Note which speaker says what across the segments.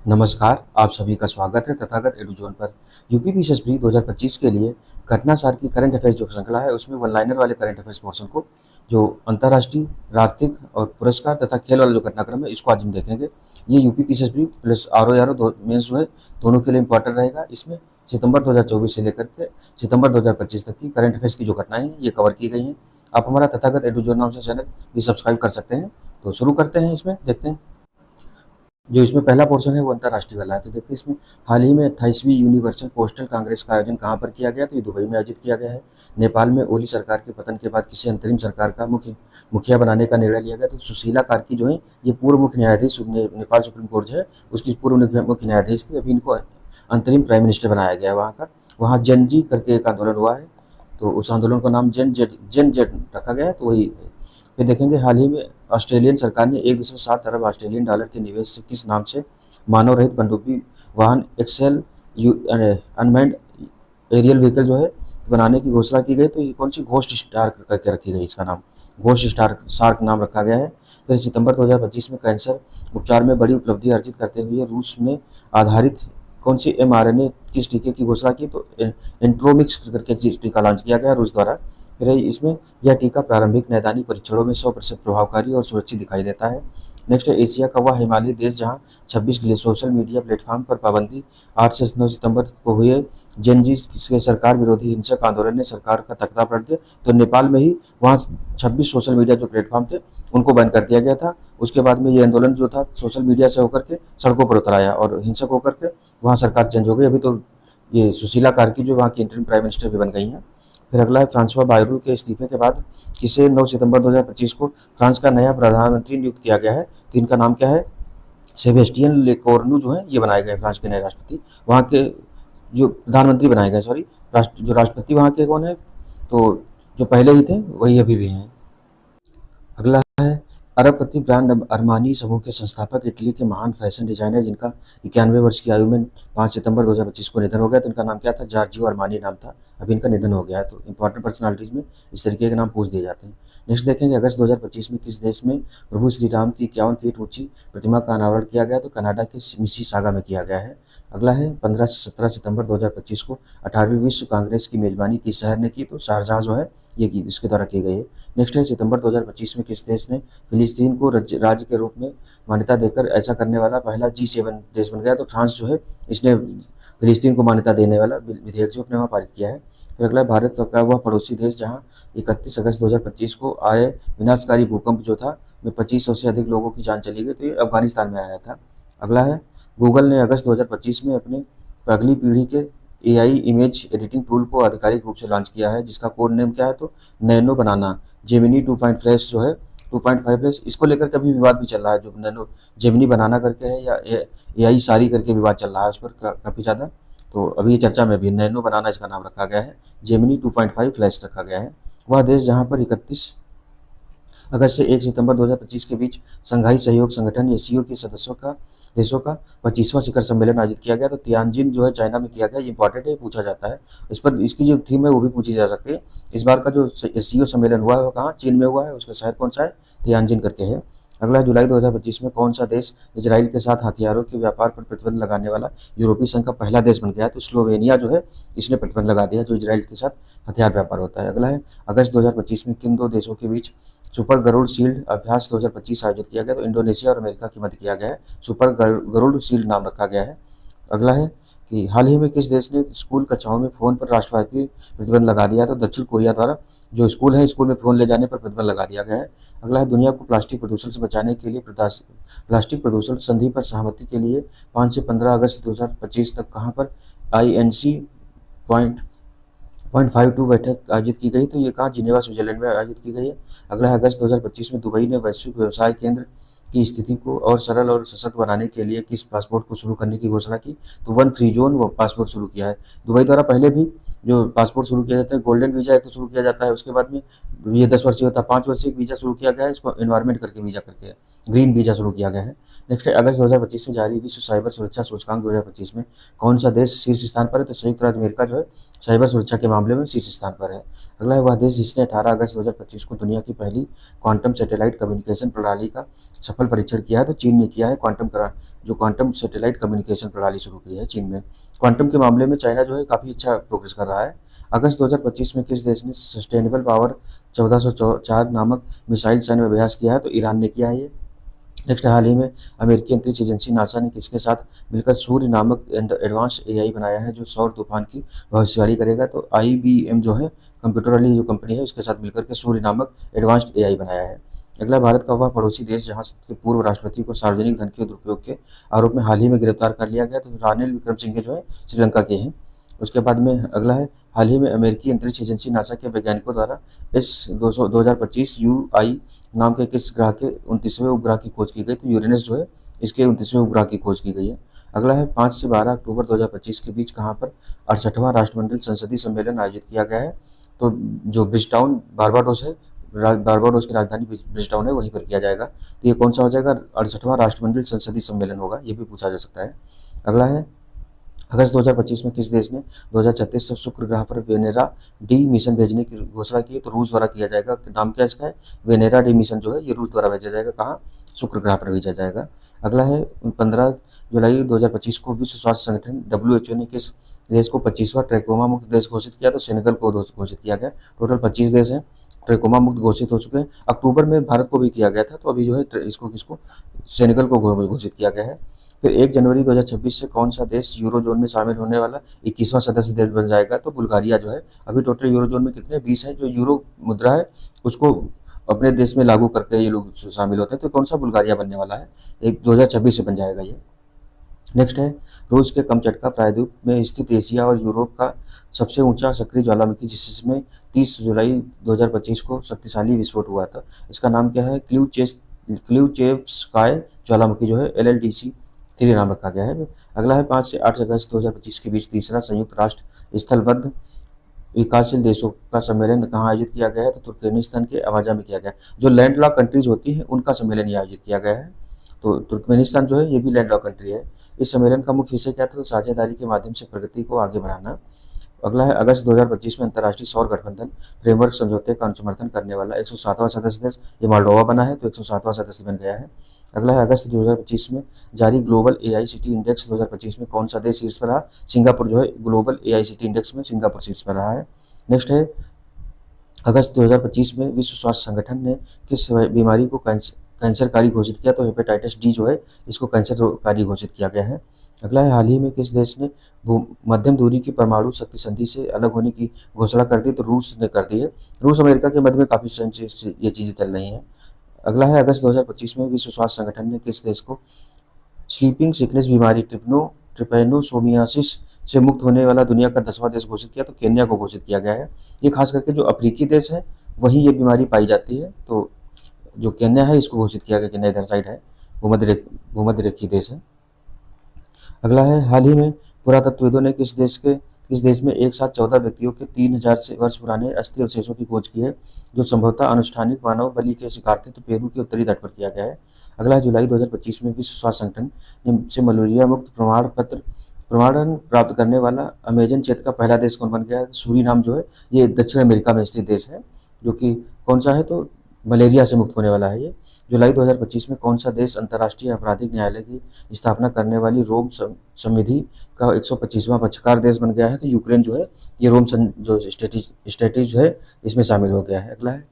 Speaker 1: नमस्कार, आप सभी का स्वागत है तथागत एडुज़ोन पर। यूपी पीसीएस प्री 2025 के लिए घटना सार की करंट अफेयर्स जो श्रृंखला है, उसमें वन लाइनर वाले करंट अफेयर्स पोर्शन को जो अंतर्राष्ट्रीय, राष्ट्रीय और पुरस्कार तथा खेल वाला जो घटनाक्रम है, इसको आज हम देखेंगे। ये UP PCS pre plus RO दो मेंस जो है, दोनों के लिए इंपॉर्टेंट रहेगा। इसमें सितंबर 2024 से लेकर के सितंबर 2025 तक की करंट अफेयर्स की जो घटनाएं हैं, ये कवर की गई हैं। आप हमारा तथागत एडुज़ोन नाम से चैनल भी सब्सक्राइब कर सकते हैं। तो शुरू करते हैं, इसमें देखते हैं। जो इसमें पहला पोर्शन है वो अंतर्राष्ट्रीय वाला है। तो देखिए, इसमें हाल ही में 28वीं यूनिवर्सल पोस्टल कांग्रेस का आयोजन कहाँ पर किया गया? तो ये दुबई में आयोजित किया गया है। नेपाल में ओली सरकार के पतन के बाद किसी अंतरिम सरकार का मुखिया बनाने का निर्णय लिया गया। तो सुशीला कार्की जो है, ये पूर्व मुख्य न्यायाधीश नेपाल सुप्रीम कोर्ट जो है, उसकी पूर्व मुख्य न्यायाधीश थी। अभी इनको अंतरिम प्राइम मिनिस्टर बनाया गया है वहाँ का। वहाँ जेनजी करके एक आंदोलन हुआ है, तो उस आंदोलन का नाम जेन जेड रखा गया है। तो वही फिर देखेंगे, हाल ही में ऑस्ट्रेलियन सरकार ने 1.7 अरब ऑस्ट्रेलियन डॉलर के निवेश से किस नाम से मानव रहित पनडुब्बी वाहन एक्सेल अनमैन्ड एरियल व्हीकल जो है बनाने की घोषणा की गई? तो ये कौन सी घोस्ट स्टार करके रखी गई? इसका नाम घोस्ट स्टार शार्क नाम रखा गया है। फिर सितंबर 2025 में कैंसर उपचार में बड़ी उपलब्धि अर्जित करते हुए रूस में आधारित कौन सी mRNA किस टीके की घोषणा की? तो एंट्रोमिक्स करके टीका लॉन्च किया गया रूस द्वारा। फिर इसमें यह टीका प्रारंभिक नैदानिक परीक्षणों में 100% प्रभावकारी और सुरक्षित दिखाई देता है। नेक्स्ट है, एशिया का वह हिमालयी देश जहां 26 सोशल मीडिया प्लेटफॉर्म पर पाबंदी 8 से 9 सितंबर को हुए जेनजी के सरकार विरोधी हिंसक आंदोलन ने सरकार का तख्ता पलट दिया। तो नेपाल में ही वहाँ 26 सोशल मीडिया जो प्लेटफॉर्म थे, उनको बैन कर दिया गया था। उसके बाद में ये आंदोलन जो था सोशल मीडिया से होकर के सड़कों पर उतर आया और हिंसक होकर के वहाँ सरकार चेंज हो गई। अभी तो ये सुशीला कार्की जो वहाँ की इंटरिम प्राइम मिनिस्टर भी बन गई हैं। फिर अगला है, फ्रांसवा बायरू के इस्तीफे के बाद किसे 9 सितंबर 2025 को फ्रांस का नया प्रधानमंत्री नियुक्त किया गया है? तो इनका नाम क्या है? सेबेस्टियन लेकोर्नु जो है, ये बनाए गए फ्रांस के नए राष्ट्रपति। वहाँ के जो प्रधानमंत्री बनाए गए, सॉरी, जो राष्ट्रपति वहाँ के कौन है? तो जो पहले ही थे वही अभी भी हैं। अगला है, अरबपति ब्रांड अरमानी समूह के संस्थापक इटली के महान फैशन डिजाइनर जिनका 91 वर्ष की आयु में 5 सितंबर 2025 को निधन हो गया। तो इनका नाम क्या था? जॉर्जियो अरमानी नाम था। अभी इनका निधन हो गया है। तो इंपॉर्टेंट पर्सनालिटीज में इस तरीके के नाम पूछ दिए जाते हैं। नेक्स्ट देखेंगे, अगस्त 2025 में किस देश में प्रभु श्री राम की 51 फीट ऊंची प्रतिमा का अनावरण किया गया? तो कनाडा के मिसिसागा में किया गया है। अगला है, 15 से 17 सितंबर 2025 को 18वीं विश्व कांग्रेस की मेजबानी किस शहर ने की? तो शारजाह जो है, ये की इसके द्वारा की गई है। नेक्स्ट है, सितंबर 2025 में किस देश ने फिलिस्तीन को राज्य के रूप में मान्यता देकर ऐसा करने वाला पहला G7 देश बन गया? तो फ्रांस जो है, इसने फिलिस्तीन को मान्यता देने वाला विधेयक जो अपने वहाँ पारित किया है। फिर अगला, भारत का वह पड़ोसी देश जहाँ 31 अगस्त 2025 को आए विनाशकारी भूकंप जो था में 2500 से अधिक लोगों की जान चली गई? तो ये अफगानिस्तान में आया था। अगला है, गूगल ने अगस्त 2025 में अपने अगली पीढ़ी के एआई इमेज एडिटिंग टूल को आधिकारिक रूप से लॉन्च किया है, जिसका कोड नेम क्या है? तो नैनो बनाना जेमिनी 2.5 फ्लैश जो है, 2.5 फ्लैश, इसको लेकर के अभी विवाद भी चल रहा है। जो नैनो जेमिनी बनाना करके है या एआई सारी करके विवाद चल रहा है उस पर काफ़ी ज़्यादा। तो अभी ये चर्चा में भी नैनो बनाना इसका नाम रखा गया है, जेमिनी 2.5 फ्लैश रखा गया है। वह देश जहाँ पर 31 अगस्त से 1 सितंबर 2025 के बीच संघाई सहयोग संगठन एससीओ के देशों का 25वां शिखर सम्मेलन आयोजित किया गया। तो तियानजिन जो है चाइना में किया गया। ये इंपॉर्टेंट है, पूछा जाता है। इस पर इसकी जो थीम है वो भी पूछी जा सकती है। इस बार का जो एससीओ सम्मेलन हुआ है वो कहाँ? चीन में हुआ है। उसका शहर कौन सा है? तियानजिन करके है। अगला, जुलाई 2025 में कौन सा देश इजराइल के साथ हथियारों के व्यापार पर प्रतिबंध लगाने वाला यूरोपीय संघ का पहला देश बन गया है? तो स्लोवेनिया जो है, इसने प्रतिबंध लगा दिया जो इजराइल के साथ हथियार व्यापार होता है। अगला है, अगस्त 2025 में किन दो देशों के बीच सुपर गरुड़ शील्ड अभ्यास 2025 आयोजित किया गया? तो इंडोनेशिया और अमेरिका के मध्य किया गया है। सुपर गरुड़ शील्ड नाम रखा गया है। अगला है कि हाल ही में किस देश ने स्कूल कक्षाओं में फ़ोन पर राष्ट्रव्यापी प्रतिबंध लगा दिया? तो दक्षिण कोरिया द्वारा जो स्कूल है, स्कूल में फ़ोन ले जाने पर प्रतिबंध लगा दिया गया है। अगला है, दुनिया को प्लास्टिक प्रदूषण से बचाने के लिए प्लास्टिक प्रदूषण संधि पर सहमति के लिए 5 से 15 अगस्त 2025 तक कहाँ पर INC पॉइंट 0.52 बैठक आयोजित की गई? तो ये कहाँ? जिनेवा स्विट्जरलैंड में आयोजित की गई है। अगला है, अगस्त 2025 में दुबई ने वैश्विक व्यवसाय केंद्र की स्थिति को और सरल और सशक्त बनाने के लिए किस पासपोर्ट को शुरू करने की घोषणा की? तो वन फ्री जोन वो पासपोर्ट शुरू किया है। दुबई द्वारा पहले भी जो पासपोर्ट शुरू किया जाता है, गोल्डन वीज़ा एक तो शुरू किया जाता है, उसके बाद में ये 10 वर्षीय होता है, 5 वर्षीय एक वीज़ा शुरू किया गया है, इसको एनवायरमेंट करके वीज़ा करके है। ग्रीन वीजा शुरू किया गया है। नेक्स्ट है अगस्त 2025 में जारी विश्व साइबर सुरक्षा सूचकांक 2025 में कौन सा देश शीर्ष स्थान पर है? तो संयुक्त राज्य अमेरिका जो है साइबर सुरक्षा के मामले में शीर्ष स्थान पर है। अगला है वह देश जिसने 18 अगस्त 2025 को दुनिया की पहली क्वांटम सैटेलाइट कम्युनिकेशन प्रणाली का सफल परीक्षण किया है? तो चीन ने किया है। जो क्वांटम सैटेलाइट कम्युनिकेशन प्रणाली शुरू की है चीन में। क्वांटम के मामले में चाइना जो है काफ़ी अच्छा प्रोग्रेस कर रहा है। अगस्त 2025 में किस देश ने सस्टेनेबल पावर 1404 नामक मिसाइल सैन्य अभ्यास किया है? तो ईरान ने किया है ये। नेक्स्ट हाल ही में अमेरिकी अंतरिक्ष एजेंसी नासा ने किसके साथ मिलकर सूर्य नामक एडवांस एआई बनाया है जो सौर तूफान की भविष्यवाणी करेगा? तो आईबीएम जो है कंप्यूटर वाली जो कंपनी है उसके साथ मिलकर के सूर्य नामक एडवांस्ड एआई बनाया है। अगला भारत का वह पड़ोसी देश जहां के पूर्व राष्ट्रपति को सार्वजनिक धन के दुरुपयोग के आरोप में हाल ही में गिरफ्तार कर लिया गया। तो रानिल विक्रमसिंघे जो है श्रीलंका के हैं। उसके बाद में अगला है हाल ही में अमेरिकी अंतरिक्ष एजेंसी नासा के वैज्ञानिकों द्वारा इस 2025 यूआई नाम के किस ग्रह के 29वें उपग्रह की खोज की गई? तो यूरेनस जो है इसके 29वें उपग्रह की खोज की गई है। अगला है 5 से 12 अक्टूबर 2025 के बीच कहाँ पर 68वां राष्ट्रमंडल संसदीय सम्मेलन आयोजित किया गया है? तो जो ब्रिजटाउन बारबाडोस है, बारबाडोस की राजधानी ब्रिजटाउन है वहीं पर किया जाएगा। तो ये कौन सा हो जाएगा? 68वां राष्ट्रमंडल संसदीय सम्मेलन होगा, ये भी पूछा जा सकता है। अगला है अगस्त 2025 में किस देश ने 2036 तक शुक्र ग्रह पर वेनेरा डी मिशन भेजने की घोषणा की है? तो रूस द्वारा किया जाएगा। नाम क्या इसका है? वेनेरा डी मिशन जो है ये रूस द्वारा भेजा जाएगा। कहाँ? शुक्र ग्रह पर भेजा जाएगा। अगला है 15 जुलाई 2025 को विश्व स्वास्थ्य संगठन WHO ने किस देश को 25वां ट्रैकोमा मुक्त देश घोषित किया? तो सेनेगल को घोषित किया गया। टोटल 25 देश हैं ट्रैकोमा मुक्त घोषित हो चुके हैं। अक्टूबर में भारत को भी किया गया था, तो अभी जो है इसको किसको सेनेगल को घोषित किया गया है। फिर 1 जनवरी 2026 से कौन सा देश यूरो जोन में शामिल होने वाला 21वां सदस्य देश बन जाएगा? तो बुल्गारिया जो है। अभी टोटल यूरो जोन में कितने 20 हैं जो यूरो मुद्रा है उसको अपने देश में लागू करके ये लोग शामिल होते हैं। तो कौन सा बुल्गारिया बनने वाला है? 2026 से बन जाएगा ये। नेक्स्ट है रूस के कमचटका प्रायद्वीप में स्थित एशिया और यूरोप का सबसे ऊंचा सक्रिय ज्वालामुखी जिसमें 30 जुलाई 2025 को शक्तिशाली विस्फोट हुआ था, इसका नाम क्या है? क्ल्यूचेवस्काय ज्वालामुखी जो है LLDC 3 नाम रखा गया है। अगला है 5 से 8 अगस्त 2025 के बीच तीसरा संयुक्त राष्ट्र स्थलबद्ध विकासशील देशों का सम्मेलन कहाँ आयोजित किया गया है? तो तुर्कमेनिस्तान के अवाजा में किया गया। जो लैंड लॉक कंट्रीज होती हैं उनका सम्मेलन ये आयोजित किया गया है। तो तुर्कमेनिस्तान जो है ये भी लैंड लॉक कंट्री है। इस सम्मेलन का मुख्य विषय क्या था? तो साझेदारी के माध्यम से प्रगति को आगे बढ़ाना। अगला है अगस्त 2025 में अंतर्राष्ट्रीय सौर गठबंधन फ्रेमवर्क समझौते का अनुसमर्थन करने वाला 107वां सदस्य देश ये मोल्डोवा बना है, तो 107वां सदस्य बन गया है। अगला है अगस्त 2025 में जारी ग्लोबल AICT इंडेक्स 2025 में कौन सा देश शीर्ष पर रहा? सिंगापुर जो है ग्लोबल AICT इंडेक्स में सिंगापुर शीर्ष पर रहा है। नेक्स्ट है अगस्त 2025 में विश्व स्वास्थ्य संगठन ने किस बीमारी को कैंसरकारी घोषित किया? तो हेपेटाइटिस D जो है इसको कैंसरकारी घोषित किया गया है। अगला है हाल ही में किस देश ने मध्यम दूरी की परमाणु शक्ति संधि से अलग होने की घोषणा कर दी? तो रूस ने कर दी है। रूस अमेरिका के मध्य में काफ़ी टाइम से ये चीज़ें चल रही हैं। अगला है अगस्त 2025 में विश्व स्वास्थ्य संगठन ने किस देश को स्लीपिंग सिकनेस बीमारी ट्रिपैनोसोमियासिस से मुक्त होने वाला दुनिया का 10वां देश घोषित किया? तो केन्या को घोषित किया गया है। ये खास करके जो अफ्रीकी देश है वहीं ये बीमारी पाई जाती है। तो जो केन्या है इसको घोषित किया गया। केन्या इधर साइड है, भूमध्य रेखीय देश है। अगला है हाल ही में पुरातत्वविदों ने किस देश में एक साथ 14 व्यक्तियों के 3000 से वर्ष पुराने अस्थि अवशेषों की खोज की है जो संभवतः अनुष्ठानिक मानव बलि के शिकार थे? तो पेरू के उत्तरी तट पर किया गया है। अगला है जुलाई 2025 में विश्व स्वास्थ्य संगठन से मलेरिया मुक्त प्रमाणन प्राप्त करने वाला अमेजन क्षेत्र का पहला देश कौन बन गया है? सूरीनाम जो है ये दक्षिण अमेरिका में स्थित देश है जो कि कौन सा है? तो मलेरिया से मुक्त होने वाला है ये। जुलाई 2025 में कौन सा देश अंतर्राष्ट्रीय आपराधिक न्यायालय की स्थापना करने वाली रोम संविधि का 125वां पक्षकार देश बन गया है? तो यूक्रेन जो है ये रोम जो स्टेटिज है इसमें शामिल हो गया है। अगला है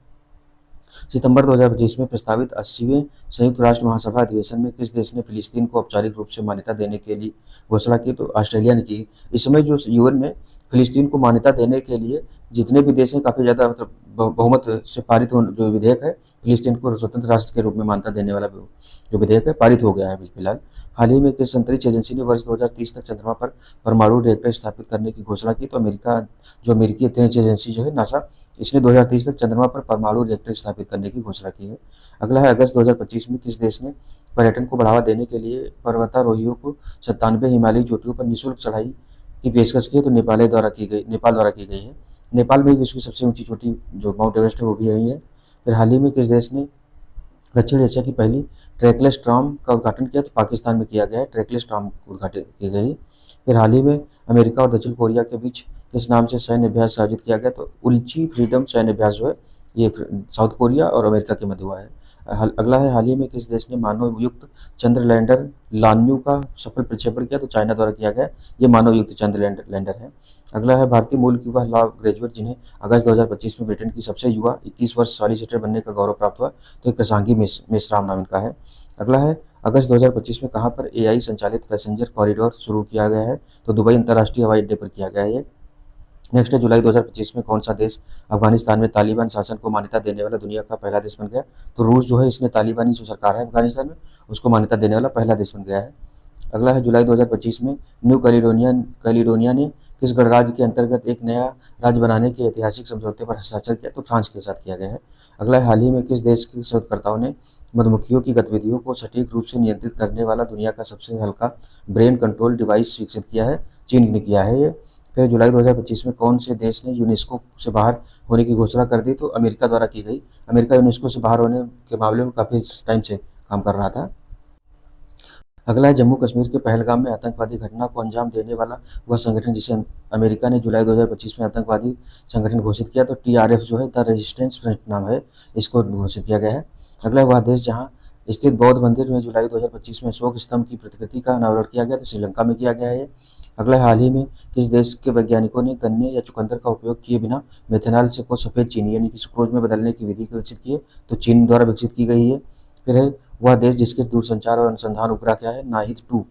Speaker 1: सितंबर 2025 में प्रस्तावित 80वें संयुक्त राष्ट्र महासभा अधिवेशन में किस देश ने फिलिस्तीन को औपचारिक रूप से मान्यता देने के लिए घोषणा की? तो ऑस्ट्रेलिया ने की। इस समय जो UN में फिलिस्तीन को मान्यता देने के लिए जितने भी देश हैं काफ़ी ज़्यादा मतलब बहुमत से पारित जो विधेयक है फिलिस्तीन को स्वतंत्र राष्ट्र के रूप में मान्यता देने वाला जो विधेयक है पारित हो गया है फिलहाल। हाल ही में किस अंतरिक्ष एजेंसी ने वर्ष 2030 तक चंद्रमा पर परमाणु रिएक्टर स्थापित करने की घोषणा की? तो अमेरिकी अंतरिक्ष एजेंसी जो है नासा इसने 2030 तक चंद्रमा पर परमाणु रिएक्टर स्थापित करने की घोषणा की है। अगला है अगस्त 2025 में किस देश ने पर्यटन को बढ़ावा देने के लिए पर्वतारोहियों को 97 हिमालयी चोटियों पर निःशुल्क चढ़ाई की पेशकश की है? तो नेपाल द्वारा की गई है। नेपाल में विश्व की सबसे ऊंची चोटी जो माउंट एवरेस्ट है वो भी यही है। फिर हाल ही में किस देश ने दक्षिण एशिया की पहली ट्रैकलेस ट्राम का उद्घाटन किया तो पाकिस्तान में किया गया है, ट्रैकलेस ट्राम उद्घाटित की गई। फिर हाल ही में अमेरिका और दक्षिण कोरिया के बीच किस नाम से सैन्य अभ्यास आयोजित किया गया, तो उल्ची फ्रीडम सैन्य अभ्यास जो है ये साउथ कोरिया और अमेरिका के मध्य हुआ है। अगला है, हाल ही में किस देश ने मानव युक्त चंद्र लैंडर लान्यू का सफल प्रक्षेपण किया, तो चाइना द्वारा किया गया। ये मानव युक्त चंद्र लैंडर है। अगला है, भारतीय मूल की वह लॉ ग्रेजुएट जिन्हें अगस्त 2025 में ब्रिटेन की सबसे युवा 21 वर्ष सॉलिसिटर बनने का गौरव प्राप्त हुआ, तो एक कृषांगी मेश्राम नाम इनका है। अगला है, अगस्त 2025 में कहाँ पर एआई संचालित पैसेंजर कॉरिडोर शुरू किया गया है, तो दुबई अंतर्राष्ट्रीय हवाई अड्डे पर किया गया है ये। नेक्स्ट है, जुलाई 2025 में कौन सा देश अफगानिस्तान में तालिबान शासन को मान्यता देने वाला दुनिया का पहला देश बन गया, तो रूस जो है इसने तालिबानी जो सरकार है अफगानिस्तान में उसको मान्यता देने वाला पहला देश बन गया है। अगला है, जुलाई 2025 में न्यू कैलिडोनिया ने किस गणराज्य के अंतर्गत एक नया राज्य बनाने के ऐतिहासिक समझौते पर हस्ताक्षर किया, तो फ्रांस के साथ किया गया है। अगला है, हाल ही में किस देश के शोधकर्ताओं ने मधुमक्खियों की गतिविधियों को सटीक रूप से नियंत्रित करने वाला दुनिया का सबसे हल्का ब्रेन कंट्रोल डिवाइस विकसित किया है, चीन ने किया है ये। फिर जुलाई 2025 में कौन से देश ने यूनेस्को से बाहर होने की घोषणा कर दी, तो अमेरिका द्वारा की गई। अमेरिका यूनेस्को से बाहर होने के मामले में काफ़ी टाइम से काम कर रहा था। अगला है, जम्मू कश्मीर के पहलगाम में आतंकवादी घटना को अंजाम देने वाला वह संगठन जिसे अमेरिका ने जुलाई 2025 में आतंकवादी संगठन घोषित किया, तो टीआरएफ जो है द रेजिस्टेंस फ्रंट नाम है, इसको घोषित किया गया है। अगला है, वह देश जहां स्थित बौद्ध मंदिर में जुलाई 2025 में अशोक स्तंभ की प्रतिकृति का अनावरण किया गया, तो श्रीलंका में किया गया है ये। अगला है, हाल ही में किस देश के वैज्ञानिकों ने गन्ने या चुकंदर का उपयोग किए बिना मेथनॉल से को सफ़ेद चीनी यानी कि सुक्रोज में बदलने की विधि को विकसित की है, तो चीन द्वारा विकसित की गई है। फिर है, वह देश जिसके दूरसंचार और अनुसंधान उपग्रह क्या है, नाहिद 2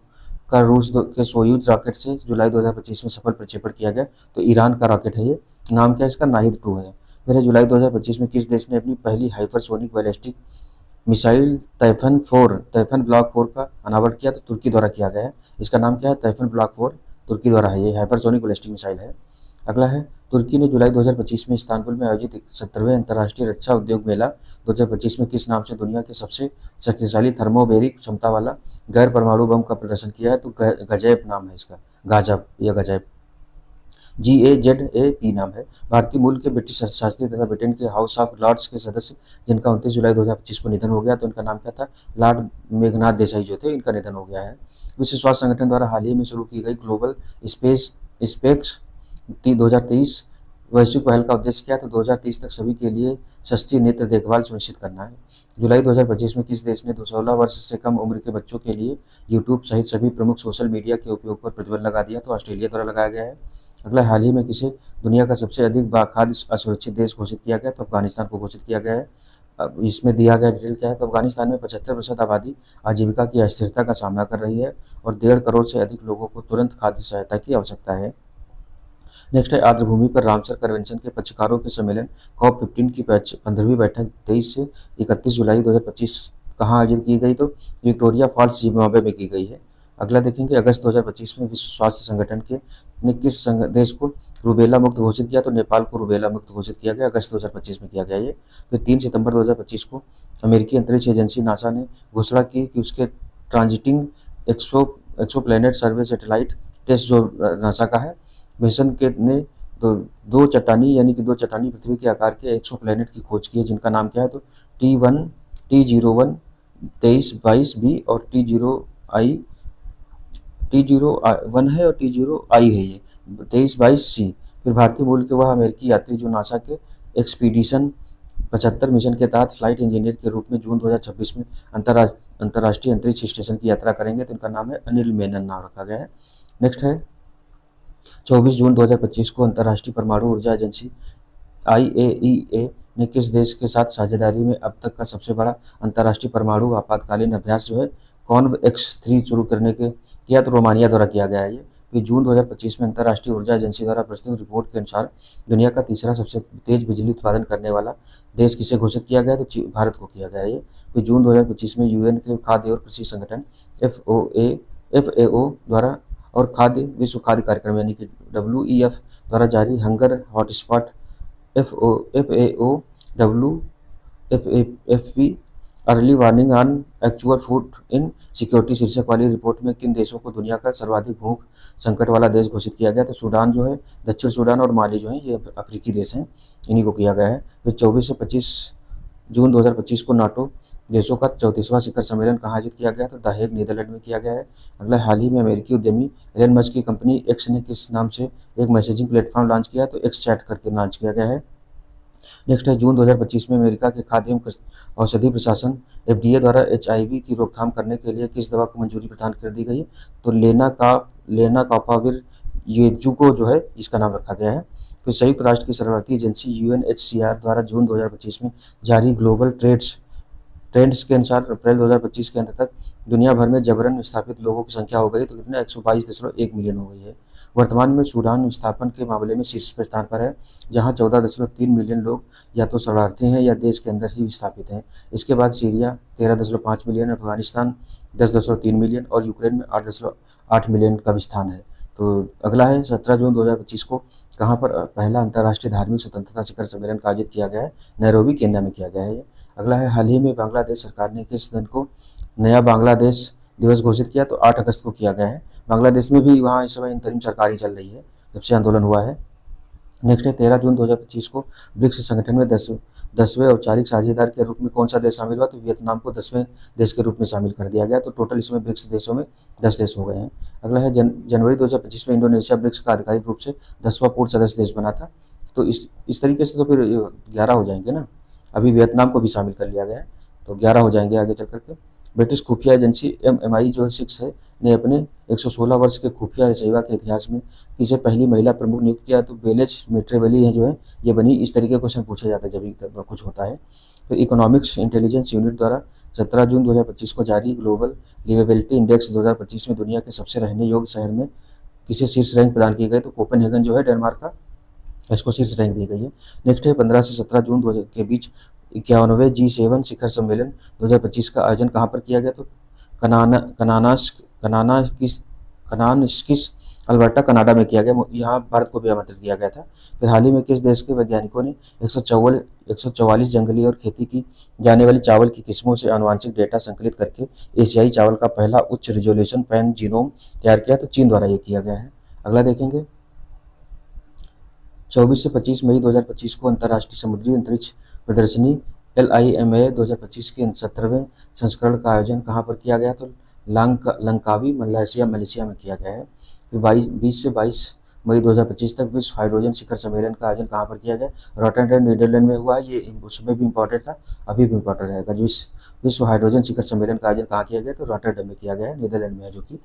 Speaker 1: का रूस के सोयूज रॉकेट से जुलाई 2025 में सफल प्रक्षेपण किया गया, तो ईरान का रॉकेट है ये। नाम क्या है इसका, नाहिद 2 है। फिर है, जुलाई 2025 में किस देश ने अपनी पहली हाइपरसोनिक बैलिस्टिक मिसाइल तैफन ब्लॉक 4 का अनावरण किया, तो तुर्की द्वारा किया गया है। इसका नाम क्या है, तैफन ब्लॉक 4 तुर्की द्वारा है, ये हाइपरसोनिक बैलिस्टिक मिसाइल है। अगला है, तुर्की ने जुलाई 2025 में इस्तांबुल में आयोजित 17वें अंतर्राष्ट्रीय रक्षा उद्योग मेला 2025 में किस नाम से दुनिया के सबसे शक्तिशाली थर्मोबैरिक क्षमता वाला गैर परमाणु बम का प्रदर्शन किया है, तो गजैब नाम है इसका, गाजब या गजैब, GAZAP नाम है। भारतीय मूल के ब्रिटिश अर्थशास्त्री तथा ब्रिटेन के हाउस ऑफ लॉर्ड्स के सदस्य जिनका 29 जुलाई 2025 को निधन हो गया, तो इनका नाम क्या था, लॉर्ड मेघनाथ देसाई जो थे, इनका निधन हो गया है। विश्व स्वास्थ्य संगठन द्वारा हाल ही में शुरू की गई ग्लोबल स्पेस स्पेक्स 2023 वैश्विक पहल का उद्देश्य क्या है, तो 2030 तक सभी के लिए सस्ती नेत्र देखभाल सुनिश्चित करना है। जुलाई 2025 में किस देश ने 16 वर्ष से कम उम्र के बच्चों के लिए यूट्यूब सहित सभी प्रमुख सोशल मीडिया के उपयोग पर प्रतिबंध लगा दिया, तो ऑस्ट्रेलिया द्वारा लगाया गया है। अगला, हाल ही में किसे दुनिया का सबसे अधिक खाद्य असुरक्षित देश घोषित किया गया, तो अफगानिस्तान को घोषित किया गया है। अब इसमें दिया गया डिटेल क्या है, तो अफगानिस्तान में 75% आबादी आजीविका की अस्थिरता का सामना कर रही है और 1.5 करोड़ से अधिक लोगों को तुरंत खाद्य सहायता की आवश्यकता है। नेक्स्ट है, आर्द्रभूमि पर रामसर कन्वेंशन के पक्षकारों के सम्मेलन COP15 की 15वीं बैठक 23 से 31 जुलाई 2025 कहाँ आयोजित की गई, तो विक्टोरिया फॉल्स जिम्बाब्वे में की गई है। अगला देखेंगे, अगस्त 2025 में विश्व स्वास्थ्य संगठन के ने किस देश को रूबेला मुक्त घोषित किया, तो नेपाल को रूबेला मुक्त घोषित किया गया, अगस्त 2025 में किया गया ये। फिर 3 सितंबर 2025 को अमेरिकी अंतरिक्ष एजेंसी नासा ने घोषणा की कि उसके transiting exoplanet survey satellite test जो नासा का है मिशन के ने दो चट्टानी यानी कि 2 चट्टानी पृथ्वी के आकार के एक्सोप्लैनेट की खोज की है, जिनका नाम क्या है, तो T01 2322b और T01 है और T0I है, ये 2322c। फिर भारतीय मूल के वह अमेरिकी यात्री जो नासा के एक्सपीडिशन 75 मिशन के तहत फ्लाइट इंजीनियर के रूप में जून 2026 में अंतर्राष्ट्रीय अंतरिक्ष स्टेशन की यात्रा करेंगे, तो इनका नाम है अनिल मेनन नाम रखा गया है। नेक्स्ट है, 24 जून 2025 को अंतर्राष्ट्रीय परमाणु ऊर्जा एजेंसी IAEA ने किस देश के साथ साझेदारी में अब तक का सबसे बड़ा अंतर्राष्ट्रीय परमाणु आपातकालीन अभ्यास जो है CONVEX-3 शुरू करने के किया, तो रोमानिया द्वारा किया गया है ये। फिर जून 2025 में अंतर्राष्ट्रीय ऊर्जा एजेंसी द्वारा प्रस्तुत रिपोर्ट के अनुसार दुनिया का तीसरा सबसे तेज बिजली उत्पादन करने वाला देश किसे घोषित किया गया, तो भारत को किया गया है ये। फिर जून 2025 में UN के खाद्य और कृषि संगठन FAO द्वारा और विश्व खाद्य कार्यक्रम यानी कि WEF द्वारा जारी hunger hotspot FAO WFP early warning on actual food in security शीर्षक वाली रिपोर्ट में किन देशों को दुनिया का सर्वाधिक भूख संकट वाला देश घोषित किया गया, तो सूडान जो है, दक्षिण सूडान और माली जो है ये अफ्रीकी देश हैं, इन्हीं को किया गया है। फिर 24 से 25 जून 2025 को नाटो देशों का 34वां शिखर सम्मेलन कहाँ आयोजित किया गया? तो द हेग, नीदरलैंड में किया गया है। अगला, हाल ही में अमेरिकी उद्यमी एलन मस्क की कंपनी एक्स ने किस नाम से एक मैसेजिंग प्लेटफॉर्म लॉन्च किया? तो एक्स चैट करके लॉन्च किया गया है। नेक्स्ट है, जून 2025 में अमेरिका के खाद्य एवं औषधि प्रशासन एफडीए द्वारा एचआईवी की रोकथाम करने के लिए किस दवा को मंजूरी प्रदान कर दी गई? तो लेना कापाविर येजू को जो है इसका नाम रखा गया है। फिर संयुक्त राष्ट्र की शरणार्थी एजेंसी यूएनएचसीआर द्वारा जून 2025 में जारी ग्लोबल ट्रेंड्स के अनुसार अप्रैल 2025 के अंत तक दुनिया भर में जबरन विस्थापित लोगों की संख्या हो गई तो कितना 122.1 मिलियन हो गई है। वर्तमान में सूडान विस्थापन के मामले में शीर्ष पर स्थान पर है, जहां 14.3 मिलियन लोग या तो शरणार्थी हैं या देश के अंदर ही विस्थापित हैं। इसके बाद सीरिया 13.5 मिलियन, अफगानिस्तान 10.3 मिलियन और यूक्रेन में 8.8 मिलियन का भी स्थान है। तो अगला है, 17 जून 2025 को कहाँ पर पहला अंतर्राष्ट्रीय धार्मिक स्वतंत्रता शिखर सम्मेलन का आयोजित किया गया है? नैरोबी, केन्या में किया गया है। अगला है, हाल ही में बांग्लादेश सरकार ने किस दिन को नया बांग्लादेश दिवस घोषित किया? तो 8 अगस्त को किया गया है। बांग्लादेश में भी वहाँ इस समय इंतरिम सरकार ही चल रही है जब से आंदोलन हुआ है। नेक्स्ट है, 13 जून 2025 को ब्रिक्स संगठन में 10वें औपचारिक साझेदार के रूप में कौन सा देश शामिल हुआ? तो वियतनाम को 10वें देश के रूप में शामिल कर दिया गया। तो टोटल इसमें ब्रिक्स देशों में 10 देश हो गए हैं। अगला है, जनवरी 2025 में इंडोनेशिया ब्रिक्स का आधिकारिक रूप से 10वां पूर्ण सदस्य देश बना था। तो इस तरीके से तो फिर 11 हो जाएंगे ना। अभी वियतनाम को भी शामिल कर लिया गया है, तो 11 हो जाएंगे आगे चल करके। ब्रिटिश खुफिया एजेंसी एमएमआई जो है 6 है ने अपने 116 वर्ष के खुफिया सेवा के इतिहास में किसे पहली महिला प्रमुख नियुक्त किया? तो बेलेज मेट्रेवेली है जो है ये बनी। इस तरीके के क्वेश्चन पूछे जाते हैं जब भी कुछ होता है। फिर इकोनॉमिक्स इंटेलिजेंस यूनिट द्वारा 17 जून 2025 को जारी ग्लोबल लिवेबिलिटी इंडेक्स 2025 में दुनिया के सबसे रहने योग्य शहर में किसे शीर्ष रैंक प्रदान की गई? तो कोपेनहेगन जो है डेनमार्क का, इसको शीर्ष रैंक दी गई है। नेक्स्ट है, 15 से 17 जून के बीच 51वें G7 शिखर सम्मेलन 2025 का आयोजन कहाँ पर किया गया? तो कनानास्किस अल्बर्टा कनाडा में किया गया। यहाँ भारत को भी आमंत्रित किया गया था। फिर हाल ही में किस देश के वैज्ञानिकों ने 144 जंगली और खेती की जाने वाली चावल की किस्मों से आनुवंशिक डेटा संकलित करके एशियाई चावल का पहला उच्च रिजोल्यूशन पैन जीनोम तैयार किया? तो चीन द्वारा ये किया गया है। अगला देखेंगे, 24 से 25 मई 2025 को अंतर्राष्ट्रीय समुद्री अंतरिक्ष प्रदर्शनी LIMA 2025 के 17वें संस्करण का आयोजन कहाँ पर किया गया? तो लंकावी, मलेशिया में किया गया है। फिर 20 से 22 मई 2025 तक विश्व हाइड्रोजन शिखर सम्मेलन का आयोजन कहाँ पर किया गया? रॉटरडैम, नीदरलैंड में हुआ। ये उसमें भी इम्पोर्टेंट था, अभी भी इम्पोर्टेंट रहेगा। जो विश्व हाइड्रोजन शिखर सम्मेलन का आयोजन कहाँ किया गया? तो रॉटरडैम में किया गया है, नीदरलैंड में है जो कि।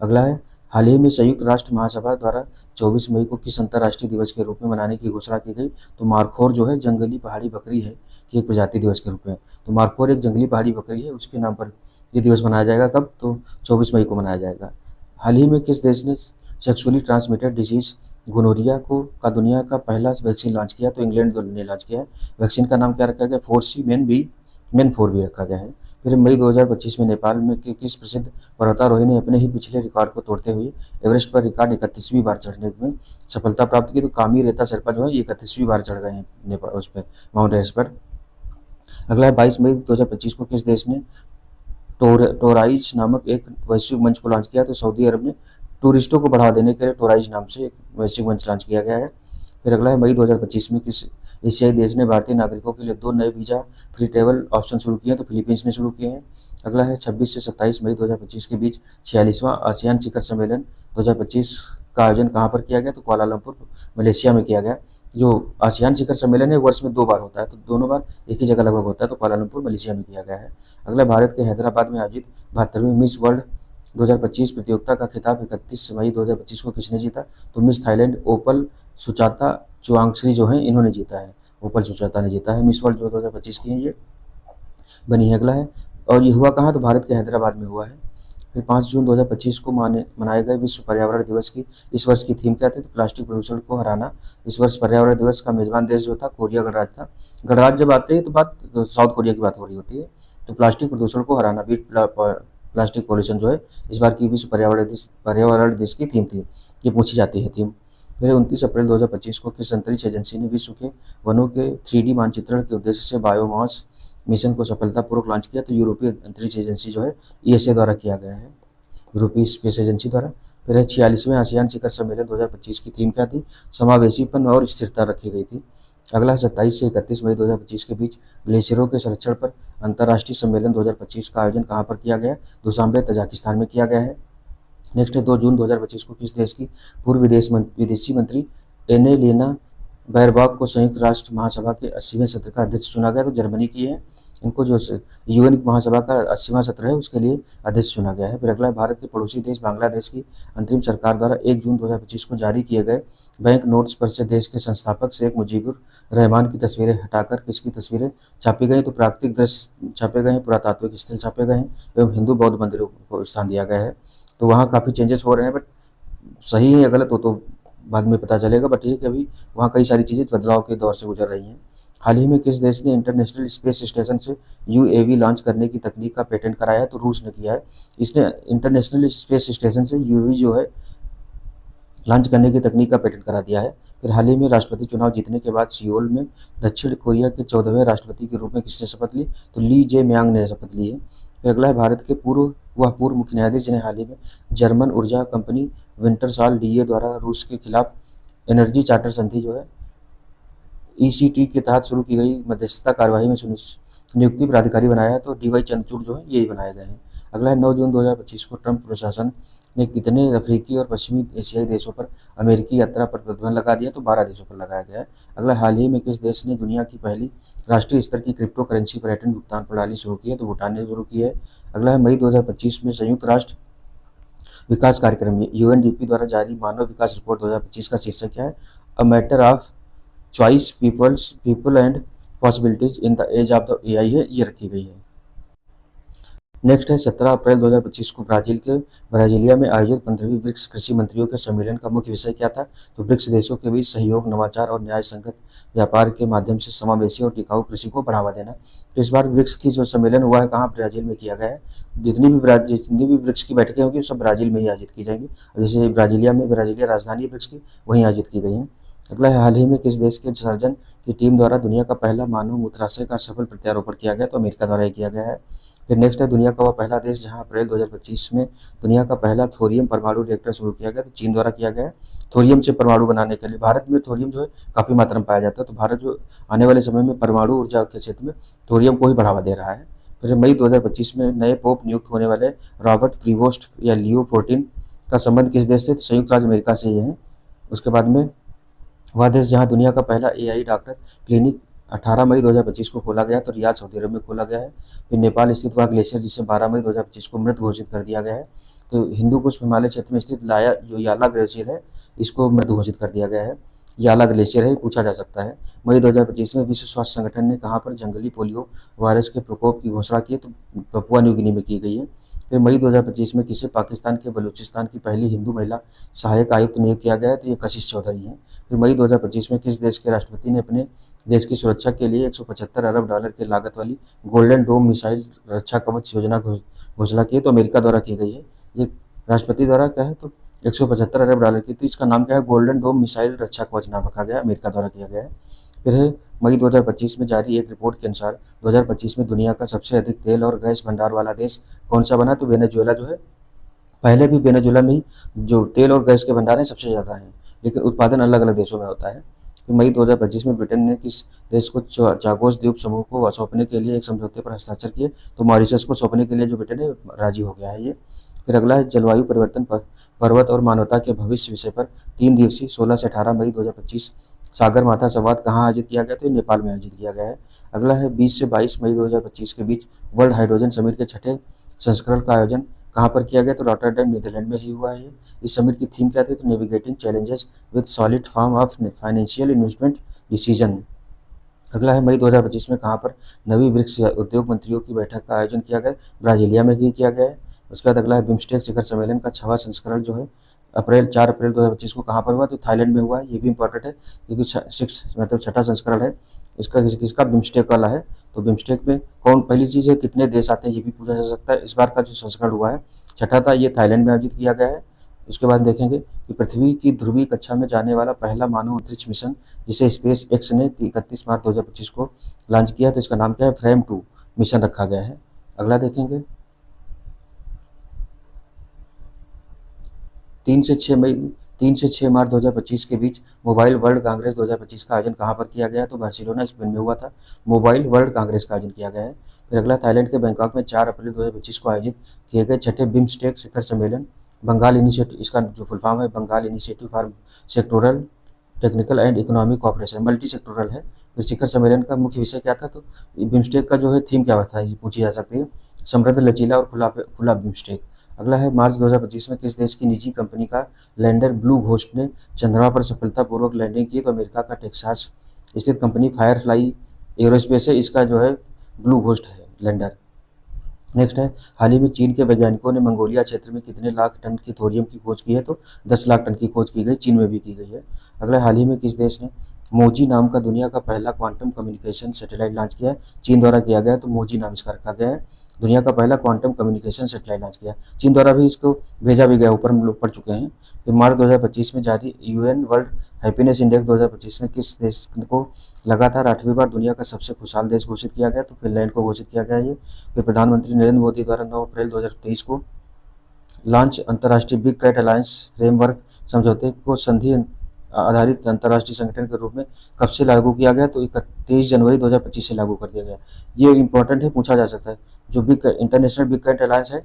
Speaker 1: अगला है, हाल ही में संयुक्त राष्ट्र महासभा द्वारा 24 मई को किस अंतर्राष्ट्रीय दिवस के रूप में मनाने की घोषणा की गई? तो मार्खोर जो है जंगली पहाड़ी बकरी है कि एक प्रजाति दिवस के रूप में। तो मार्खोर एक जंगली पहाड़ी बकरी है, उसके नाम पर ये दिवस मनाया जाएगा। कब? तो 24 मई को मनाया जाएगा। हाल ही में किस देश ने सेक्सुअली ट्रांसमिटेड डिजीज गोनोरिया का दुनिया का पहला वैक्सीन लॉन्च किया? तो इंग्लैंड ने लॉन्च किया है। वैक्सीन का नाम क्या रखा गया? 4C मेन 4 भी रखा गया है। फिर मई 2025 में नेपाल में किस प्रसिद्ध पर्वतारोही ने अपने ही पिछले रिकॉर्ड को तोड़ते हुए एवरेस्ट पर रिकॉर्ड 31वीं बार चढ़ने में सफलता प्राप्त की? तो कामी रेता शेर्पा जो है ये 31वीं बार चढ़ गए हैं नेपाल उस पर, माउंट एवरेस्ट पर। अगला है, 22 मई 2025 को किस देश ने टोराइज नामक एक वैश्विक मंच को लॉन्च किया? तो सऊदी अरब ने टूरिस्टों को बढ़ावा देने के लिए टोराइज नाम से एक वैश्विक मंच लॉन्च किया गया है। फिर अगला है, मई 2025 में किस एशियाई देश ने भारतीय नागरिकों के लिए 2 नए वीज़ा फ्री ट्रेवल ऑप्शन शुरू किए हैं? तो फिलीपींस ने शुरू किए हैं। अगला है, 26 से 27 मई 2025 के बीच 46वां आसियान शिखर सम्मेलन 2025 का आयोजन कहाँ पर किया गया? तो कुआलालंपुर, मलेशिया में किया गया। जो आसियान शिखर सम्मेलन है वर्ष में 2 बार होता है, तो दोनों बार एक ही जगह लगभग होता है, तो कुआलालंपुर, मलेशिया में किया गया है। अगला, भारत के हैदराबाद में आयोजित 72वीं मिस वर्ल्ड 2025 प्रतियोगिता का खिताब 31 मई 2025 को किसने जीता? तो मिस थाईलैंड ओपल सुचाता चुआंगश्री जो है इन्होंने जीता है, ओपल सुचाता ने जीता है। मिस वर्ल्ड जो 2025 की है ये बनी है। अगला है, और ये हुआ कहाँ? तो भारत के हैदराबाद में हुआ है। फिर 5 जून 2025 को मनाए गए विश्व पर्यावरण दिवस की इस वर्ष की थीम क्या थी? तो प्लास्टिक प्रदूषण को हराना। इस वर्ष पर्यावरण दिवस का मेजबान देश जो था कोरिया गणराज्य था। गणराज्य जब आते हैं तो बात साउथ कोरिया की बात हो रही होती है। तो प्लास्टिक प्रदूषण को हराना, बीट प्लास्टिक पॉल्यूशन जो है इस बार की विश्व पर्यावरण दिवस की थीम थी, ये पूछी जाती है थीम। फिर 29 अप्रैल 2025 को किस अंतरिक्ष एजेंसी ने विश्व के वनों के 3D मानचित्रण के उद्देश्य से बायोमास मिशन को सफलतापूर्वक लॉन्च किया? तो यूरोपीय अंतरिक्ष एजेंसी जो है ESA द्वारा किया गया है, यूरोपीय स्पेस एजेंसी द्वारा। फिर है, 46वें आसियान शिखर सम्मेलन 2025 की थीम क्या थी? समावेशीपन और स्थिरता रखी गई थी। अगला है 27 से 31 मई 2025 के बीच ग्लेशियरों के संरक्षण पर अंतर्राष्ट्रीय सम्मेलन 2025 का आयोजन कहाँ पर किया गया है? दुशांबे तजाकिस्तान में किया गया है। नेक्स्ट है 2 जून 2025 को किस देश की पूर्व विदेशी मंत्री एनेलिना बैरबॉक को संयुक्त राष्ट्र महासभा के 80वें सत्र का अध्यक्ष चुना गया? तो जर्मनी की है। इनको जो यूएन महासभा का 80वां सत्र है उसके लिए अध्यक्ष चुना गया है। फिर अगला है भारत के पड़ोसी देश बांग्लादेश की अंतरिम सरकार द्वारा 1 जून 2025 को जारी किए गए बैंक नोट्स पर से देश के संस्थापक शेख मुजीबुर रहमान की तस्वीरें हटाकर किसकी तस्वीरें छापी गई? तो प्राकृतिक दृश्य छापे गए हैं, पुरातात्विक स्थल छापे गए हैं एवं हिंदू बौद्ध मंदिरों को स्थान दिया गया है। तो वहाँ काफ़ी चेंजेस हो रहे हैं, बट सही है या गलत हो तो बाद में पता चलेगा। बट ये कि अभी वहाँ कई सारी चीज़ें बदलाव के दौर से गुजर रही हैं। हाल ही में किस देश ने इंटरनेशनल स्पेस स्टेशन से यूएवी लॉन्च करने की तकनीक का पेटेंट कराया है? तो रूस ने किया है। इसने इंटरनेशनल स्पेस स्टेशन से यूएवी जो है लॉन्च करने की तकनीक का पेटेंट करा दिया है। फिर हाल ही में राष्ट्रपति चुनाव जीतने के बाद सियोल में दक्षिण कोरिया के 14वें राष्ट्रपति के रूप में किसने शपथ ली? तो ली जे म्यांग ने शपथ ली है। फिर अगला है भारत के पूर्व मुख्य न्यायाधीश जिन्हें हाल ही में जर्मन ऊर्जा कंपनी विंटरसॉल डीए द्वारा रूस के खिलाफ एनर्जी चार्टर संधि जो है ईसीटी के तहत शुरू की गई मध्यस्थता कार्यवाही में नियुक्ति प्राधिकारी बनाया है। तो डीवाई चंद्रचूड़ जो है यही बनाए गए हैं। अगला है 9 जून 2025 को ट्रंप प्रशासन ने कितने अफ्रीकी और पश्चिमी एशियाई देशों पर अमेरिकी यात्रा पर प्रतिबंध लगा दिया? तो 12 देशों पर लगाया गया है। अगला हाल ही में किस देश ने दुनिया की पहली राष्ट्रीय स्तर की क्रिप्टो करेंसी पर्यटन भुगतान प्रणाली शुरू की है? तो भूटान ने शुरू की है। अगला है मई 2025 में संयुक्त राष्ट्र विकास कार्यक्रम यूएनडीपी द्वारा जारी मानव विकास रिपोर्ट 2025 का शीर्षक क्या है? A matter of choice people and possibilities in the age of the AI है, ये रखी गई है। नेक्स्ट है 17 अप्रैल 2025 को ब्राजीलिया में आयोजित 15वीं ब्रिक्स कृषि मंत्रियों के सम्मेलन का मुख्य विषय क्या था? तो ब्रिक्स देशों के बीच सहयोग, नवाचार और न्याय संगत व्यापार के माध्यम से समावेशी और टिकाऊ कृषि को बढ़ावा देना। तो इस बार ब्रिक्स की जो सम्मेलन हुआ है कहाँ? ब्राजील में किया गया है। जितनी भी ब्रिक्स की बैठकें होंगी सब ब्राजील में ही आयोजित की जाएंगी। जैसे ब्राजीलिया राजधानी ब्रिक्स की वहीं आयोजित की गई है। अगला है हाल ही में किस देश के सर्जन की टीम द्वारा दुनिया का पहला मानव मूत्राशय का सफल प्रत्यारोपण किया गया? तो अमेरिका द्वारा किया गया है। फिर नेक्स्ट है दुनिया का वह पहला देश जहां अप्रैल 2025 में दुनिया का पहला थोरियम परमाणु रिएक्टर शुरू किया गया? तो चीन द्वारा किया गया है। थोरियम से परमाणु बनाने के लिए भारत में थोरियम जो है काफ़ी मात्रा में पाया जाता है, तो भारत जो आने वाले समय में परमाणु ऊर्जा के क्षेत्र में थोरियम को ही बढ़ावा दे रहा है। फिर मई 2025 में नए पोप नियुक्त होने वाले रॉबर्ट प्रीवोस्ट या लियो 14 का संबंध किस देश से? संयुक्त राज्य अमेरिका से ये है। उसके बाद में वह देश जहां दुनिया का पहला एआई डॉक्टर क्लिनिक 18 मई 2025 को खोला गया, तो रियाद सऊदी अरब में खोला गया है। फिर नेपाल स्थित वह ग्लेशियर जिसे 12 मई 2025 को मृत घोषित कर दिया गया है। तो हिंदू कुश हिमालय क्षेत्र में स्थित याला ग्लेशियर है, इसको मृत घोषित कर दिया गया है। याला ग्लेशियर है, पूछा जा सकता है। मई 2025 में विश्व स्वास्थ्य संगठन ने कहाँ पर जंगली पोलियो वायरस के प्रकोप की घोषणा की है? तो पपुआ न्यू गिनी में की गई है। फिर मई 2025 में किसे पाकिस्तान के बलूचिस्तान की पहली हिंदू महिला सहायक आयुक्त नियुक्त किया गया है? तो ये कशिश चौधरी हैं। फिर मई 2025 में किस देश के राष्ट्रपति ने अपने देश की सुरक्षा के लिए 175 अरब डॉलर की लागत वाली गोल्डन डोम मिसाइल रक्षा कवच योजना घोषणा की है? तो अमेरिका द्वारा की गई है। ये राष्ट्रपति द्वारा क्या है? तो 175 अरब डॉलर की, तो इसका नाम क्या है? गोल्डन डोम मिसाइल रक्षा कवच नाम रखा गया है, अमेरिका द्वारा किया गया है। फिर है मई 2025 में जारी एक रिपोर्ट के अनुसार 2025 में दुनिया का सबसे अधिक तेल और गैस भंडार वाला देश कौन सा बना? तो वेनेजुएला जो है। पहले भी वेनेजुएला में ही जो तेल और गैस के भंडार हैं सबसे ज़्यादा हैं, लेकिन उत्पादन अलग अलग देशों में होता है। फिर मई 2025 में ब्रिटेन ने किस देश को चागोस द्वीप समूह को सौंपने के लिए एक समझौते पर हस्ताक्षर किए? तो मॉरिशस को सौंपने के लिए जो ब्रिटेन है राजी हो गया है ये। फिर अगला है जलवायु परिवर्तन पर पर्वत और मानवता के भविष्य विषय पर 3 दिवसीय 16 से 18 मई 2025 सागर माथा संवाद कहाँ आयोजित किया गया? तो ये नेपाल में आयोजित किया गया है। अगला है 20 से 22 मई 2025 के बीच वर्ल्ड हाइड्रोजन समिट के छठे संस्करण का आयोजन कहाँ पर किया गया? तो रॉटरडैम नीदरलैंड में ही हुआ है। इस समिट की थीम क्या थी? तो navigating challenges with solid form of financial investment decision. अगला है मई 2025 में कहाँ पर नवी ब्रिक्स उद्योग मंत्रियों की बैठक का आयोजन किया गया? ब्राजीलिया में ही किया गया है। उसके बाद अगला है बिम्स्टेक शिखर सम्मेलन का 6वां संस्करण जो है 4 अप्रैल 2025 को कहाँ पर हुआ? तो थाईलैंड में हुआ है। ये भी इंपॉर्टेंट है क्योंकि छठा संस्करण है इसका, किसका? बिम्स्टेक वाला है। तो बिम्स्टेक में कौन, पहली चीज़ है कितने देश आते हैं ये भी पूछा जा सकता है। इस बार का जो संस्करण हुआ है छठा था, ये थाईलैंड में आयोजित किया गया है। उसके बाद देखेंगे कि पृथ्वी की ध्रुवीय कक्षा में जाने वाला पहला मानव अंतरिक्ष मिशन जिसे स्पेस एक्स ने 31 मार्च 2025 को लॉन्च किया, तो इसका नाम क्या है? फ्रेम 2 मिशन रखा गया है। अगला देखेंगे 3 से 6 मार्च 2025 के बीच मोबाइल वर्ल्ड कांग्रेस 2025 का आयोजन कहाँ पर किया गया है? तो बार्सिलोना, स्पेन में हुआ था। मोबाइल वर्ल्ड कांग्रेस का आयोजन किया गया है। फिर अगला, थाईलैंड के बैंकॉक में 4 अप्रैल 2025 को आयोजित किए गए छठे बिम्स्टेक शिखर सम्मेलन बंगाल इनिशिएटिव, इसका जो फुल फॉर्म है Bengal initiative for sectoral technical and economic cooperation, multi sectoral है। फिर शिखर सम्मेलन का मुख्य विषय क्या था? तो बिम्स्टेक का जो है थीम क्या था, ये पूछी जा सकती है। समृद्ध, लचीला और खुला खुला बिम्स्टेक। अगला है, मार्च 2025 में किस देश की निजी कंपनी का लैंडर ब्लू घोस्ट ने चंद्रमा पर सफलतापूर्वक लैंडिंग की? तो अमेरिका का टेक्सास स्थित कंपनी फायरफ्लाई एरोस्पेस है, इसका जो है ब्लू घोस्ट है लैंडर। नेक्स्ट है, हाल ही में चीन के वैज्ञानिकों ने मंगोलिया क्षेत्र में कितने लाख टन की थोरियम की खोज की है? तो 10 लाख टन की खोज की गई, चीन में भी की गई है। अगला, हाल ही में किस देश ने मोजी नाम का दुनिया का पहला क्वांटम कम्युनिकेशन सैटेलाइट लॉन्च किया है? चीन द्वारा किया गया है, तो मोजी नाम इसका रखा गया है। दुनिया का पहला क्वांटम कम्युनिकेशन सैटेलाइट लॉन्च किया, चीन द्वारा भी इसको भेजा भी गया, ऊपर हम लोग पढ़ चुके हैं। फिर मार्च 2025 में जारी यूएन वर्ल्ड हैप्पीनेस इंडेक्स 2025 में किस देश को लगातार 8वीं बार दुनिया का सबसे खुशहाल देश घोषित किया गया? तो फिनलैंड को घोषित किया गया है ये। फिर प्रधानमंत्री नरेंद्र मोदी द्वारा 9 अप्रैल 2023 को लॉन्च अंतर्राष्ट्रीय बिग कैट अलायंस फ्रेमवर्क समझौते को संधि आधारित अंतर्राष्ट्रीय संगठन के रूप में कब से लागू किया गया? तो 23 जनवरी 2025 से लागू कर दिया गया। ये इंपॉर्टेंट है, पूछा जा सकता है। जो इंटरनेशनल बिग कैट अलायंस है,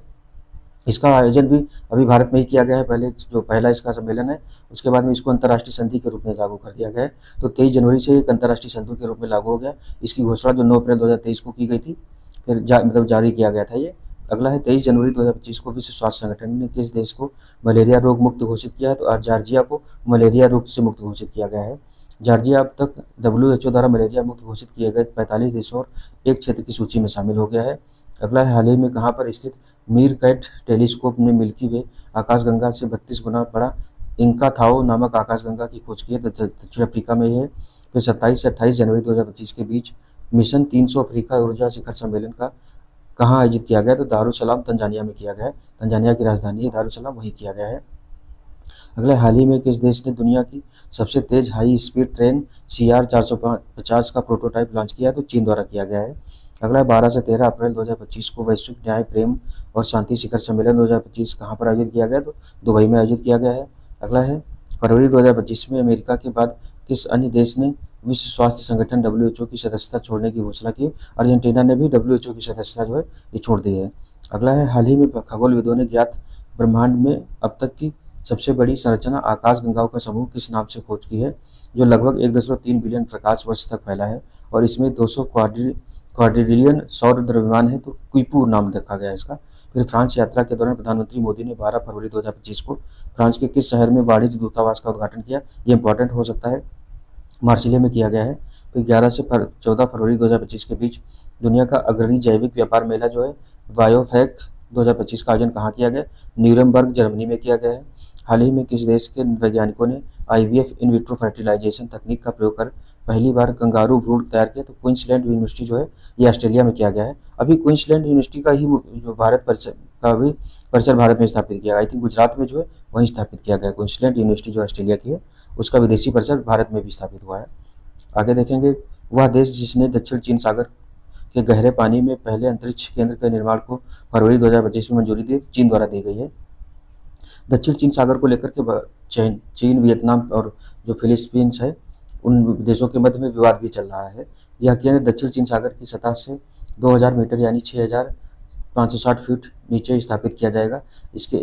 Speaker 1: इसका आयोजन भी अभी भारत में ही किया गया है। पहले जो पहला इसका सम्मेलन है, उसके बाद में इसको अंतर्राष्ट्रीय संधि के रूप में लागू कर दिया गया है। तो 23 जनवरी से एक अंतर्राष्ट्रीय संधि के रूप में लागू हो गया। इसकी घोषणा जो 9 अप्रैल 2023 को की गई थी, फिर मतलब जारी किया गया था ये। अगला है, 23 जनवरी 2025 को विश्व स्वास्थ्य संगठन ने किस देश को मलेरिया रोग मुक्त घोषित किया है? तो जॉर्जिया को मलेरिया रोग से मुक्त घोषित किया गया है। जॉर्जिया अब तक WHO द्वारा मलेरिया मुक्त घोषित किए गए 45 देशों और एक क्षेत्र की सूची में शामिल हो गया है। अगला है, हाल ही में कहाँ पर स्थित मीरकैट टेलीस्कोप ने मिल्की वे आकाशगंगा से 32 गुना बड़ा इंका थाओ नामक आकाशगंगा की खोज की है, दक्षिण अफ्रीका में है। फिर 27 से 28 जनवरी 2025 के बीच मिशन 300 अफ्रीका ऊर्जा शिखर सम्मेलन का कहाँ आयोजित किया गया? तो दारुसलाम तंजानिया में किया गया है। तंजानिया की राजधानी है दारुसलाम, वहीं किया गया है। अगले, हाल ही में किस देश ने दुनिया की सबसे तेज हाई स्पीड ट्रेन CR 450 का प्रोटोटाइप लॉन्च किया? तो चीन द्वारा किया गया है। अगला, 12 से 13 अप्रैल 2025 को वैश्विक न्याय, प्रेम और शांति शिखर सम्मेलन 2025 कहाँ पर आयोजित किया गया? तो दुबई में आयोजित किया गया है। अगला है, फरवरी 2025 में अमेरिका के बाद किस अन्य देश ने विश्व स्वास्थ्य संगठन WHO की सदस्यता छोड़ने की घोषणा की? अर्जेंटीना ने भी WHO की सदस्यता जो है ये छोड़ दी है। अगला है, हाल ही में खगोलविदों ने ज्ञात ब्रह्मांड में अब तक की सबसे बड़ी संरचना आकाशगंगाओं का समूह किस नाम से खोज की है? जो लगभग 1.3 बिलियन प्रकाश वर्ष तक फैला है और इसमें 200 क्वाड्रिलियन सौर द्रव्यमान है, तो क्विपू नाम रखा गया है इसका। फिर फ्रांस यात्रा के दौरान प्रधानमंत्री मोदी ने 12 फरवरी 2025 को फ्रांस के किस शहर में वाणिज्य दूतावास का उद्घाटन किया? ये इंपॉर्टेंट हो सकता है, मार्सिले में किया गया है। फिर 11 से 14 फरवरी 2025 के बीच दुनिया का अग्रणी जैविक व्यापार मेला जो है बायोफेक 2025 का आयोजन कहाँ किया गया? न्यूरेमबर्ग, जर्मनी में किया गया है। हाल ही में किस देश के वैज्ञानिकों ने IVF इन विट्रो फर्टिलाइजेशन तकनीक का प्रयोग कर पहली बार कंगारू भ्रूण तैयार किया? तो क्वींसलैंड यूनिवर्सिटी जो है ये ऑस्ट्रेलिया में किया गया है। अभी क्वींसलैंड यूनिवर्सिटी का ही जो भारत परिसर का भी परिसर भारत में स्थापित किया, आई थिंक गुजरात में जो है वहीं स्थापित किया गया। क्वींसलैंड यूनिवर्सिटी जो ऑस्ट्रेलिया की है, उसका विदेशी परिसर भारत में भी स्थापित हुआ है। आगे देखेंगे, वह देश जिसने दक्षिण चीन सागर के गहरे पानी में पहले अंतरिक्ष केंद्र के निर्माण को फरवरी 2025 में मंजूरी दी, चीन द्वारा दी गई है। दक्षिण चीन सागर को लेकर के चीन, वियतनाम और जो फिलीपींस है, उन देशों के मध्य में विवाद भी चल रहा है। यह केंद्र दक्षिण चीन सागर की सतह से 2000 मीटर यानी 6560 फीट नीचे स्थापित किया जाएगा। इसके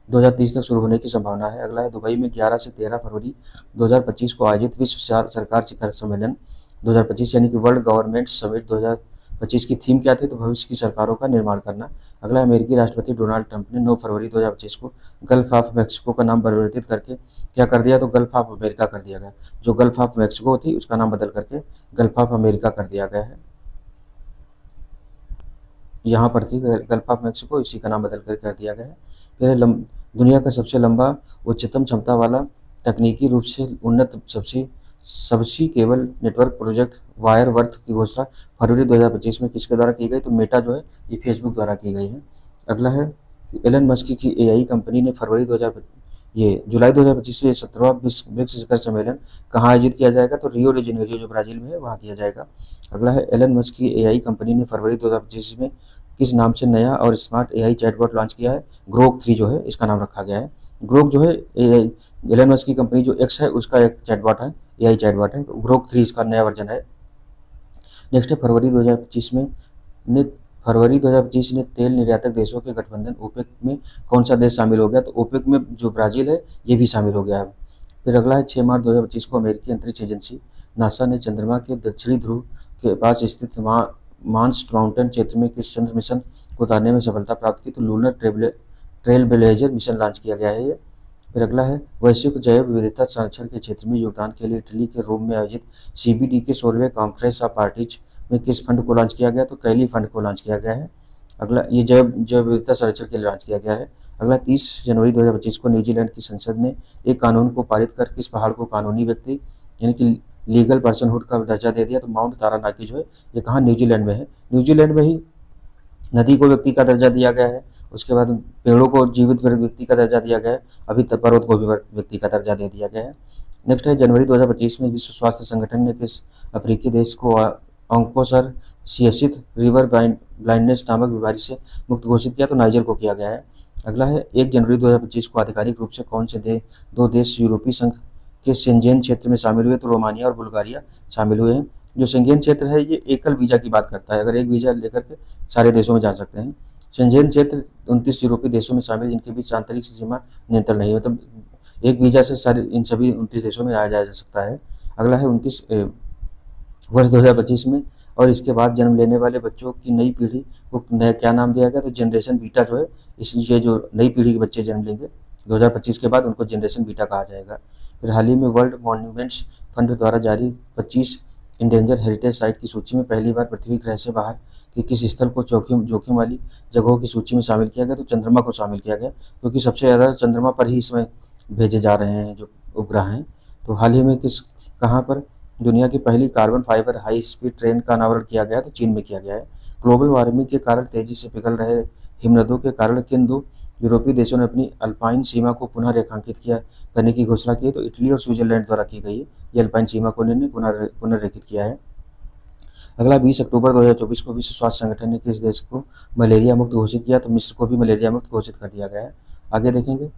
Speaker 1: 2030 तक शुरू होने की संभावना है। अगला है, दुबई में 11 से 13 फरवरी 2025 को आयोजित विश्व सरकार शिखर सम्मेलन 2025 यानी कि वर्ल्ड गवर्नमेंट समिट 2025 की थीम क्या थी? तो भविष्य की सरकारों का निर्माण करना। अगला, अमेरिकी राष्ट्रपति डोनाल्ड ट्रंप ने 9 फरवरी 2025 को गल्फ ऑफ मैक्सिको का नाम परिवर्तित करके क्या कर दिया? तो गल्फ ऑफ अमेरिका कर दिया गया। जो गल्फ ऑफ मैक्सिको थी उसका नाम बदल करके गल्फ ऑफ अमेरिका कर दिया गया है। यहाँ पर थी गल्फ ऑफ मैक्सिको, इसी का नाम बदल कर दिया गया है। फिर दुनिया का सबसे लंबा उच्चतम क्षमता वाला तकनीकी रूप से उन्नत सबसी केबल नेटवर्क प्रोजेक्ट वायरवर्थ की घोषणा फरवरी 2025 में किसके द्वारा की गई? तो मेटा जो है ये फेसबुक द्वारा की गई है। अगला है, एलन मस्क की AI कंपनी ने जुलाई 2025 में 17वां ब्रिक्स शिखर सम्मेलन कहाँ आयोजित किया जाएगा? तो रियो डी जेनेरियो जो ब्राजील में है वहाँ किया जाएगा। अगला है, एलन मस्क की AI कंपनी ने फरवरी 2025 में किस नाम से नया और स्मार्ट AI चैटबॉट लॉन्च किया है? ग्रोक 3 जो है इसका नाम रखा गया है। ग्रोक जो है एलन मस्क की कंपनी जो एक्स है उसका एक चैटबॉट है, एआई चैटबॉट है। तो ग्रोक 3 इसका नया वर्जन है। नेक्स्ट है ने फरवरी 2025 ने तेल निर्यातक देशों के गठबंधन ओपेक में कौन सा देश शामिल हो गया? तो ओपेक में जो ब्राज़ील है ये भी शामिल हो गया है। फिर अगला है 6 मार्च 2025 को अमेरिकी अंतरिक्ष एजेंसी नासा ने चंद्रमा के दक्षिणी ध्रुव के पास स्थित मांस माउंटेन क्षेत्र में किस चंद्र मिशन को उतारने में सफलता प्राप्त की? तो lunar trail blazer mission launch किया गया है ये। फिर अगला है वैश्विक जैव विविधता संरक्षण के क्षेत्र में योगदान के लिए इटली के रोम में आयोजित सीबीडी के 16वें कॉन्फ्रेंस ऑफ पार्टीज में किस फंड को लॉन्च किया गया? तो कैली फंड को लॉन्च किया गया है। अगला ये जैव जैव विविधता संरक्षण के लिए लॉन्च किया गया है। अगला 30 जनवरी 2025 को न्यूजीलैंड की संसद ने एक कानून को पारित कर किस पहाड़ को कानूनी व्यक्ति यानी कि लीगल पर्सनहुड का दर्जा दे दिया? तो माउंट तारानाकी जो है ये कहाँ न्यूजीलैंड में है। न्यूजीलैंड में ही नदी को व्यक्ति का दर्जा दिया गया है, उसके बाद पेड़ों को जीवित व्यक्ति का दर्जा दिया गया है, अभी तक पर्वत को भी व्यक्ति का दर्जा दे दिया गया है। नेक्स्ट है जनवरी 2025 में विश्व स्वास्थ्य संगठन ने किस अफ्रीकी देश को ऑन्कोसरसियसिस रिवर ब्लाइंडनेस नामक बीमारी से मुक्त घोषित किया? तो नाइजर को किया गया है। अगला है 1 जनवरी 2025 को आधिकारिक रूप से कौन से दो देश यूरोपीय संघ के शेंजेन क्षेत्र में शामिल हुए? तो रोमानिया और बुल्गारिया शामिल हुए हैं। जो शेंजेन क्षेत्र है ये एकल वीजा की बात करता है, अगर एक वीजा लेकर के सारे देशों में जा सकते हैं। शेंजेन क्षेत्र 29 यूरोपीय देशों में शामिल जिनके बीच आंतरिक सीमा नियंत्रण नहीं है, मतलब एक वीजा से सारे इन सभी 29 देशों में आया जा सकता है। अगला है 29 वर्ष 2025 में और इसके बाद जन्म लेने वाले बच्चों की नई पीढ़ी को नया क्या नाम दिया गया? तो जनरेशन बीटा जो है, इसलिए जो नई पीढ़ी के बच्चे जन्म लेंगे 2025 के बाद उनको जनरेशन बीटा कहा जाएगा। फिर हाल ही में वर्ल्ड मॉन्यूमेंट्स फंड द्वारा जारी 25 इंडेंजर हेरिटेज साइट की सूची में पहली बार पृथ्वी ग्रह से बाहर कि किस स्थल को जोखिम वाली जगहों की सूची में शामिल किया गया? तो चंद्रमा को शामिल किया गया, क्योंकि सबसे ज़्यादा चंद्रमा पर ही इसमें भेजे जा रहे हैं जो उपग्रह हैं। तो हाल ही में कहाँ पर दुनिया की पहली carbon fibre high speed train का अनावरण किया गया? तो चीन में किया गया है। ग्लोबल वार्मिंग के कारण तेजी से पिघल रहे हिमनदों के कारण किन दो यूरोपीय देशों ने अपनी अल्पाइन सीमा को पुनः रेखांकित करने की घोषणा की है? तो इटली और स्विट्जरलैंड द्वारा की गई है। ये अल्पाइन सीमा को इन्होंने पुनर्रेखित किया है। अगला 20 अक्टूबर 2024 को विश्व स्वास्थ्य संगठन ने किस देश को मलेरिया मुक्त घोषित किया? तो मिस्र को भी मलेरिया मुक्त घोषित कर दिया गया है। आगे देखेंगे,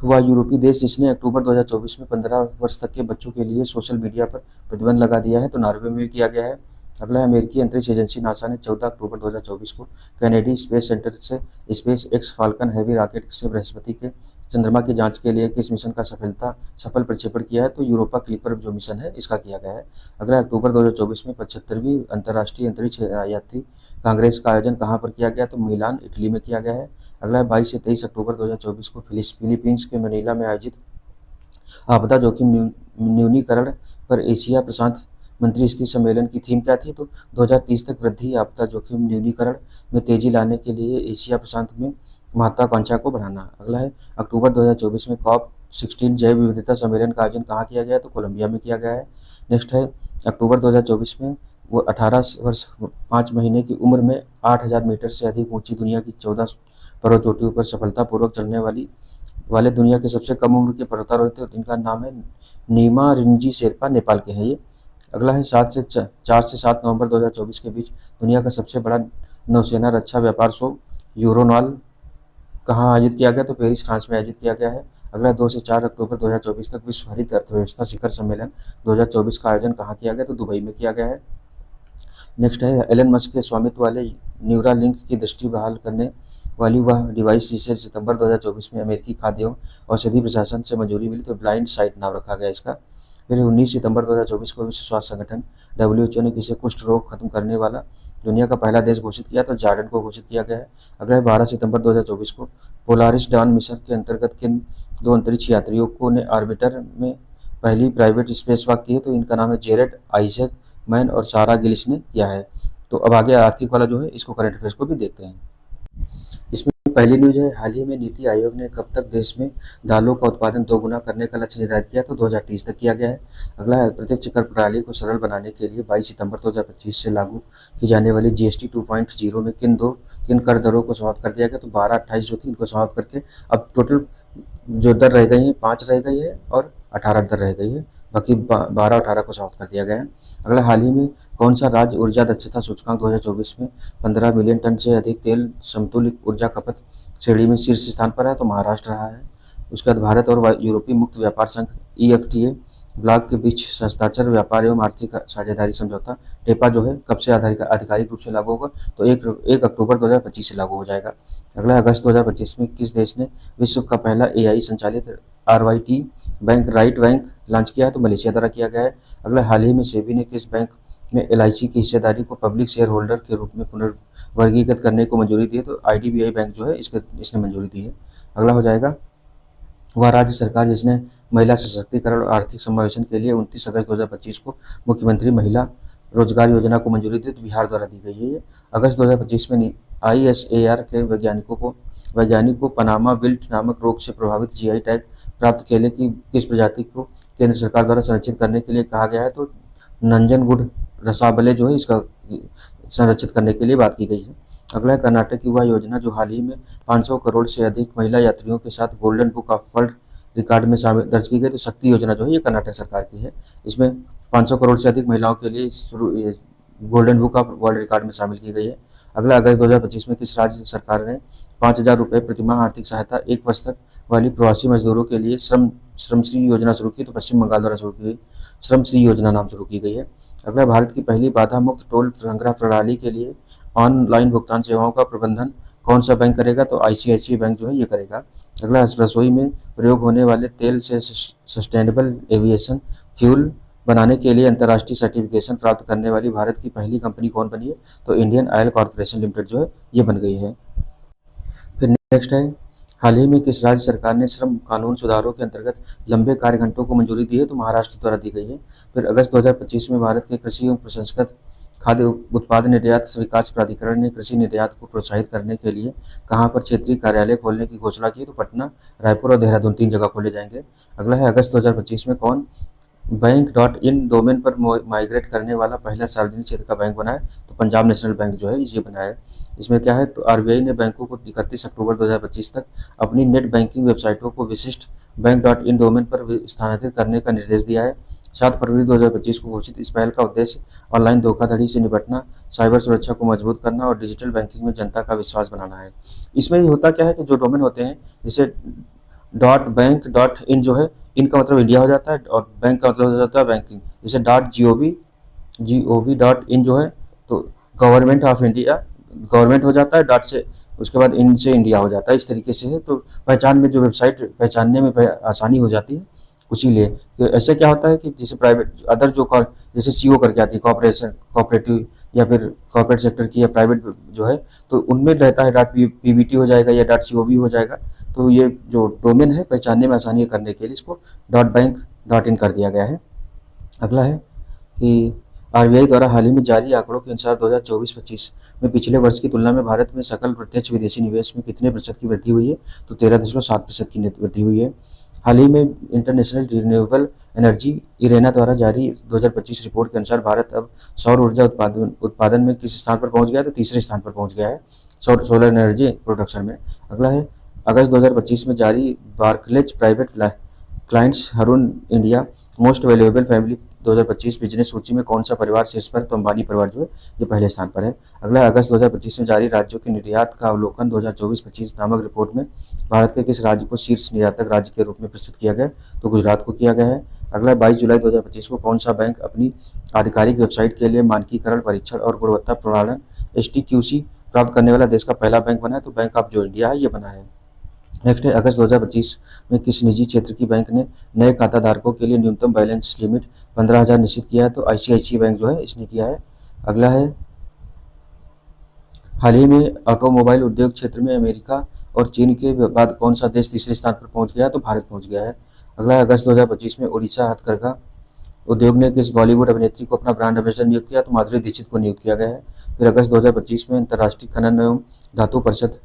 Speaker 1: वह यूरोपीय देश जिसने अक्टूबर 2024 में 15 वर्ष तक के बच्चों के लिए सोशल मीडिया पर प्रतिबंध लगा दिया है? तो नॉर्वे में भी किया गया है। अगला है अमेरिकी अंतरिक्ष एजेंसी नासा ने 14 अक्टूबर 2024 को कैनेडी स्पेस सेंटर से space x falcon heavy rocket से बृहस्पति के चंद्रमा की जांच के लिए किस मिशन का सफल प्रक्षेपण किया है? तो यूरोपा क्लिपर जो मिशन है इसका किया गया है। अगला अक्टूबर 2024 में 75वीं अंतर्राष्ट्रीय अंतरिक्ष यात्री कांग्रेस का आयोजन कहाँ पर किया गया? तो मिलान इटली में किया गया है। अगला है 22 से 23 अक्टूबर 2024 को फिलीपींस के मनीला में आयोजित आपदा जोखिम न्यूनीकरण पर एशिया प्रशांत मंत्रिस्तरीय सम्मेलन की थीम क्या थी? तो 2030 तक वृद्धि आपदा जोखिम न्यूनीकरण में तेजी लाने के लिए एशिया प्रशांत में महत्वाकांक्षा को बढ़ाना। अगला है अक्टूबर 2024 में COP16 जैव विविधता सम्मेलन का आयोजन कहाँ किया गया? तो कोलंबिया में किया गया है। नेक्स्ट है अक्टूबर 2024 में वो 18 वर्ष 5 महीने की उम्र में 8000 मीटर से अधिक ऊंची दुनिया की 14 पर्वत चोटियों पर सफलतापूर्वक चढ़ने वाले दुनिया के सबसे कम उम्र के पर्वतारोही थे, इनका नाम है नीमा रिंजी शेरपा, नेपाल के हैं ये। अगला है 4 से 7 नवंबर 2024 के बीच दुनिया का सबसे बड़ा नौसेना रक्षा व्यापार शो यूरोनॉल कहाँ आयोजित किया गया? तो पेरिस फ्रांस में आयोजित किया गया है। अगला 2 से 4 अक्टूबर 2024 तक विश्व हरित अर्थव्यवस्था शिखर सम्मेलन 2024 का आयोजन कहाँ किया गया? तो दुबई में किया गया है। नेक्स्ट है एलन मस्क के स्वामित्व वाले न्यूरालिंक की दृष्टि बहाल करने वाली वह डिवाइस जिसे सितंबर 2024 में अमेरिकी खाद्य एवं औषधि प्रशासन से मंजूरी मिली, तो ब्लाइंड साइट नाम रखा गया इसका। फिर 19 सितंबर 2024 को विश्व स्वास्थ्य संगठन WHO ने किसे कुष्ठ रोग खत्म करने वाला दुनिया का पहला देश घोषित किया? तो जॉर्डन को घोषित किया गया है। अगला 12 सितंबर 2024 को पोलारिस डॉन मिशन के अंतर्गत किन 2 अंतरिक्ष यात्रियों को ने ऑर्बिटर में पहली प्राइवेट स्पेस वॉक की है? तो इनका नाम है जेरेड आइजैक मैन और सारा गिलिस ने किया है। तो अब आगे आर्थिक वाला जो है इसको करंट अफेयर्स को भी देखते हैं। इसमें पहली न्यूज है, हाल ही में नीति आयोग ने कब तक देश में दालों का उत्पादन 2 गुना करने का लक्ष्य निर्धारित किया? तो 2030 तक किया गया है। अगला है प्रत्यक्ष कर प्रणाली को सरल बनाने के लिए 22 सितंबर 2025 से लागू की जाने वाली GST 2.0 में किन कर दरों को समाप्त कर दिया गया? तो 12, 28 जो थी इनको समाप्त करके अब टोटल जो दर रह गई है 5 रह गई है और 18 दर रह गई है, बाकी 12 18 को समाप्त कर दिया गया है। अगला, हाल ही में कौन सा राज्य ऊर्जा दक्षता सूचकांक 2024 में 15 मिलियन टन से अधिक तेल समतुल्य ऊर्जा खपत श्रेणी में शीर्ष स्थान पर है? तो महाराष्ट्र रहा है। उसके बाद भारत और यूरोपीय मुक्त व्यापार संघ EFTA ब्लॉक के बीच हस्ताक्षर व्यापार एवं आर्थिक साझेदारी समझौता टेपा जो है कब से आधिकारिक रूप से लागू होगा? तो 1 अक्टूबर 2025 से लागू हो जाएगा। अगला, अगस्त 2025 में किस देश ने विश्व का पहला AI संचालित RYT bank right bank launch किया है? तो मलेशिया द्वारा किया गया है। अगला, हाल ही में सेबी ने किस बैंक में LIC की हिस्सेदारी को पब्लिक शेयर होल्डर के रूप में पुनर्वर्गीकृत करने को मंजूरी दी है? तो IDBI बैंक जो है इसने मंजूरी दी है। अगला हो जाएगा, वह राज्य सरकार जिसने महिला सशक्तिकरण और आर्थिक समावेशन के लिए 29 अगस्त 2025 को मुख्यमंत्री महिला रोजगार योजना को मंजूरी दी, तो बिहार द्वारा दी गई है ये। अगस्त 2025 में ISAR के वैज्ञानिक को पनामा विल्ट नामक रोग से प्रभावित GI टैग प्राप्त केले की किस प्रजाति को केंद्र सरकार द्वारा संरक्षित करने के लिए कहा गया है? तो नंजनगुड रसाबले जो है इसका संरक्षित करने के लिए बात की गई है। अगला है, कर्नाटक युवा योजना जो हाल ही में 500 करोड़ से अधिक महिला यात्रियों के साथ golden book of world record में शामिल दर्ज की गई। तो शक्ति योजना जो है ये कर्नाटक सरकार की है। इसमें 500 करोड़ से अधिक महिलाओं के लिए golden book of world record में शामिल की गई है। अगला, अगस्त 2025 में किस राज्य सरकार ने 5,000 रुपये प्रतिमाह आर्थिक सहायता 1 वर्ष तक वाली प्रवासी मजदूरों के लिए श्रमश्री योजना शुरू की? तो पश्चिम बंगाल द्वारा शुरू की गई श्रमश्री योजना नाम शुरू की गई है। अगला, भारत की पहली बाधा मुक्त टोल संग्रह प्रणाली के लिए ऑनलाइन भुगतान सेवाओं का प्रबंधन कौन सा बैंक करेगा? तो ICICI बैंक जो है ये करेगा। अगला, रसोई में प्रयोग होने वाले तेल से सस्टेनेबल एविएशन फ्यूल बनाने के लिए अंतर्राष्ट्रीय सर्टिफिकेशन प्राप्त करने वाली भारत की पहली कंपनी कौन बनी है? तो इंडियन ऑयल कॉर्पोरेशन लिमिटेड जो है ये बन गई है। फिर नेक्स्ट है, हाल ही में किस राज्य सरकार ने श्रम कानून सुधारों के अंतर्गत लंबे कार्य घंटों को मंजूरी दी है? तो महाराष्ट्र द्वारा दी गई है। फिर अगस्त 2025 में भारत के कृषि एवं प्रसंस्कृत खाद्य उत्पाद निर्यात विकास प्राधिकरण ने कृषि निर्यात को प्रोत्साहित करने के लिए कहाँ पर क्षेत्रीय कार्यालय खोलने की घोषणा की? तो पटना, रायपुर और देहरादून 3 जगह खोले जाएंगे। अगला है, अगस्त 2025 में कौन बैंक.इन डोमेन पर माइग्रेट करने वाला पहला सार्वजनिक क्षेत्र का बैंक बना है? तो पंजाब नेशनल बैंक जो है ये बना है। इसमें क्या है, तो RBI ने बैंकों को 31 अक्टूबर 2025 तक अपनी नेट बैंकिंग वेबसाइटों को विशिष्ट बैंक.इन डोमेन पर स्थानांतरित करने का निर्देश दिया है। 7 फरवरी 2025 को घोषित इस पहल का उद्देश्य ऑनलाइन धोखाधड़ी से निपटना, साइबर सुरक्षा को मजबूत करना और डिजिटल बैंकिंग में जनता का विश्वास बनाना है। इसमें ये होता क्या है कि जो डोमेन होते हैं, जैसे .बैंक.इन जो है, इनका मतलब इंडिया हो जाता है और बैंक का मतलब हो जाता है बैंकिंग। जैसे .gov.in जो है तो गवर्नमेंट ऑफ इंडिया, गवर्नमेंट हो जाता है, डॉट से उसके बाद इन से इंडिया हो जाता है। इस तरीके से है, तो पहचान में जो वेबसाइट पहचानने में आसानी हो जाती है। इसीलिए तो ऐसे क्या होता है कि जैसे प्राइवेट अदर जो जैसे CO करके आती है कोऑपरेटिव या फिर कॉर्पोरेट सेक्टर की या प्राइवेट जो है, तो उनमें रहता है .pvt हो जाएगा या .gov हो जाएगा। तो ये जो डोमेन है पहचानने में आसानी करने के लिए इसको .बैंक.इन कर दिया गया है। अगला है कि RBI द्वारा हाल ही में जारी आंकड़ों के अनुसार 2024-25 में पिछले वर्ष की तुलना में भारत में सकल प्रत्यक्ष विदेशी निवेश में कितने प्रतिशत की वृद्धि हुई है? तो 13.7% की वृद्धि हुई है। हाल ही में इंटरनेशनल रिन्यूएबल एनर्जी इरेना द्वारा जारी 2025 रिपोर्ट के अनुसार भारत अब सौर ऊर्जा उत्पादन में किस स्थान पर पहुंच गया है? तो तीसरे स्थान पर पहुंच गया है सोलर एनर्जी प्रोडक्शन में। अगला है, अगस्त 2025 में जारी Barclays private clients Haroon India most valuable family 2025 business सूची में कौन सा परिवार शीर्ष पर? तो अंबानी परिवार जो है ये पहले स्थान पर है। अगला, अगस्त 2025 में जारी राज्यों के निर्यात का अवलोकन 2024-25 नामक रिपोर्ट में भारत के किस राज्य को शीर्ष निर्यातक राज्य के रूप में प्रस्तुत किया गया? तो गुजरात को किया गया है। अगला, 22 जुलाई 2025 को कौन सा बैंक अपनी आधिकारिक वेबसाइट के लिए मानकीकरण परीक्षण और गुणवत्ता प्रमाणन STQC प्राप्त करने वाला देश का पहला बैंक बना है? तो बैंक ऑफ जो इंडिया है ये बना है। नेक्स्ट है, अगस्त 2025 में किस निजी क्षेत्र की बैंक ने नए खाताधारकों के लिए न्यूनतम बैलेंस लिमिट 15,000 निश्चित किया है? तो ICICI बैंक जो है इसने किया है। अगला है, हाल ही में ऑटोमोबाइल उद्योग क्षेत्र में अमेरिका और चीन के बाद कौन सा देश तीसरे स्थान पर पहुंच गया है? तो भारत पहुंच गया है। अगला है, अगस्त 2025 में उड़ीसा हथकरघा उद्योग ने किस बॉलीवुड अभिनेत्री को अपना ब्रांड एम्बेसडर नियुक्त किया? तो माधुरी दीक्षित को नियुक्त किया गया है। फिर अगस्त 2025 में अंतर्राष्ट्रीय खनन एवं धातु परिषद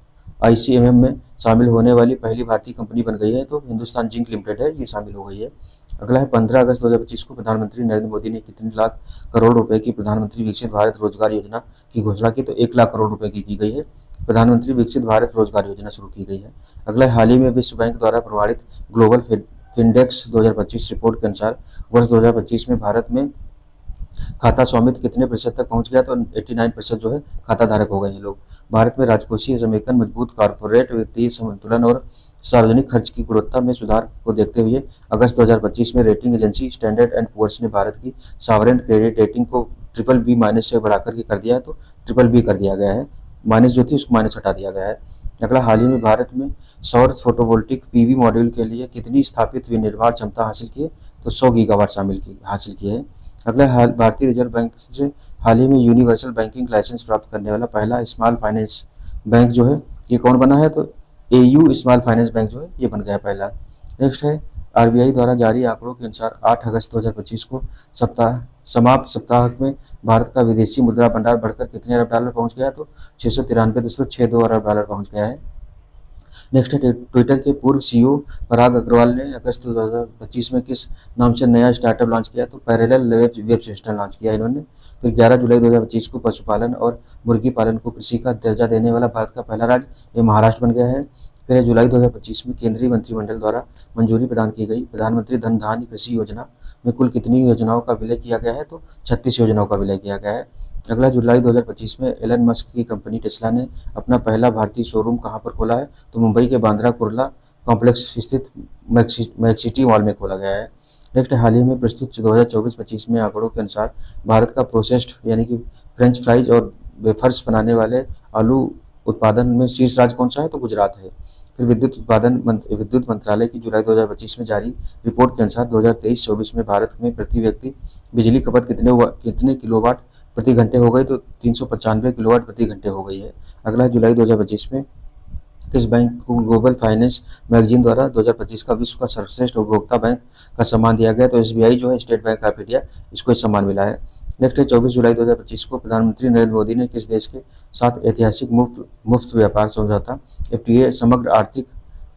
Speaker 1: ICMM में शामिल होने वाली पहली भारतीय कंपनी बन गई है, तो हिंदुस्तान जिंक लिमिटेड है ये शामिल हो गई है। अगला है, 15 अगस्त 2025 को प्रधानमंत्री नरेंद्र मोदी ने कितने लाख करोड़ रुपए की प्रधानमंत्री विकसित भारत रोजगार योजना की घोषणा की? तो 1 लाख करोड़ रुपए की गई है। प्रधानमंत्री विकसित भारत रोजगार योजना शुरू की गई है। अगला, हाल ही में विश्व बैंक द्वारा प्रमाणित ग्लोबल फिनडेक्स 2025 रिपोर्ट के अनुसार वर्ष 2025 में भारत में खाता स्वामित्व कितने प्रतिशत तक पहुंच गया, तो 89% जो है खाता धारक हो गए हैं लोग। भारत में राजकोषीय समेकन, मजबूत कॉर्पोरेट वित्तीय संतुलन और सार्वजनिक खर्च की गुणवत्ता में सुधार को देखते हुए अगस्त 2025 में rating agency standard and poor's ने भारत की सॉवरेन क्रेडिट रेटिंग को BBB- से बढ़ाकर के कर दिया है, तो BBB कर दिया गया है। माइनस जो थी उसको माइनस हटा दिया गया है। अगला, हाल ही में भारत में सौर फोटोवोल्टिक PV मॉड्यूल के लिए कितनी स्थापित विनिर्माण क्षमता हासिल की है, तो 100 गीगावाट हासिल की है। अगला, भारतीय रिजर्व बैंक से हाल ही में यूनिवर्सल बैंकिंग लाइसेंस प्राप्त करने वाला पहला स्मॉल फाइनेंस बैंक जो है ये कौन बना है, तो AU स्मॉल फाइनेंस बैंक जो है ये बन गया पहला। नेक्स्ट है, RBI द्वारा जारी आंकड़ों के अनुसार 8 अगस्त 2025 को समाप्त सप्ताह में भारत का विदेशी मुद्रा भंडार बढ़कर कितने अरब डॉलर पहुंच गया, तो 693.62 अरब डॉलर पहुंच गया है। नेक्स्ट है, ट्विटर के पूर्व CEO पराग अग्रवाल ने अगस्त 2025 में किस नाम से नया स्टार्टअप लॉन्च किया, तो पैरेलल वेब सिस्टम लॉन्च किया इन्होंने। फिर 11 जुलाई 2025 को पशुपालन और मुर्गी पालन को कृषि का दर्जा देने वाला भारत का पहला राज्य ये महाराष्ट्र बन गया है। फिर जुलाई 2025 में केंद्रीय मंत्रिमंडल द्वारा मंजूरी प्रदान की गई प्रधानमंत्री धन धान्य कृषि योजना में कुल कितनी योजनाओं का विलय किया गया है, तो 36 योजनाओं का विलय किया गया है। अगला, जुलाई 2025 में एलन मस्क की कंपनी टेस्ला ने अपना पहला भारतीय शोरूम कहां पर खोला है, तो मुंबई के बांद्रा कुर्ला कॉम्प्लेक्स स्थित मैक्सिटी मॉल में खोला गया है। नेक्स्ट, हाल ही में प्रस्तुत 2024-25 में आंकड़ों के अनुसार भारत का प्रोसेस्ड यानी कि फ्रेंच फ्राइज और वेफर्स बनाने वाले आलू उत्पादन में शीर्ष राज्य कौन सा है, तो गुजरात है। फिर विद्युत मंत्रालय की जुलाई 2025 में जारी रिपोर्ट के अनुसार 2023-24 में भारत में प्रति व्यक्ति बिजली खपत कितने किलोवाट प्रति घंटे हो गई, तो 395 किलोवाट प्रति घंटे हो गई है। अगला, जुलाई 2025 में किस बैंक को ग्लोबल फाइनेंस मैगजीन द्वारा 2025 का विश्व का सर्वश्रेष्ठ उपभोक्ता बैंक का सम्मान दिया गया, तो SBI जो है स्टेट बैंक ऑफ इंडिया इसको सम्मान मिला है। नेक्स्ट है, 24 जुलाई 2025 को प्रधानमंत्री नरेंद्र मोदी ने किस देश के साथ ऐतिहासिक मुफ्त व्यापार समझौता FTA समग्र आर्थिक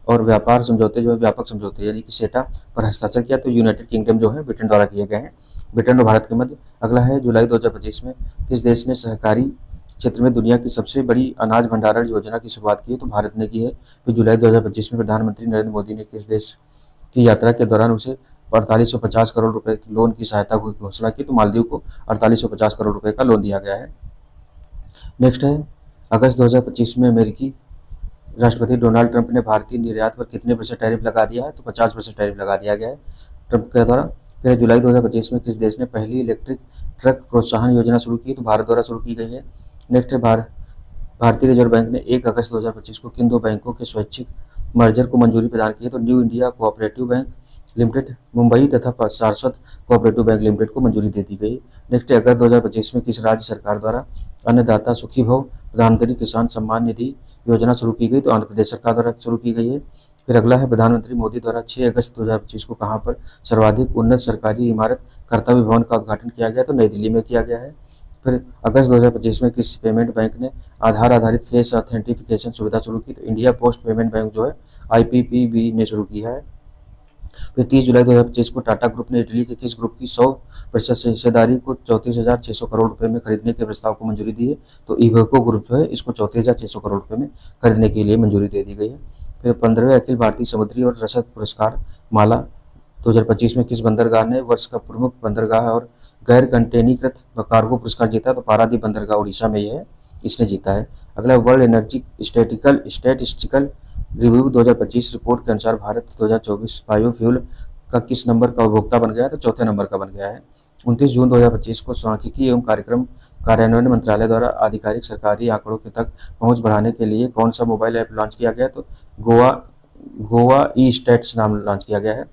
Speaker 1: और व्यापार समझौते जो है व्यापक समझौते यानी कि सेटा पर हस्ताक्षर किया, तो यूनाइटेड किंगडम जो है ब्रिटेन द्वारा किए गए हैं, ब्रिटेन और भारत के मध्य। अगला है, जुलाई 2025 में किस देश ने सहकारी क्षेत्र में दुनिया की सबसे बड़ी अनाज भंडारण योजना की शुरुआत की है, तो भारत ने की है। फिर जुलाई 2025 में प्रधानमंत्री नरेंद्र मोदी ने किस देश की यात्रा के दौरान उसे 4850 करोड़ रुपए की लोन की सहायता की घोषणा की, तो मालदीव को 4850 करोड़ रुपए का लोन दिया गया है। नेक्स्ट है, अगस्त 2025 में अमेरिकी राष्ट्रपति डोनाल्ड ट्रंप ने भारतीय निर्यात पर कितने % टैरिफ लगा दिया है, तो 50% टैरिफ लगा दिया गया है ट्रंप के द्वारा। फिर जुलाई 2025 में किस देश ने पहली इलेक्ट्रिक ट्रक प्रोत्साहन योजना शुरू की, तो भारत द्वारा शुरू की गई है। नेक्स्ट है, भारतीय रिजर्व बैंक ने 1 अगस्त 2025 को किन 2 बैंकों के स्वैच्छिक मर्जर को मंजूरी प्रदान की है, तो new India cooperative bank limited Mumbai तथा सारस्वत कोऑपरेटिव बैंक लिमिटेड को मंजूरी दे दी गई। नेक्स्ट, अगस्त 2025 में किस राज्य सरकार द्वारा अन्नदाता सुखी भव प्रधानमंत्री किसान सम्मान निधि योजना शुरू की गई, तो आंध्र प्रदेश सरकार द्वारा शुरू की गई है। फिर अगला है, प्रधानमंत्री मोदी द्वारा 6 अगस्त 2025 को कहां पर सर्वाधिक उन्नत सरकारी इमारत कर्तव्य भवन का उद्घाटन किया गया, तो नई दिल्ली में किया गया है। फिर अगस्त 2025 में किस पेमेंट बैंक ने आधार आधारित फेस ऑथेंटिफिकेशन सुविधा शुरू की, तो इंडिया पोस्ट पेमेंट बैंक जो है IPPB ने शुरू किया है। फिर 30 जुलाई 2025 को टाटा ग्रुप ने इटली के किस ग्रुप की 100% हिस्सेदारी को 34,600 करोड़ रुपए में खरीदने के प्रस्ताव को मंजूरी दी है, तो इवेको ग्रुप जो है इसको 34,600 करोड़ रुपए में खरीदने के लिए मंजूरी दे दी गई है। फिर 15वें अखिल भारतीय समुद्री और रसद पुरस्कार माला 2025 में किस बंदरगाह ने वर्ष का प्रमुख बंदरगाह और गैर कंटेनीकृत कार्गो पुरस्कार जीता, तो पारादीप बंदरगाह उड़ीसा में ये है, इसने जीता है। अगला, world energy statistical review 2025 report के अनुसार भारत 2024 बायोफ्यूल का किस नंबर का उपभोक्ता बन गया है, तो चौथे नंबर का बन गया है। 29 जून 2025 को सांख्यिकी एवं कार्यक्रम कार्यान्वयन मंत्रालय द्वारा आधिकारिक सरकारी आंकड़ों के तक पहुंच बढ़ाने के लिए कौन सा मोबाइल ऐप लॉन्च किया गया, तो गोवा ई स्टैट्स नाम लॉन्च किया गया है।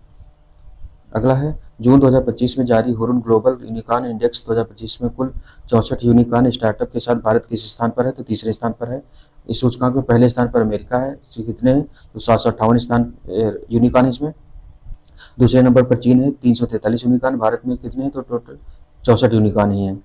Speaker 1: अगला है, जून 2025 में जारी हुरुन ग्लोबल यूनिकॉर्न इंडेक्स 2025 में कुल 64 यूनिकॉर्न स्टार्टअप के साथ भारत किस स्थान पर है, तो तीसरे स्थान पर है। इस सूचकांक में पहले स्थान पर अमेरिका है, कितने हैं, तो 758 स्थान यूनिकॉर्न इसमें। दूसरे नंबर पर चीन है, 343 यूनिकॉर्न। भारत में कितने हैं, तो टोटल 64 यूनिकॉर्न ही हैं।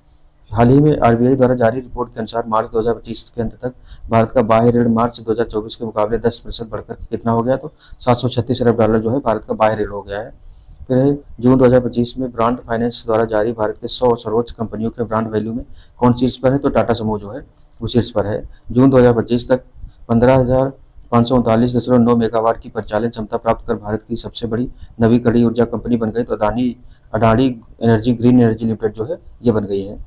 Speaker 1: हाल ही में RBI द्वारा जारी रिपोर्ट के अनुसार मार्च 2025 के अंत तक भारत का बाह्य ऋण मार्च 2024 के मुकाबले 10% बढ़कर कितना हो गया, तो 736 अरब डॉलर जो है भारत का बाह्य ऋण हो गया है। फिर है, जून 2025 में ब्रांड फाइनेंस द्वारा जारी भारत के 100 सर्वोच्च कंपनियों के ब्रांड वैल्यू में कौन शीर्ष पर है, तो टाटा समूह जो है वो शीर्ष पर है। जून 2025 तक 539.9 मेगावाट की परिचालन क्षमता प्राप्त कर भारत की सबसे बड़ी नवीकरणीय ऊर्जा कंपनी बन गई। तो Adani Adani energy green energy limited जो है ये बन गई है।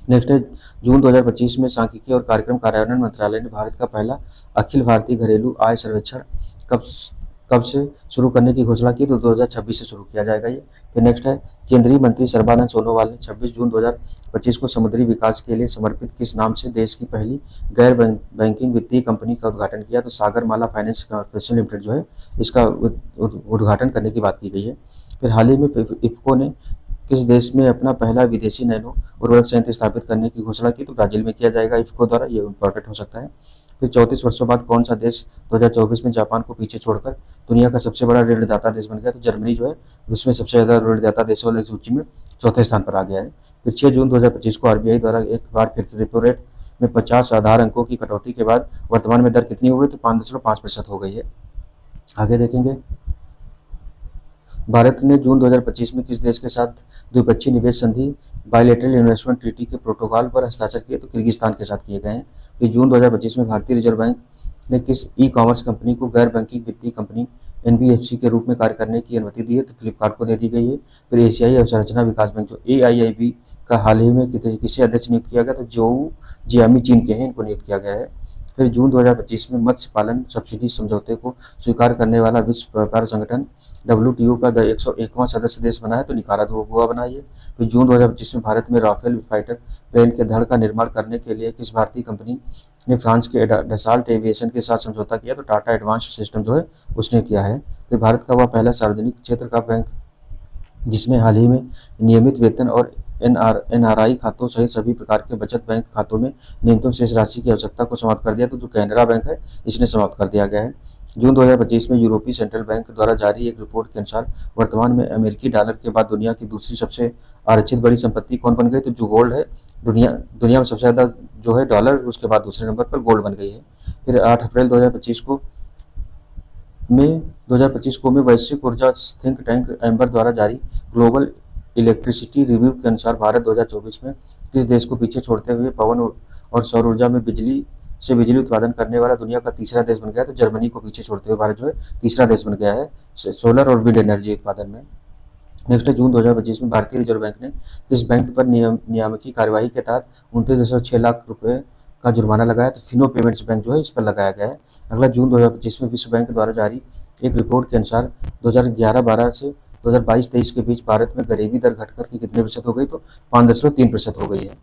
Speaker 1: नेक्स्ट है, जून 2025 में सांख्यिकी और कार्यक्रम कार्यान्वयन मंत्रालय ने भारत का पहला अखिल भारतीय घरेलू आय सर्वेक्षण कब कब से शुरू करने की घोषणा की। तो 2026 से शुरू किया जाएगा ये। फिर नेक्स्ट है, केंद्रीय मंत्री सर्बानंद सोनोवाल ने 26 जून 2025 को समुद्री विकास के लिए समर्पित किस नाम से देश की पहली गैर बैंकिंग वित्तीय कंपनी का उद्घाटन किया। तो सागरमाला फाइनेंस कॉर्पोरेशन लिमिटेड जो है इसका उद्घाटन करने की बात की गई है। फिर हाल ही में इफ्को ने किस देश में अपना पहला विदेशी नैनो उर्वरक संयंत्र स्थापित करने की घोषणा की। तो ब्राजील में किया जाएगा इफ्को द्वारा, ये इम्पोर्टेंट हो सकता है। फिर 34 वर्षों बाद कौन सा देश 2024 में जापान को पीछे छोड़कर दुनिया का सबसे बड़ा ऋणदाता देश बन गया। तो जर्मनी जो है विश्व में सबसे ज़्यादा ऋणदाता देशों वाली सूची में चौथे स्थान पर आ गया है। फिर 6 जून 2025 को आरबीआई द्वारा एक बार फिर से रेपो रेट में 50 आधार अंकों की कटौती के बाद वर्तमान में दर कितनी हो गई। तो 5.5% हो गई है। आगे देखेंगे, भारत ने जून 2025 में किस देश के साथ द्विपक्षीय निवेश संधि बायलैटरल इन्वेस्टमेंट ट्रीटी के प्रोटोकॉल पर हस्ताक्षर किए। तो किर्गिस्तान के साथ किए गए हैं। फिर जून 2025 में भारतीय रिजर्व बैंक ने किस ई कॉमर्स कंपनी को गैर बैंकिंग वित्तीय कंपनी एनबीएफसी के रूप में कार्य करने की अनुमति दी है। तो फ्लिपकार्ट को दे दी गई है। फिर एशियाई अवसंरचना विकास बैंक जो एआईआईबी का हाल ही में किसे अध्यक्ष नियुक्त किया गया। तो जोऊ जियामी चीन के हैं, इनको नियुक्त किया गया है। फिर जून 2025 में मत्स्य पालन सब्सिडी समझौते को स्वीकार करने वाला विश्व व्यापार संगठन डब्ल्यूटीओ का 101वां सदस्य देश बना है। तो निकारागुआ बना ये। फिर जून 2025 में भारत में राफेल फाइटर प्लेन के धड़ का निर्माण करने के लिए किस भारतीय कंपनी ने फ्रांस के डसाल्ट एविएशन के साथ समझौता किया। तो टाटा एडवांस सिस्टम जो है उसने किया है। फिर भारत का वह पहला सार्वजनिक क्षेत्र का बैंक जिसने हाल ही में नियमित वेतन और एनआरआई खातों सहित सभी प्रकार के बचत बैंक खातों में न्यूनतम शेष राशि की आवश्यकता को समाप्त कर दिया। तो जो कैनरा बैंक है इसने समाप्त कर दिया गया है। जून 2025 में यूरोपीय सेंट्रल बैंक द्वारा जारी एक रिपोर्ट के अनुसार वर्तमान में अमेरिकी डॉलर के बाद दुनिया की दूसरी सबसे आरक्षित बड़ी संपत्ति कौन बन गई। तो जो गोल्ड है, दुनिया में सबसे ज़्यादा जो है डॉलर, उसके बाद दूसरे नंबर पर गोल्ड बन गई है। फिर 8 अप्रैल 2025 को में वैश्विक ऊर्जा थिंक टैंक एम्बर द्वारा जारी ग्लोबल इलेक्ट्रिसिटी रिव्यू के अनुसार भारत 2024 में किस देश को पीछे छोड़ते हुए पवन और सौर ऊर्जा में बिजली उत्पादन करने वाला दुनिया का तीसरा देश बन गया। तो जर्मनी को पीछे छोड़ते हुए भारत जो है तीसरा देश बन गया है सोलर और विंड एनर्जी उत्पादन में। नेक्स्ट है, जून 2025 में भारतीय रिजर्व बैंक ने किस बैंक पर नियामकीय कार्यवाही के तहत 29.6 लाख रुपए का जुर्माना लगाया। तो फिनो पेमेंट्स बैंक जो है इस पर लगाया गया है। अगला, जून 2025 में विश्व बैंक द्वारा जारी एक रिपोर्ट के अनुसार 2011-12 से 2022-23 के बीच भारत में गरीबी दर घटकर के कितने प्रतिशत हो गई। तो 5.3% हो गई है।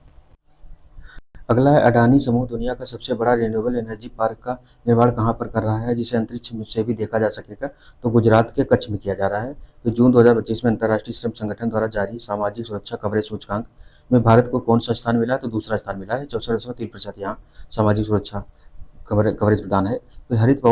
Speaker 1: अगला है, अडानी समूह दुनिया का सबसे बड़ा रिन्यूएबल एनर्जी पार्क का निर्माण कहाँ पर कर रहा है जिसे अंतरिक्ष से भी देखा जा सकेगा। तो गुजरात के कच्छ में किया जा रहा है। तो जून 2025 में अंतर्राष्ट्रीय श्रम संगठन द्वारा जारी सामाजिक सुरक्षा कवरेज सूचकांक में भारत को कौन सा स्थान मिला है। तो दूसरा स्थान मिला है। 64.3% यहाँ सामाजिक सुरक्षा कवरेज प्रदान है। तो हरित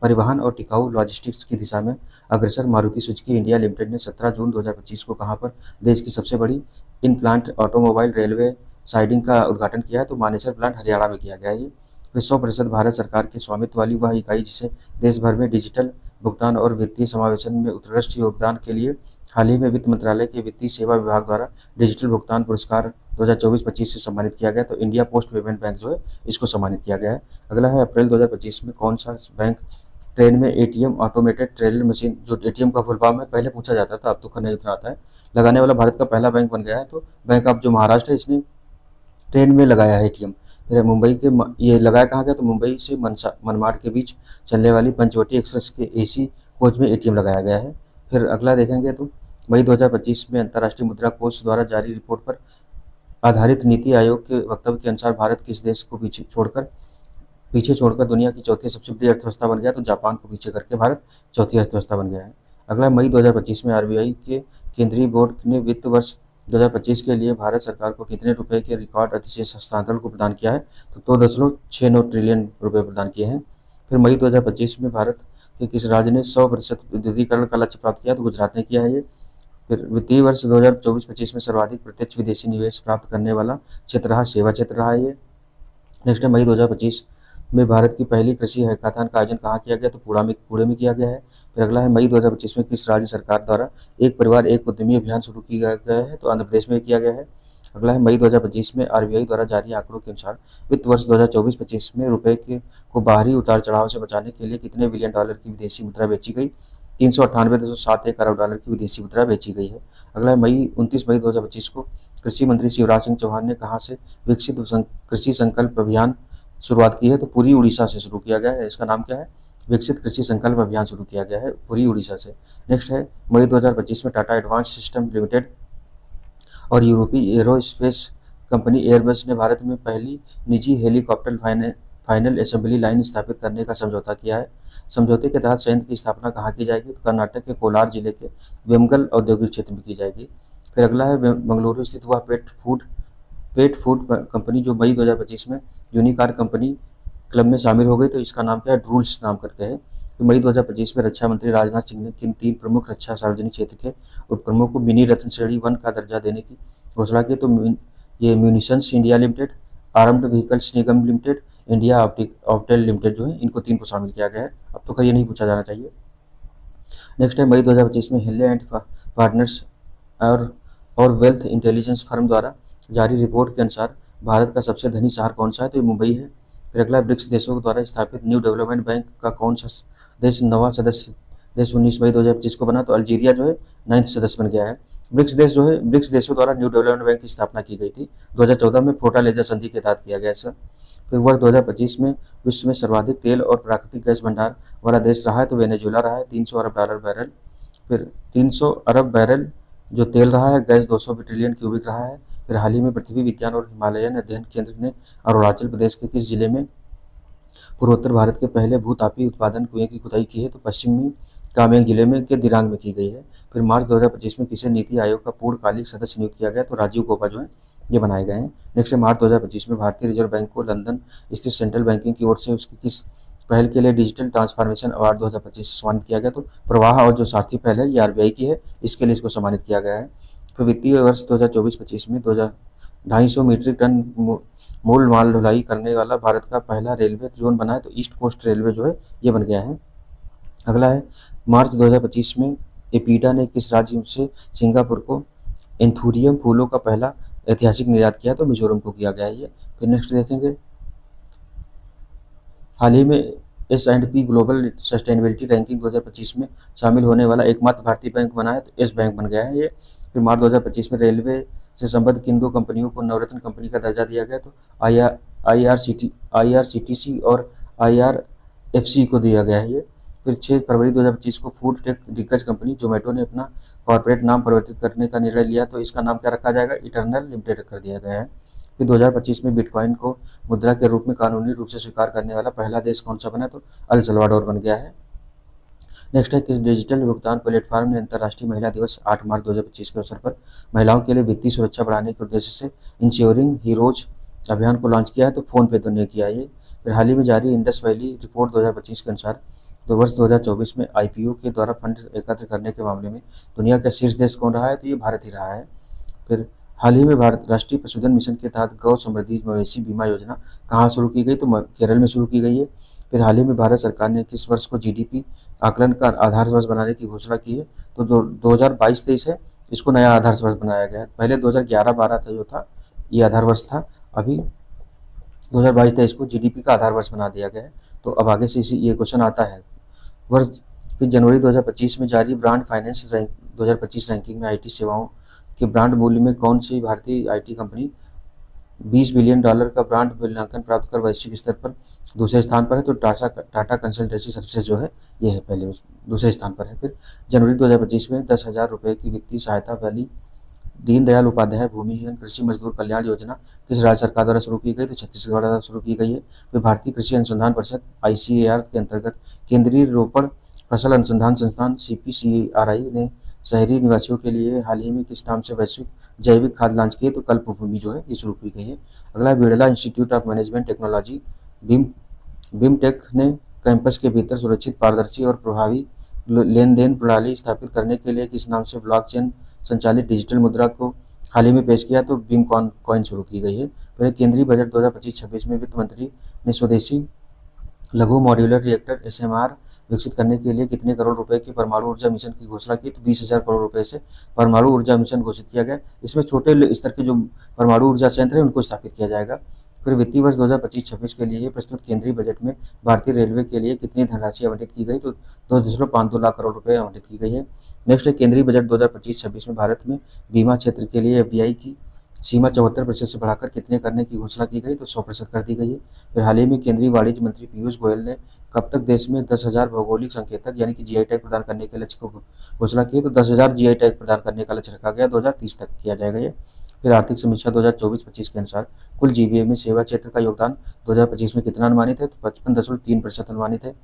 Speaker 1: परिवहन और टिकाऊ लॉजिस्टिक्स की दिशा में अग्रसर मारुति सुजुकी इंडिया लिमिटेड ने 17 जून 2025 को कहाँ पर देश की सबसे बड़ी in plant automobile railway siding का उद्घाटन किया है। तो मानेसर प्लांट हरियाणा में किया गया है। ये 100% भारत सरकार के स्वामित्व वाली वह इकाई जिसे देश भर में डिजिटल भुगतान और वित्तीय समावेशन में उत्कृष्ट योगदान के लिए हाल ही में वित्त मंत्रालय के वित्तीय सेवा विभाग द्वारा डिजिटल भुगतान पुरस्कार 2024-25 से सम्मानित किया गया। तो इंडिया पोस्ट पेमेंट बैंक जो है इसको सम्मानित किया गया है। अगला है, अप्रैल 2025 में कौन सा बैंक ट्रेन में एटीएम ऑटोमेटेड टेलर मशीन, जो एटीएम का फुल फॉर्म है, पहले पूछा जाता था, अब तो नहीं उतना आता है, लगाने वाला भारत का पहला बैंक बन गया है। तो बैंक ऑफ जो महाराष्ट्र है इसने ट्रेन में लगाया है एटीएम। फिर मुंबई के ये लगाया कहाँ गया। तो मुंबई से मनमाड के बीच चलने वाली पंचवटी एक्सप्रेस के एसी कोच में एटीएम लगाया गया है। फिर अगला देखेंगे, तो मई 2025 में अंतर्राष्ट्रीय मुद्रा कोष द्वारा जारी रिपोर्ट पर आधारित नीति आयोग के वक्तव्य के अनुसार भारत किस देश को पीछे छोड़कर दुनिया की चौथी सबसे बड़ी अर्थव्यवस्था बन गया। तो जापान को पीछे करके भारत चौथी अर्थव्यवस्था बन गया है। अगला, मई 2025 में आरबीआई के केंद्रीय बोर्ड ने वित्त वर्ष 2025 के लिए भारत सरकार को कितने रुपए के रिकॉर्ड अतिशेष हस्तांतरण को प्रदान किया है। तो 2.69 ट्रिलियन रुपए प्रदान किए हैं। फिर मई 2025 में भारत के किस राज्य ने 100% विद्युतीकरण का लक्ष्य प्राप्त किया। तो गुजरात ने किया है ये। फिर वित्तीय वर्ष 2024-25 में सर्वाधिक प्रत्यक्ष विदेशी निवेश प्राप्त करने वाला क्षेत्र रहा सेवा क्षेत्र रहा है ये। नेक्स्ट है, मई 2025 में भारत की पहली कृषि हैकाथन का आयोजन कहाँ किया गया। तो पुणे में किया गया है। फिर अगला है, मई 2025 में किस राज्य सरकार द्वारा एक परिवार एक उद्यमी अभियान शुरू किया गया है। तो आंध्र प्रदेश में किया गया है। अगला है मई 2025 में आरबीआई द्वारा जारी आंकड़ों के अनुसार वित्त वर्ष 2024-25 में रुपए के को बाहरी उतार चढ़ाव से बचाने के लिए कितने बिलियन डॉलर की विदेशी मुद्रा बेची गई? 398.71 अरब डॉलर की विदेशी मुद्रा बेची गई है। अगला है 29 मई 2025 को कृषि मंत्री शिवराज सिंह चौहान ने कहाँ से विकसित कृषि संकल्प अभियान शुरुआत की है? तो पूरी उड़ीसा से शुरू किया गया है। इसका नाम क्या है? विकसित कृषि संकल्प अभियान शुरू किया गया है पूरी उड़ीसा से। नेक्स्ट है मई 2025 में टाटा एडवांस सिस्टम लिमिटेड और यूरोपीय एरोस्पेस कंपनी एयरबस ने भारत में पहली निजी हेलीकॉप्टर फाइनल असेंबली लाइन स्थापित करने का समझौता किया है। समझौते के तहत संयंत्र की स्थापना कहाँ की जाएगी? तो कर्नाटक के कोलार जिले के वेमगल औद्योगिक क्षेत्र में की जाएगी। फिर अगला है बेंगलुरु स्थित हुआ पेट फूड कंपनी जो मई 2025 में यूनिकॉर्न कंपनी क्लब में शामिल हो गई। तो इसका नाम क्या है? ड्रूल्स नाम करके है। तो मई 2025 में रक्षा मंत्री राजनाथ सिंह ने किन 3 प्रमुख रक्षा सार्वजनिक क्षेत्र के उपक्रमों को मिनी रत्न श्रेणी 1 का दर्जा देने की घोषणा की? तो ये munitions India limited, armoured vehicles Nigam limited, India Optel limited जो है, इनको 3 को शामिल किया गया है। अब तो ये नहीं पूछा जाना चाहिए। नेक्स्ट है मई 2025 में हेले एंड पार्टनर्स और वेल्थ इंटेलिजेंस फर्म द्वारा जारी रिपोर्ट के अनुसार भारत का सबसे धनी शहर कौन सा है? तो ये मुंबई है। फिर अगला ब्रिक्स देशों द्वारा स्थापित न्यू डेवलपमेंट बैंक का कौन सा देश नवा सदस्य देश 19 मई 2025 को बना? तो अल्जीरिया जो है 9th सदस्य बन गया है। ब्रिक्स देशों द्वारा न्यू डेवलपमेंट बैंक की स्थापना की गई थी 2014 में फोर्टालेजा संधि के तहत किया गया ऐसा। फिर वर्ष 2025 में विश्व में सर्वाधिक तेल और प्राकृतिक गैस भंडार वाला देश रहा है तो वेनेजुएला रहा है, 300 अरब डॉलर बैरल। फिर 300 अरब बैरल जो तेल रहा है, गैस 200 ट्रिलियन क्यूबिक रहा है। फिर हाल ही में पृथ्वी विज्ञान और हिमालयन अध्ययन केंद्र ने अरुणाचल प्रदेश के किस जिले में पूर्वोत्तर भारत के पहले भूतापी उत्पादन कुएं की खुदाई की है? तो पश्चिमी कामेंग जिले में के दिरांग में की गई है। फिर मार्च 2025 में किसे नीति आयोग का पूर्णकालिक सदस्य नियुक्त किया गया? तो राजीव गौबा जो है ये बनाए गए हैं। नेक्स्ट मार्च 2025 में भारतीय रिजर्व बैंक को लंदन स्थित सेंट्रल बैंकिंग की ओर से उसकी किस पहल के लिए डिजिटल ट्रांसफॉर्मेशन अवार्ड 2025 सम्मानित किया गया? तो प्रवाह और जो सारथी पहल है ये आरबीआई की है, इसके लिए इसको सम्मानित किया गया है। फिर वित्तीय वर्ष 2024-25 में 2,250 मीट्रिक टन मूल माल ढुलाई करने वाला भारत का पहला रेलवे जोन बना है तो ईस्ट कोस्ट रेलवे जो है ये बन गया है। अगला है मार्च 2025 में एपीडा ने किस राज्य से सिंगापुर को एंथूरियम फूलों का पहला ऐतिहासिक निर्यात किया? तो मिजोरम को किया गया है ये। फिर नेक्स्ट देखेंगे हाल ही में S&P ग्लोबल सस्टेनेबिलिटी रैंकिंग 2025 में शामिल होने वाला एकमात्र भारतीय बैंक बना है तो येस बैंक बन गया है ये। फिर मार्च 2025 में रेलवे से संबद्ध किन 2 कंपनियों को नवरत्न कंपनी का दर्जा दिया गया? तो IRCTC और IRFC को दिया गया है ये। फिर 6 फरवरी 2025 को फूड टेक दिग्गज कंपनी जोमेटो ने अपना कॉर्पोरेट नाम परिवर्तित करने का निर्णय लिया तो इसका नाम क्या रखा जाएगा? इटर्नल लिमिटेड कर दिया गया है। फिर 2025 में बिटकॉइन को मुद्रा के रूप में कानूनी रूप से स्वीकार करने वाला पहला देश कौन सा बना? तो अल सल्वाडोर बन गया है। नेक्स्ट है किस डिजिटल भुगतान प्लेटफॉर्म ने अंतर्राष्ट्रीय महिला दिवस 8 मार्च 2025 के अवसर पर महिलाओं के लिए वित्तीय सुरक्षा बढ़ाने के उद्देश्य से इंश्योरिंग हीरोज अभियान को लॉन्च किया है? तो फोन पे तो ने किया ये। फिर हाल ही में जारी इंडस वैली रिपोर्ट 2025 के अनुसार तो वर्ष 2024 में आईपीओ के द्वारा फंड एकत्र करने के मामले में दुनिया का शीर्ष देश कौन रहा है? तो ये भारत ही रहा है। फिर हाल ही में भारत राष्ट्रीय पशुधन मिशन के तहत गौ समृद्धि मवेशी बीमा योजना कहाँ शुरू की गई? तो केरल में शुरू की गई है। फिर हाल ही में भारत सरकार ने किस वर्ष को जीडीपी आकलन का आधार वर्ष बनाने की घोषणा की है? तो 2022-23 है, इसको नया आधार वर्ष बनाया गया है। पहले 2011-12 था जो था ये आधार वर्ष था, अभी 2022-23 को जीडीपी का आधार वर्ष बना दिया गया है। तो अब आगे से इसी ये क्वेश्चन आता है वर्ष। फिर जनवरी 2025 में जारी ब्रांड फाइनेंस 2025 रैंकिंग में आईटी सेवाओं के ब्रांड मूल्य में कौन सी भारतीय आईटी कंपनी 20 बिलियन डॉलर का ब्रांड मूल्यांकन प्राप्त कर वैश्विक स्तर पर दूसरे स्थान पर है? तो टाटा कंसल्टेंसी सर्विसेज जो है ये है पहले दूसरे स्थान पर है। फिर जनवरी 2025 में 10,000 रुपये की वित्तीय सहायता वाली दीनदयाल उपाध्याय भूमिहीन कृषि मजदूर कल्याण योजना किस राज्य सरकार द्वारा शुरू की गई? तो छत्तीसगढ़ द्वारा शुरू की गई है। फिर भारतीय कृषि अनुसंधान परिषद ICAR के अंतर्गत केंद्रीय रोपण फसल अनुसंधान संस्थान CPCRI ने शहरी निवासियों के लिए हाल ही में किस नाम से वैश्विक जैविक खाद लॉन्च किए? तो कल्प भूमि जो है ये शुरू की गई है। अगला Birla institute of management technology BIMTech ने कैंपस के भीतर सुरक्षित, पारदर्शी और प्रभावी लेन देन प्रणाली स्थापित करने के लिए किस नाम से ब्लॉकचेन संचालित डिजिटल मुद्रा को हाल ही में पेश किया? तो बीम कॉइन शुरू की गई है। फिर केंद्रीय बजट 2025-26 में वित्त मंत्री ने स्वदेशी लघु मॉड्यूलर रिएक्टर एसएमआर विकसित करने के लिए कितने करोड़ रुपए के परमाणु ऊर्जा मिशन की घोषणा की? तो 20,000 करोड़ रुपए से परमाणु ऊर्जा मिशन घोषित किया गया। इसमें छोटे स्तर के जो परमाणु ऊर्जा संयंत्र है उनको स्थापित किया जाएगा। फिर वित्तीय वर्ष 2025-26 के लिए प्रस्तुत केंद्रीय बजट में भारतीय रेलवे के लिए कितनी धनराशि आवंटित की गई? तो 2.52 लाख करोड़ रुपए आवंटित की गई है। नेक्स्ट है केंद्रीय बजट 2025-26 में भारत में बीमा क्षेत्र के लिए एफडीआई की सीमा 74% से बढ़ाकर कितने करने की घोषणा की गई? तो 100% कर दी गई है। फिर हाल ही में केंद्रीय वाणिज्य मंत्री पीयूष गोयल ने कब तक देश में 10,000 भौगोलिक संकेतक यानी कि जीआई टैग प्रदान करने के लक्ष्य को घोषणा की? तो 10,000 जीआई टैग प्रदान करने का लक्ष्य रखा गया, 2030 तक किया जाएगा ये। फिर आर्थिक समीक्षा 2024-25 के अनुसार कुल जीबीए में सेवा क्षेत्र का योगदान 2025 में कितना अनुमानित है? तो 55.3% अनुमानित है।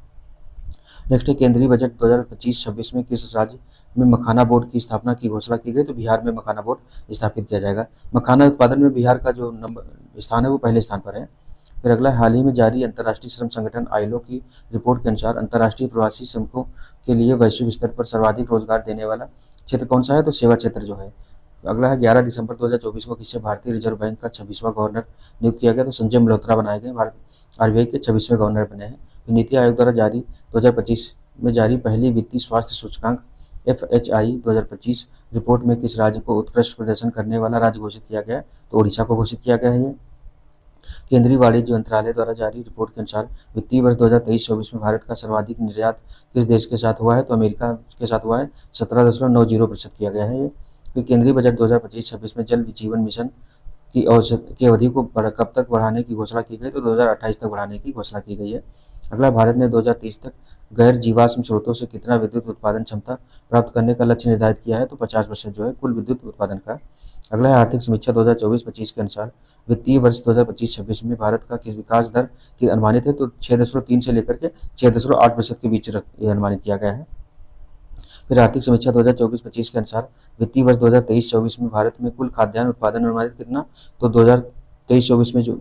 Speaker 1: नेक्स्ट है केंद्रीय बजट 2025-26 में किस राज्य में मखाना बोर्ड की स्थापना की घोषणा की गई? तो बिहार में मखाना बोर्ड स्थापित किया जाएगा। मखाना उत्पादन में बिहार का जो नंबर स्थान है वो पहले स्थान पर है। फिर अगला, हाल ही में जारी अंतर्राष्ट्रीय श्रम संगठन आईएलओ की रिपोर्ट के अनुसार अंतर्राष्ट्रीय प्रवासी श्रमिकों के लिए वैश्विक स्तर पर सर्वाधिक रोजगार देने वाला क्षेत्र कौन सा है? तो सेवा क्षेत्र जो है। अगला है 11 दिसंबर 2024 को किसे भारतीय रिजर्व बैंक का 26वां गवर्नर नियुक्त किया गया? तो संजय मल्होत्रा बनाए गए भारत आरबीआई के 26वें गवर्नर बने हैं। नीति आयोग द्वारा जारी 2025 में जारी पहली वित्तीय स्वास्थ्य सूचकांक FHI 2025 रिपोर्ट में किस राज्य को उत्कृष्ट प्रदर्शन करने वाला राज्य घोषित किया गया? तो ओडिशा को घोषित किया गया है ये। केंद्रीय वाणिज्य मंत्रालय द्वारा जारी रिपोर्ट के अनुसार वित्तीय वर्ष 2023-24 में भारत का सर्वाधिक निर्यात किस देश के साथ हुआ है? तो अमेरिका के साथ हुआ है, 17.90% किया गया है ये। फिर केंद्रीय बजट 2025-26 में जल जीवन मिशन की अवधि को कब तक बढ़ाने की घोषणा की गई? तो 2028 तक बढ़ाने की घोषणा की गई है। अगला, भारत ने 2030 तक गैर जीवाश्म स्रोतों से कितना विद्युत उत्पादन क्षमता प्राप्त करने का लक्ष्य निर्धारित किया है? तो 50% जो है कुल विद्युत उत्पादन का। अगला है आर्थिक समीक्षा 2024-25 के अनुसार वित्तीय वर्ष 2025-26 में भारत का किस विकास दर की अनुमानित है? तो 6.3 से लेकर के 6.8% के बीच ये अनुमानित किया गया है। फिर आर्थिक समीक्षा 2024-25 के अनुसार वित्तीय वर्ष 2023-24 में भारत में कुल खाद्यान्न उत्पादन अनुमानित कितना? तो 2023-24 में जो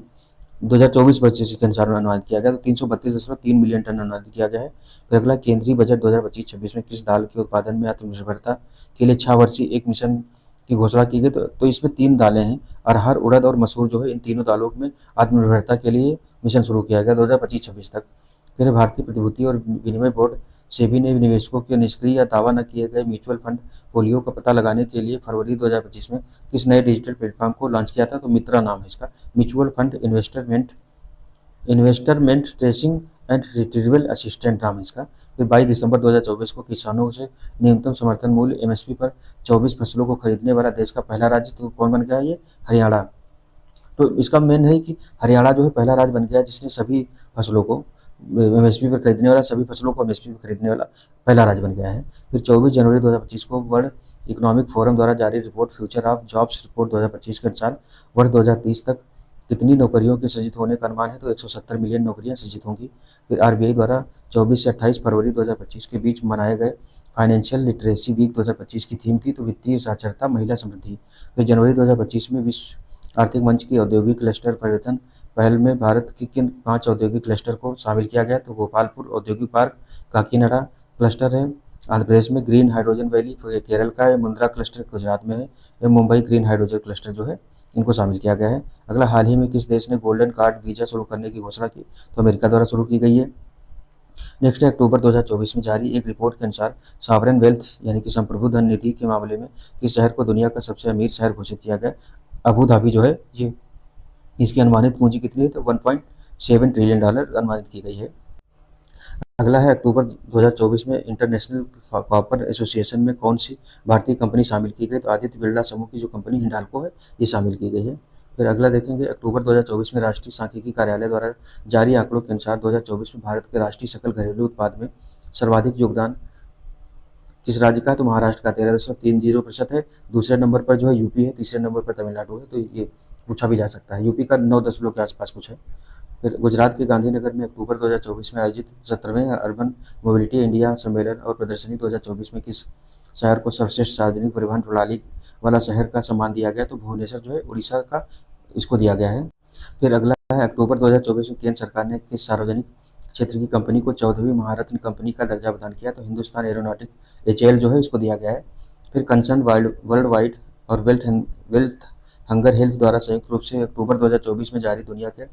Speaker 1: 2024-25 के अनुसार अनुमानित किया गया तो 332.3 मिलियन टन अनुमानित किया गया है। फिर अगला, केंद्रीय बजट 2025-26 में किस दाल के उत्पादन में आत्मनिर्भरता के लिए 6 वर्षीय एक मिशन की घोषणा की गई? तो इसमें 3 दालें हैं, अरहर, उड़द और मसूर जो है, इन तीनों दालों में आत्मनिर्भरता के लिए मिशन शुरू किया गया 2025-26 तक। फिर भारतीय प्रतिभूति और विनिमय बोर्ड सेबी ने निवेशकों के निष्क्रिय या दावा न किए गए म्यूचुअल फंड पोलियो का पता लगाने के लिए फरवरी 2025 में किस नए डिजिटल प्लेटफॉर्म को लॉन्च किया था? तो मित्रा नाम है इसका, mutual fund investment tracing and retrieval assistant नाम है इसका। फिर 22 दिसंबर 2024 को किसानों से न्यूनतम समर्थन मूल्य एमएसपी पर 24 फसलों को खरीदने वाला देश का पहला राज्य तो कौन बन गया? ये हरियाणा। तो इसका मेन है कि हरियाणा जो है पहला राज्य बन गया जिसने सभी फसलों को एमएसपी पर खरीदने वाला, सभी फसलों को एमएसपी पर खरीदने वाला पहला राज्य बन गया है। फिर 24 जनवरी 2025 को वर्ल्ड इकोनॉमिक फोरम द्वारा जारी report future of jobs report 2025 के अनुसार वर्ष 2030 तक कितनी नौकरियों के सृजित होने का अनुमान है? तो 170 मिलियन नौकरियां सृजित होंगी। फिर आरबीआई द्वारा 24 से 28 फरवरी 2025 के बीच मनाए गए फाइनेंशियल लिटरेसी वीक 2025 की थीम थी तो वित्तीय साक्षरता, महिला समृद्धि। फिर जनवरी 2025 में विश्व आर्थिक मंच की औद्योगिक क्लस्टर परिवर्तन पहल में भारत के किन 5 औद्योगिक क्लस्टर को शामिल किया गया? तो भोपालपुर औद्योगिक पार्क, काकीनाडा क्लस्टर है आंध्र प्रदेश में, ग्रीन हाइड्रोजन वैली केरल का है, मुंद्रा क्लस्टर गुजरात में है, या मुंबई ग्रीन हाइड्रोजन क्लस्टर जो है इनको शामिल किया गया है। अगला, हाल ही में किस देश ने गोल्डन कार्ड वीजा शुरू करने की घोषणा की? तो अमेरिका द्वारा शुरू की गई है। नेक्स्ट है अक्टूबर 2024 में जारी एक रिपोर्ट के अनुसार सॉवरेन वेल्थ यानी कि संप्रभु धन निधि के मामले में किस शहर को दुनिया का सबसे अमीर शहर घोषित किया गया? अबू धाबी जो है ये, इसकी अनुमानित पूंजी कितनी है? तो $1.7 ट्रिलियन अनुमानित की गई है। अगला है अक्टूबर 2024 में इंटरनेशनल कॉपर एसोसिएशन में कौन सी भारतीय कंपनी शामिल की गई? तो आदित्य बिरला समूह की जो कंपनी हिंडाल्को है ये शामिल की गई है। फिर अगला देखेंगे, अक्टूबर 2024 में राष्ट्रीय सांख्यिकी कार्यालय द्वारा जारी आंकड़ों के अनुसार 2024 में भारत के राष्ट्रीय सकल घरेलू उत्पाद में सर्वाधिक योगदान किस राज्य का? तो महाराष्ट्र का 13.30% है। दूसरे नंबर पर जो है यूपी है, तीसरे नंबर पर तमिलनाडु है। तो ये पूछा भी जा सकता है, यूपी का 9 के आसपास कुछ है। फिर गुजरात के गांधीनगर में अक्टूबर 2024 में आयोजित 17वें अर्बन मोबिलिटी इंडिया सम्मेलन और प्रदर्शनी 2024 में किस शहर को सर्वश्रेष्ठ सार्वजनिक परिवहन प्रणाली वाला शहर का सम्मान दिया गया? तो भुवनेश्वर जो है उड़ीसा का इसको दिया गया है। फिर अगला है अक्टूबर 2024 में केंद्र सरकार ने किस सार्वजनिक क्षेत्र की कंपनी को 14वीं महारत्न कंपनी का दर्जा प्रदान किया? तो हिंदुस्तान एरोनॉटिक HAL जो है इसको दिया गया है। फिर कंसर्न वर्ल्ड वाइड और वेल्थ हंगर हेल्थ द्वारा संयुक्त रूप से अक्टूबर 2024 में जारी दुनिया के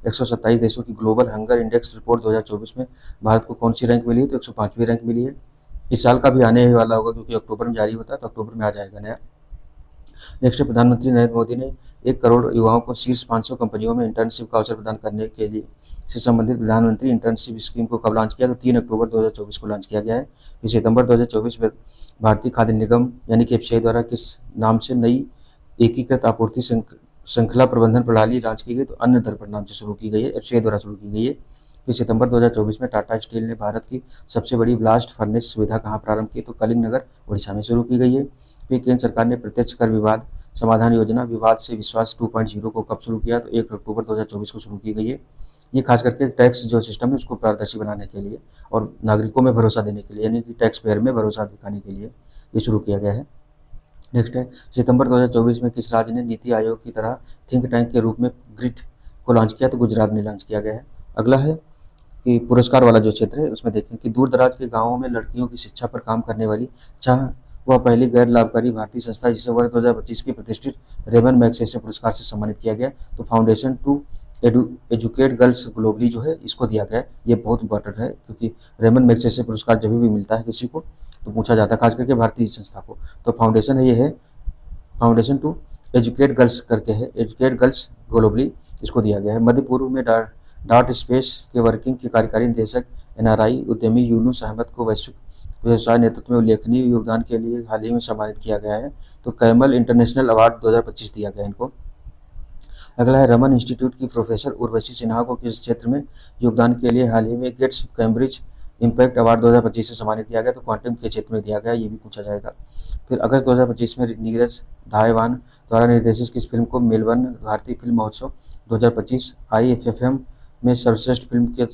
Speaker 1: 127 देशों की ग्लोबल हंगर इंडेक्स रिपोर्ट 2024 में भारत को कौन सी रैंक मिली है? तो 105वीं रैंक मिली है। इस साल का भी आने ही वाला होगा, क्योंकि अक्टूबर में जारी होता है, तो अक्टूबर में आ जाएगा नया। नेक्स्ट है, प्रधानमंत्री नरेंद्र मोदी ने 1 करोड़ युवाओं को शीर्ष 500 कंपनियों में इंटर्नशिप का अवसर प्रदान करने के लिए से संबंधित प्रधानमंत्री इंटर्नशिप स्कीम को कब लॉन्च किया? तो 3 अक्टूबर 2024 को लॉन्च किया गया है। फिर सितंबर 2024 में भारतीय खाद्य निगम यानी कि एफसीआई द्वारा किस नाम से नई एकीकृत आपूर्ति श्रृंखला प्रबंधन प्रणाली लॉन्च की गई? तो अन्न दर्पण नाम से शुरू की गई है, एफसीआई द्वारा शुरू की गई है। फिर सितंबर 2024 में टाटा स्टील ने भारत की सबसे बड़ी ब्लास्ट फर्नेस सुविधा कहाँ प्रारंभ की? तो कलिंग, उड़ीसा में शुरू की गई है। फिर केंद्र सरकार ने प्रत्यक्ष कर विवाद समाधान योजना विवाद से विश्वास 2.0 को कब शुरू किया? तो 1 अक्टूबर 2024 को शुरू की गई है। ये खास करके टैक्स जो सिस्टम है उसको पारदर्शी बनाने के लिए और नागरिकों में भरोसा देने के लिए, यानी कि टैक्स पेयर में भरोसा दिखाने के लिए ये शुरू किया गया है। नेक्स्ट है, सितंबर 2024 में किस राज्य ने नीति आयोग की तरह थिंक टैंक के रूप में ग्रिड को लॉन्च किया? तो गुजरात ने लॉन्च किया गया है। अगला है कि पुरस्कार वाला जो क्षेत्र है उसमें देखें कि दूर दराज के गाँवों में लड़कियों की शिक्षा पर काम करने वाली चाह वह पहली गैर लाभकारी भारतीय संस्था जिसे वर्ष 2025 के प्रतिष्ठित रेमन मैग्सेसे पुरस्कार से सम्मानित किया गया। तो foundation to educate girls globally जो है इसको दिया गया है। ये बहुत इंपॉर्टेंट है, क्योंकि रेमन मैग्सेसे पुरस्कार जब भी मिलता है किसी को तो पूछा जाता है, खास करके भारतीय संस्था को। तो फाउंडेशन है, ये है फाउंडेशन टू एजुकेट गर्ल्स करके है, एजुकेट गर्ल्स ग्लोबली, इसको दिया गया है। मध्य पूर्व में डॉट स्पेस के वर्किंग के कार्यकारी निदेशक एनआरआई उद्यमी यूनुस अहमद को वैश्विक व्यवसाय नेतृत्व में उल्लेखनीय योगदान के लिए हाल ही में सम्मानित किया गया है। तो कैमल इंटरनेशनल अवार्ड 2025 दिया गया इनको। अगला है, रमन इंस्टीट्यूट की प्रोफेसर उर्वशी सिन्हा को किस क्षेत्र में योगदान के लिए हाल ही में गेट्स कैम्ब्रिज इम्पैक्ट अवार्ड 2025 से सम्मानित किया गया? तो क्वांटम के क्षेत्र में दिया गया, ये भी पूछा जाएगा। फिर अगस्त 2025 में नीरज धायवान द्वारा निर्देशित किस फिल्म को मेलबर्न भारतीय फिल्म महोत्सव 2025 IFFM में सर्वश्रेष्ठ फिल्म के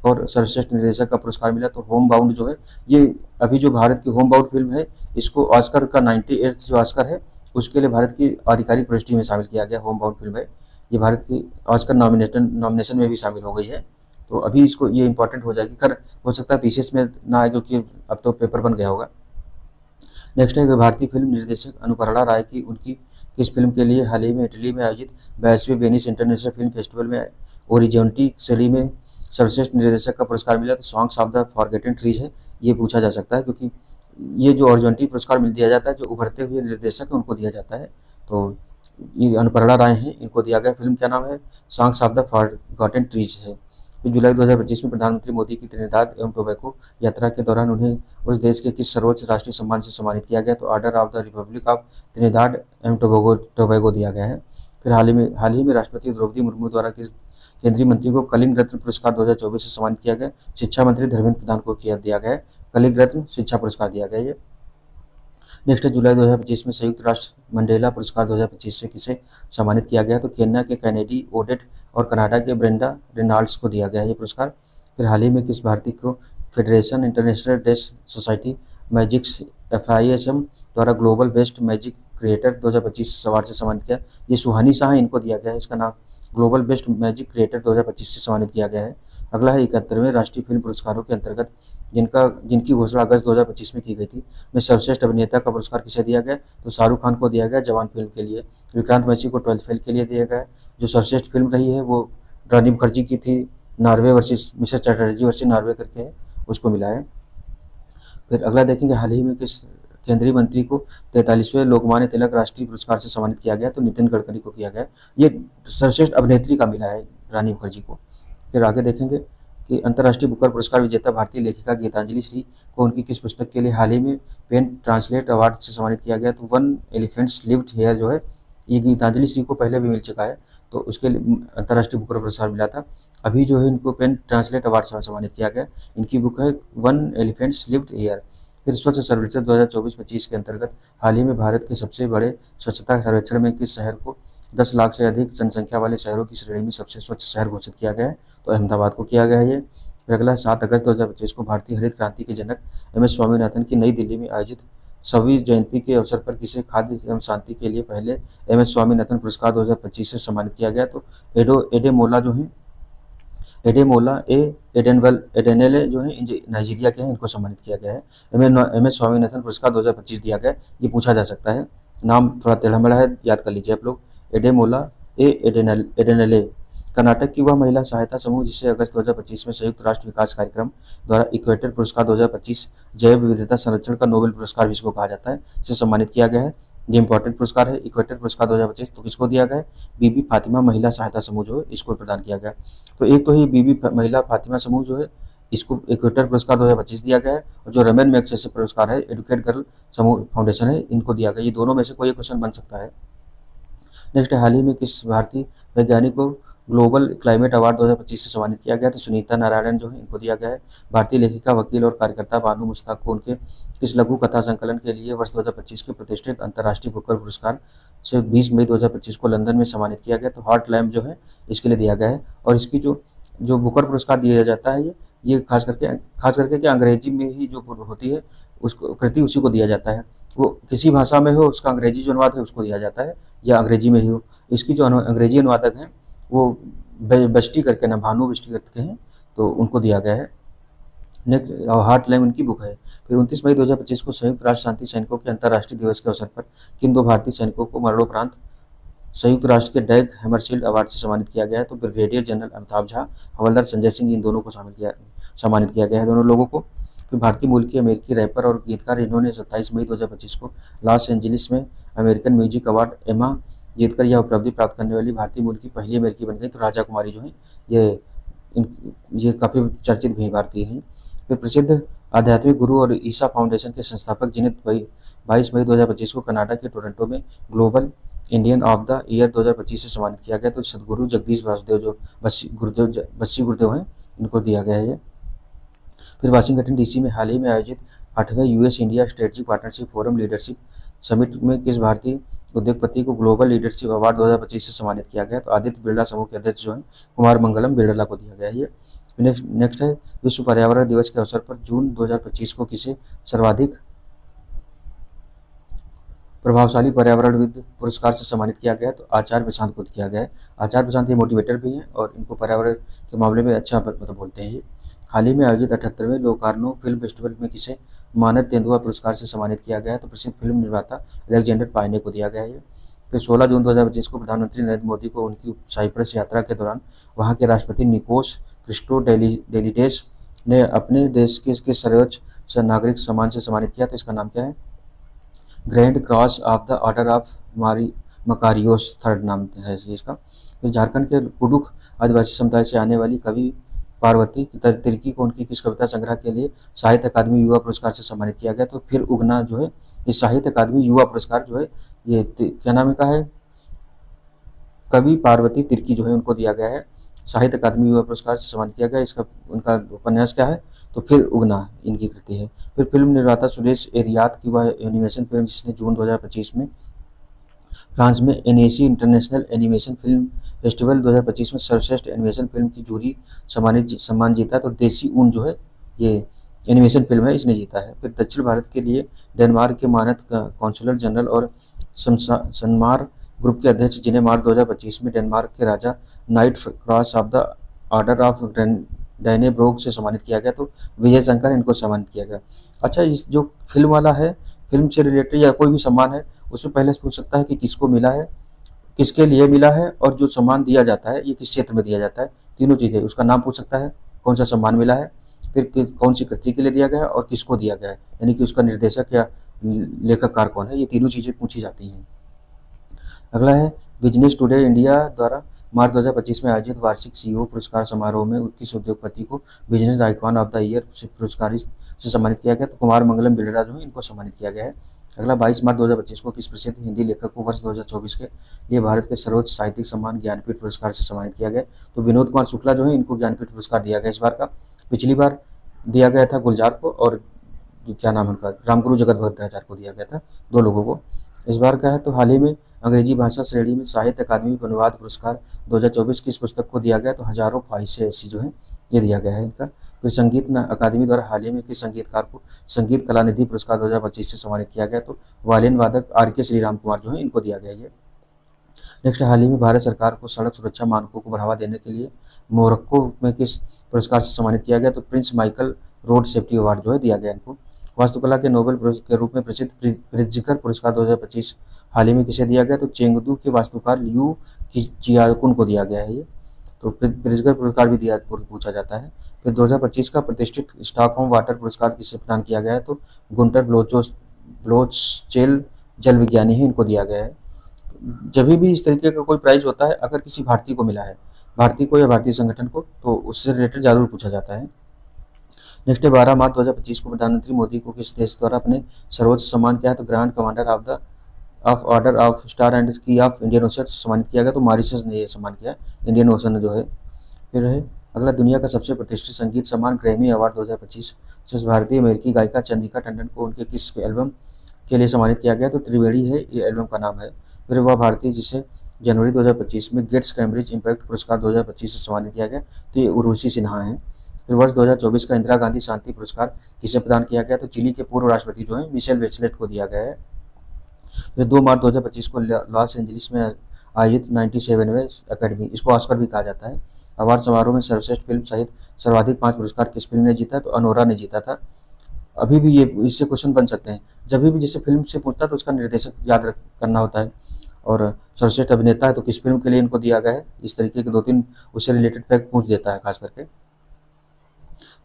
Speaker 1: और सर्वश्रेष्ठ निर्देशक का पुरस्कार मिला? तो होम बाउंड जो है, ये अभी जो भारत की होम बाउंड फिल्म है इसको ऑस्कर का 98th जो ऑस्कर है उसके लिए भारत की आधिकारिक प्रविष्टि में शामिल किया गया। होम बाउंड फिल्म है, ये भारत की ऑस्कर नॉमिनेशन में भी शामिल हो गई है। तो अभी इसको ये इंपॉर्टेंट हो जाएगी, खैर हो सकता है पीसीएस में ना आए क्योंकि अब तो पेपर बन गया होगा। नेक्स्ट है कि भारतीय फिल्म निर्देशक अनुपर्णा राय की उनकी किस फिल्म के लिए हाल ही में इटली में आयोजित 22वें वेनिस इंटरनेशनल फिल्म फेस्टिवल में ओरिजेंटी श्रेणी में सर्वश्रेष्ठ निर्देशक का पुरस्कार मिला? तो songs of the forgotten trees है, ये पूछा जा सकता है, क्योंकि ये जो ओरिजेंटी पुरस्कार मिल दिया जाता है जो उभरते हुए निर्देशक है उनको दिया जाता है। तो ये अनुपर्णा राय हैं, इनको दिया गया। फिल्म क्या नाम है? Songs of the forgotten trees है। फिर जुलाई 2025 में प्रधानमंत्री मोदी की त्रिनिदाद एवं टोबैको यात्रा के दौरान उन्हें उस देश के किस सर्वोच्च राष्ट्रीय सम्मान से सम्मानित किया गया? तो order of the Republic of Trinidad एवं टोबैगो दिया गया है। फिर हाल ही में राष्ट्रपति द्रौपदी मुर्मू द्वारा किस केंद्रीय मंत्री को कलिंग रत्न पुरस्कार 2024 से सम्मानित किया गया? शिक्षा मंत्री धर्मेंद्र प्रधान को दिया गया है, कलिंग रत्न शिक्षा पुरस्कार दिया गया है। नेक्स्ट है, जुलाई 2025 में संयुक्त राष्ट्र मंडेला पुरस्कार 2025 से किसे सम्मानित किया गया? तो केन्या के कैनेडी ओडेट और कनाडा के ब्रेंडा रेनॉल्ड्स को दिया गया है ये पुरस्कार। फिर हाल ही में किस भारतीय को फेडरेशन इंटरनेशनल डेस सोसाइटी मैजिक्स FISM द्वारा global best magic creator 2025 award से सम्मानित किया? ये सुहानी शाह इनको दिया गया है, इसका नाम ग्लोबल बेस्ट मैजिक क्रिएटर 2025 से सम्मानित किया गया है। अगला है 71वें राष्ट्रीय फिल्म पुरस्कारों के अंतर्गत जिनकी घोषणा अगस्त 2025 में की गई थी में सर्वश्रेष्ठ अभिनेता का पुरस्कार किसे दिया गया? तो शाहरुख खान को दिया गया जवान फिल्म के लिए। विक्रांत मैसी को 12th फेल के लिए दिया गया। जो सर्वश्रेष्ठ फिल्म रही है वो रानी मुखर्जी की थी, Norway versus Mrs Chatterjee versus Norway करके है, उसको मिला है। फिर अगला देखेंगे, हाल ही में किस केंद्रीय मंत्री को 43वें लोकमान्य तिलक राष्ट्रीय पुरस्कार से सम्मानित किया गया? तो नितिन गडकरी को किया गया। ये सर्वश्रेष्ठ अभिनेत्री का मिला है रानी मुखर्जी को। फिर आगे देखेंगे कि अंतर्राष्ट्रीय बुकर पुरस्कार विजेता भारतीय लेखिका गीतांजलि श्री को उनकी किस पुस्तक के लिए हाल ही में पेन ट्रांसलेट अवार्ड से सम्मानित किया गया? तो वन एलिफेंट्स लिव्ड हियर जो है ये गीतांजलि श्री को पहले भी मिल चुका है, तो उसके लिए अंतर्राष्ट्रीय बुकर पुरस्कार मिला था। अभी जो है इनको पेन ट्रांसलेट अवार्ड से सम्मानित किया गया। इनकी बुक है वन एलिफेंट्स लिव्ड हियर। फिर स्वच्छ सर्वेक्षण 2024-25 के अंतर्गत हाल ही में भारत के सबसे बड़े स्वच्छता सर्वेक्षण में किस शहर को 10 लाख से अधिक जनसंख्या वाले शहरों की श्रेणी में सबसे स्वच्छ शहर घोषित किया गया है? तो अहमदाबाद को किया गया है ये। फिर अगला 7 अगस्त 2025 को भारतीय हरित क्रांति के जनक MS स्वामीनाथन की नई दिल्ली में आयोजित 100वीं जयंती के अवसर पर किसे खाद्य एवं शांति के लिए पहले MS स्वामीनाथन पुरस्कार 2025 से सम्मानित किया गया? तो एडेमोला जो है एडेमोला एडेनेले जो है नाइजीरिया के हैं, इनको सम्मानित किया गया है। MS स्वामीनाथन पुरस्कार 2025 दिया गया, ये पूछा जा सकता है, नाम थोड़ा टेढ़ा मेढ़ा है, याद कर लीजिए आप लोग। Ademola Adenle. कर्नाटक की वह महिला सहायता समूह जिसे अगस्त 2025 में संयुक्त राष्ट्र विकास कार्यक्रम द्वारा इक्वेटर पुरस्कार 2025 जैव विविधता संरक्षण का नोबेल पुरस्कार भी इसको कहा जाता है, से सम्मानित किया गया है। ये इंपॉर्टेंट पुरस्कार है। इक्वेटर पुरस्कार 2025 तो किसको दिया गया है? बीबी फातिमा महिला सहायता समूह जो है इसको प्रदान किया गया। तो एक तो ये बीबी महिला फातिमा समूह जो है इसको इक्वेटर पुरस्कार 2025 दिया गया है, और जो रमेन मैग्सेसे पुरस्कार है एडुकेट गर्ल समूह फाउंडेशन है इनको दिया गया। ये दोनों में से कोई एक क्वेश्चन बन सकता है। नेक्स्ट, हाल ही में किस भारतीय वैज्ञानिक को ग्लोबल क्लाइमेट अवार्ड 2025 से सम्मानित किया गया? तो सुनीता नारायण जो है इनको दिया गया है। भारतीय लेखिका, वकील और कार्यकर्ता बानू मुश्ताक को उनके किस लघु कथा संकलन के लिए वर्ष 2025 के प्रतिष्ठित अंतर्राष्ट्रीय बुकर पुरस्कार से 20 मई 2025 को लंदन में सम्मानित किया गया? तो हॉट लैम्प जो है इसके लिए दिया गया है। और इसकी जो जो बुकर पुरस्कार दिया जाता है ये खास करके कि अंग्रेजी में ही जो होती है उसको कृति उसी को दिया जाता है। वो किसी भाषा में हो उसका अंग्रेजी जो अनुवाद है उसको दिया जाता है, या अंग्रेजी में ही हो। इसकी जो अंग्रेजी अनुवादक हैं वो बस्टी करके ना भानु बस्टी करके हैं, तो उनको दिया गया है। नेक्स्ट, हार्ट लैम उनकी बुक है। फिर 29 मई 2025 को संयुक्त राष्ट्र शांति सैनिकों के अंतर्राष्ट्रीय दिवस के अवसर पर किन दो भारतीय सैनिकों को मरणोपरांत संयुक्त राष्ट्र के डैग हैमरशील्ड अवार्ड से सम्मानित किया गया है? तो ब्रिगेडियर जनरल अमिताभ झा, हवलदार संजय सिंह, इन दोनों को सम्मानित किया गया है, दोनों लोगों को। फिर भारतीय मूल की अमेरिकी रैपर और गीतकार, इन्होंने 27 मई 2025 को लॉस एंजलिस में अमेरिकन म्यूजिक अवार्ड एमा जीतकर यह उपलब्धि प्राप्त करने वाली भारतीय मूल की पहली अमेरिकी बन गई। तो राजा कुमारी जो है ये काफ़ी चर्चित भी भारतीय हैं। फिर प्रसिद्ध आध्यात्मिक गुरु और ईसा फाउंडेशन के संस्थापक जिन्हें 22 मई 2025 को कनाडा के टोरंटो में global Indian of the year 2025 से सम्मानित किया गया। तो सदगुरु जगदीश वासुदेव जो बस्सी गुरुदेव हैं इनको दिया गया है ये। फिर वाशिंगटन डीसी में हाल ही में आयोजित 8वें US India strategic partnership forum leadership summit में किस भारतीय उद्योगपति को ग्लोबल लीडरशिप अवार्ड 2025 से सम्मानित किया गया? तो आदित्य बिरला समूह के अध्यक्ष जो हैं कुमार मंगलम बिरला को दिया गया है ये। नेक्स्ट है, विश्व पर्यावरण दिवस के अवसर पर जून 2025 को किसे सर्वाधिक प्रभावशाली पर्यावरणविद पुरस्कार से सम्मानित किया गया? तो आचार्य प्रशांत को किया गया है। आचार्य प्रशांत ये मोटिवेटर भी हैं और इनको पर्यावरण के मामले में अच्छा मतलब बोलते हैं ये। हाल ही में आयोजित 78वें लोकार्नो फिल्म फेस्टिवल में किसे मानद तेंदुआ पुरस्कार से सम्मानित किया गया है? तो प्रसिद्ध फिल्म निर्माता अलेक्जेंडर पायने को दिया गया है। फिर 16 जून 2025 को प्रधानमंत्री नरेंद्र मोदी को उनकी साइप्रस यात्रा के दौरान वहां के राष्ट्रपति निकोस क्रिस्टोडेलिडेस ने अपने देश के सर्वोच्च नागरिक सम्मान से सम्मानित किया। तो इसका नाम क्या है? Grand cross of the order of Makarios third नाम है इसका। फिर झारखंड के कुडुख आदिवासी समुदाय से आने वाली कवि पार्वती तिर्की को उनकी किस कविता संग्रह के लिए साहित्य अकादमी युवा पुरस्कार से सम्मानित किया गया? तो फिर उगना जो है इस साहित्य अकादमी युवा पुरस्कार जो है ये क्या नाम का है? कवि पार्वती तिर्की जो है उनको दिया गया है, साहित्य अकादमी युवा पुरस्कार से सम्मानित किया गया। इसका उनका उपन्यास क्या है? तो फिर उगना इनकी कृति है। फिर फिल्म निर्माता सुरेश एरियात की वह एनिमेशन फिल्म जिसने जून 2025 में फ्रांस में NAC international animation film festival 2025 में सर्वश्रेष्ठ एनिमेशन फिल्म की जूरी सम्मान जीता। तो देसी ऊन जो है ये एनिमेशन फिल्म है, इसने जीता है। फिर दक्षिण भारत के लिए डेनमार्क के मानद कौंसलर जनरल और सनमार ग्रुप के अध्यक्ष जिन्हें मार्च 2025 में डेनमार्क के राजा knight cross of the order of Dannebrog से सम्मानित किया गया। तो विजय शंकर इनको सम्मानित किया गया। अच्छा, इस जो फिल्म वाला है, फिल्म से रिलेटेड या कोई भी सम्मान है उसमें पहले पूछ सकता है कि किसको मिला है, किसके लिए मिला है, और जो सम्मान दिया जाता है ये किस क्षेत्र में दिया जाता है। तीनों चीज़ें, उसका नाम पूछ सकता है, कौन सा सम्मान मिला है, फिर कौन सी कृति के लिए दिया गया है और किसको दिया गया है, यानी कि उसका निर्देशक या लेखककार कौन है। ये तीनों चीज़ें पूछी जाती हैं। अगला है, बिजनेस टुडे इंडिया द्वारा मार्च 2025 में आयोजित वार्षिक सीईओ पुरस्कार समारोह में किस उद्योगपति को business icon of the year पुरस्कार से सम्मानित किया गया? तो कुमार मंगलम बिरला जो है इनको सम्मानित किया गया है। अगला 22 मार्च 2025 को किस प्रसिद्ध हिंदी लेखक को वर्ष 2024 के लिए भारत के सर्वोच्च साहित्यिक सम्मान ज्ञानपीठ पुरस्कार से सम्मानित किया गया? तो विनोद कुमार शुक्ला जो है इनको ज्ञानपीठ पुरस्कार दिया गया इस बार का। पिछली बार दिया गया था गुलजार को, और क्या नाम उनका, रामगुरु जगत भद्राचार्य को दिया गया था, दो लोगों को। इस बार का है तो हाल ही में अंग्रेजी भाषा श्रेणी में साहित्य अकादमी अनुवाद पुरस्कार 2024 की इस पुस्तक को दिया गया। तो हजारों ख्वाहिशें ऐसी जो है ये दिया गया है इनका। फिर संगीत अकादमी द्वारा हाल ही में किस संगीतकार को संगीत कलानिधि पुरस्कार 2025 से सम्मानित किया गया? तो वायलिन वादक RK श्रीराम कुमार जो है इनको दिया गया है। नेक्स्ट, हाल ही में भारत सरकार को सड़क सुरक्षा मानकों को बढ़ावा देने के लिए मोरक्को में किस पुरस्कार से सम्मानित किया गया? तो Prince Michael road safety award जो है दिया गया इनको। वास्तुकला के नोबेल के रूप में प्रसिद्ध प्रित्जकर पुरस्कार 2025 हाल ही में किसे दिया गया? तो चेंगदू के वास्तुकार लियू चियाकुन को दिया गया है ये। तो प्रित्जकर पुरस्कार भी दिया पूछा जाता है। फिर 2025 का प्रतिष्ठित स्टॉकहोम वाटर पुरस्कार किसे प्रदान किया गया है? तो गुंटर ब्लोचेल जल विज्ञानी है, इनको दिया गया है। जब भी इस तरीके का कोई प्राइज होता है, अगर किसी भारतीय को मिला है, भारतीय को या भारतीय संगठन को, तो उससे रिलेटेड जरूर पूछा जाता है। नेक्स्ट है 12 मार्च 2025 को प्रधानमंत्री मोदी को किस देश द्वारा अपने सर्वोच्च सम्मान किया है? तो grand commander of order of star and की ऑफ इंडियन ओशन सम्मानित किया गया। तो मॉरिशस ने यह सम्मान किया, इंडियन ओशन जो है। फिर है अगला, दुनिया का सबसे प्रतिष्ठित संगीत सम्मान ग्रैमी अवार्ड 2025 से भारतीय अमेरिकी गायिका चंद्रिका टंडन को उनके किस एल्बम के लिए सम्मानित किया गया? तो त्रिवेणी है ये एल्बम का नाम है। फिर वह भारतीय जिसे जनवरी 2025 में गेट्स कैम्ब्रिज इम्पैक्ट पुरस्कार 2025 से सम्मानित किया गया, तो ये उर्वशी सिन्हा है। फिर वर्ष 2024 का इंदिरा गांधी शांति पुरस्कार किसे प्रदान किया गया? तो चिली के पूर्व राष्ट्रपति जो है मिशेल बेचलेट को दिया गया है। फिर 2 मार्च 2025 को लॉस एंजलिस में आयोजित 97वें अकेडमी, इसको ऑस्कर भी कहा जाता है, अवार्ड समारोह में सर्वश्रेष्ठ फिल्म सहित सर्वाधिक 5 पुरस्कार किस फिल्म ने जीता? तो अनोरा ने जीता था। अभी भी ये इससे क्वेश्चन बन सकते हैं, जब भी जैसे फिल्म से पूछता है तो उसका निर्देशक याद करना होता है, और सर्वश्रेष्ठ अभिनेता है तो किस फिल्म के लिए इनको दिया गया है, इस तरीके के 2-3 उससे रिलेटेड फैक्ट पूछ देता है खास करके।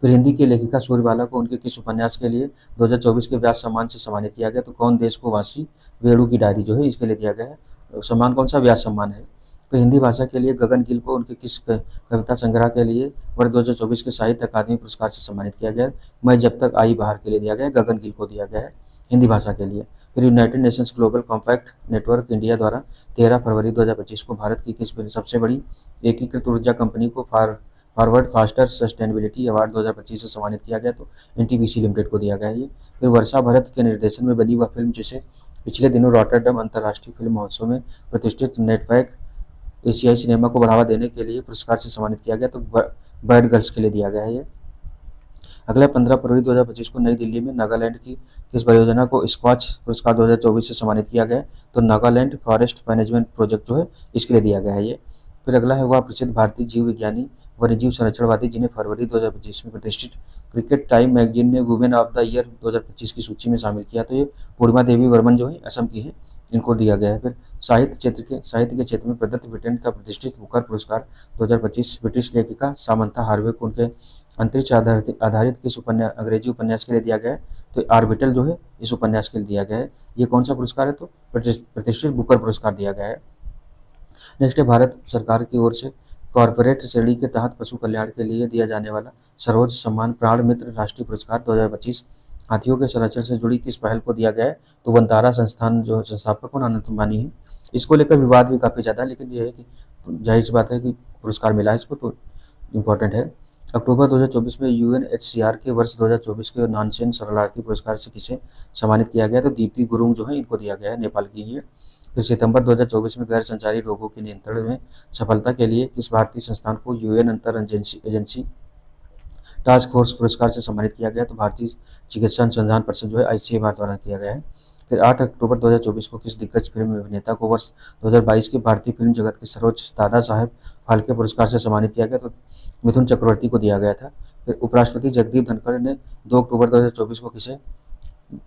Speaker 1: फिर हिंदी की लेखिका सूर्यबाला को उनके किस उपन्यास के लिए 2024 के व्यास सम्मान से सम्मानित किया गया? तो कौन देश को वासी वेणु की डायरी जो है इसके लिए दिया गया है। सम्मान कौन सा? व्यास सम्मान है। फिर हिंदी भाषा के लिए गगन गिल को उनके किस कविता संग्रह के लिए वर्ष 2024 के साहित्य अकादमी पुरस्कार से सम्मानित किया गया? मैं जब तक आई बाहर के लिए दिया गया है, गगन गिल को दिया गया है हिंदी भाषा के लिए। फिर United Nations global compact network India द्वारा 13 फरवरी 2025 को भारत की किस सबसे बड़ी एकीकृत ऊर्जा कंपनी को फॉरवर्ड फास्टर सस्टेनेबिलिटी अवार्ड 2025 से सम्मानित किया गया? तो एनटीपीसी लिमिटेड को दिया गया है ये। फिर वर्षा भरत के निर्देशन में बनी वह फिल्म जिसे पिछले दिनों रॉटरडम अंतर्राष्ट्रीय फिल्म महोत्सव में प्रतिष्ठित नेटवर्क एशियाई सिनेमा को बढ़ावा देने के लिए पुरस्कार से सम्मानित किया गया? तो बैड गर्ल्स के लिए दिया गया है ये। अगला 15 फरवरी 2025 को नई दिल्ली में नागालैंड की किस परियोजना को स्क्वाच पुरस्कार 2024 से सम्मानित किया गया? तो नागालैंड फॉरेस्ट मैनेजमेंट प्रोजेक्ट जो है इसके लिए दिया गया है ये। फिर अगला है वह प्रसिद्ध भारतीय जीव विज्ञानी वन्यजीव संरक्षणवादी जिन्हें फरवरी 2025 में प्रतिष्ठित क्रिकेट टाइम मैगजीन ने वुमेन ऑफ द ईयर 2025 की सूची में शामिल किया, तो ये पूर्णिमा देवी वर्मन जो है असम की है, इनको दिया गया है। फिर साहित्य के क्षेत्र में प्रदत्त ब्रिटेन का प्रतिष्ठित बुकर पुरस्कार 2025 ब्रिटिश लेखिका सामंथा हार्वे को उनके अंतरिक्ष आधारित किस अंग्रेजी उपन्यास के लिए दिया गया है? तो आर्बिटल जो है इस उपन्यास के लिए दिया गया है। ये कौन सा पुरस्कार है? तो प्रतिष्ठित बुकर पुरस्कार दिया गया है। नेक्स्ट है भारत सरकार की ओर से कॉर्पोरेट श्रेणी के तहत पशु कल्याण के लिए दिया जाने वाला सर्वोच्च सम्मान प्राण मित्र राष्ट्रीय पुरस्कार 2025 हाथियों के संरक्षण से जुड़ी किस पहल को दिया गया है? तो वंतारा संस्थान जो संस्थापक आनंद अंबानी है। इसको लेकर विवाद भी काफ़ी ज़्यादा है, लेकिन यह है कि जाहिर सी बात है कि पुरस्कार मिला है इसको, तो इम्पोर्टेंट है। अक्टूबर 2024 में यूएनएचसीआर के वर्ष 2024 के नानसेन शरणार्थी पुरस्कार से किसे सम्मानित किया गया? तो दीप्ति गुरुंग जो है इनको दिया गया है, नेपाल की है। फिर सितंबर 2024 में गैर संचारी रोगों के नियंत्रण में सफलता के लिए किस भारतीय संस्थान को यूएन अंतर एजेंसी टास्क फोर्स पुरस्कार से सम्मानित किया गया? तो भारतीय चिकित्सा अनुसंधान परिषद जो है आईसीएमआर द्वारा किया गया है। फिर 8 अक्टूबर 2024 को किस दिग्गज फिल्म अभिनेता को वर्ष 2022 के भारतीय फिल्म जगत के सर्वोच्च दादा साहेब फाल्के पुरस्कार से सम्मानित किया गया? तो मिथुन चक्रवर्ती को दिया गया था। फिर उपराष्ट्रपति जगदीप धनखड़ ने 2 अक्टूबर 2024 को किसे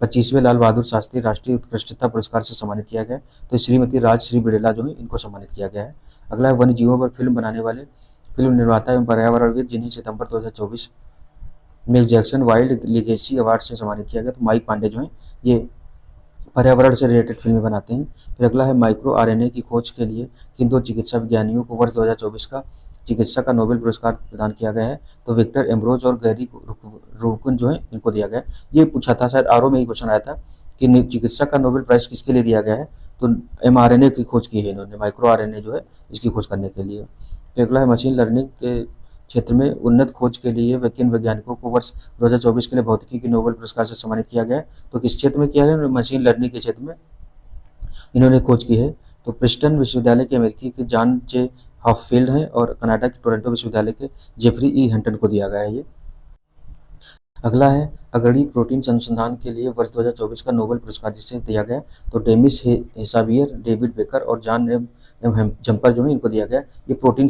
Speaker 1: 25वें लाल बहादुर शास्त्री राष्ट्रीय उत्कृष्टता पुरस्कार से सम्मानित किया गया? तो श्रीमती राजश्री बिड़ला जो है इनको सम्मानित किया गया है। अगला है वन्य जीवों पर फिल्म बनाने वाले फिल्म निर्माता एवं पर्यावरणविद जिन्हें सितंबर 2024 में जैक्सन वाइल्ड लीगेसी अवार्ड से सम्मानित किया गया? तो माइक पांडे जो है ये पर्यावरण से रिलेटेड फिल्में बनाते हैं। फिर अगला है माइक्रो आरएनए की खोज के लिए किन 2 चिकित्सा विज्ञानियों को वर्ष 2024 का चिकित्सा का नोबेल पुरस्कार प्रदान किया गया है? तो विक्टर एम्ब्रोज और गैरी रूबिन जो है इनको दिया गया है। ये पूछा था शायद आरओ में ही क्वेश्चन आया था कि चिकित्सा का नोबेल प्राइज किसके लिए दिया गया है? तो एमआरएनए की खोज की है इन्होंने, माइक्रो आरएनए जो है इसकी खोज करने के लिए। फिर अगला है मशीन लर्निंग के क्षेत्र में उन्नत खोज के लिए किन वैज्ञानिकों को वर्ष 2024 के लिए भौतिकी के नोबेल पुरस्कार से सम्मानित किया गया है? तो किस क्षेत्र में किया है? मशीन लर्निंग के क्षेत्र में इन्होंने खोज की है। तो प्रिस्टन विश्वविद्यालय के अमेरिकी के जॉन जे हॉफफील्ड हैं और कनाडा के टोरंटो विश्वविद्यालय के जेफरी ई हंटन को दिया गया है ये। अगला है अग्रणी प्रोटीन अनुसंधान के लिए वर्ष 2024 का नोबेल पुरस्कार जिसे दिया गया तो डेमिस हेसाबियर, डेविड बेकर और जॉन एम जम्पर जो है इनको दिया गया। ये प्रोटीन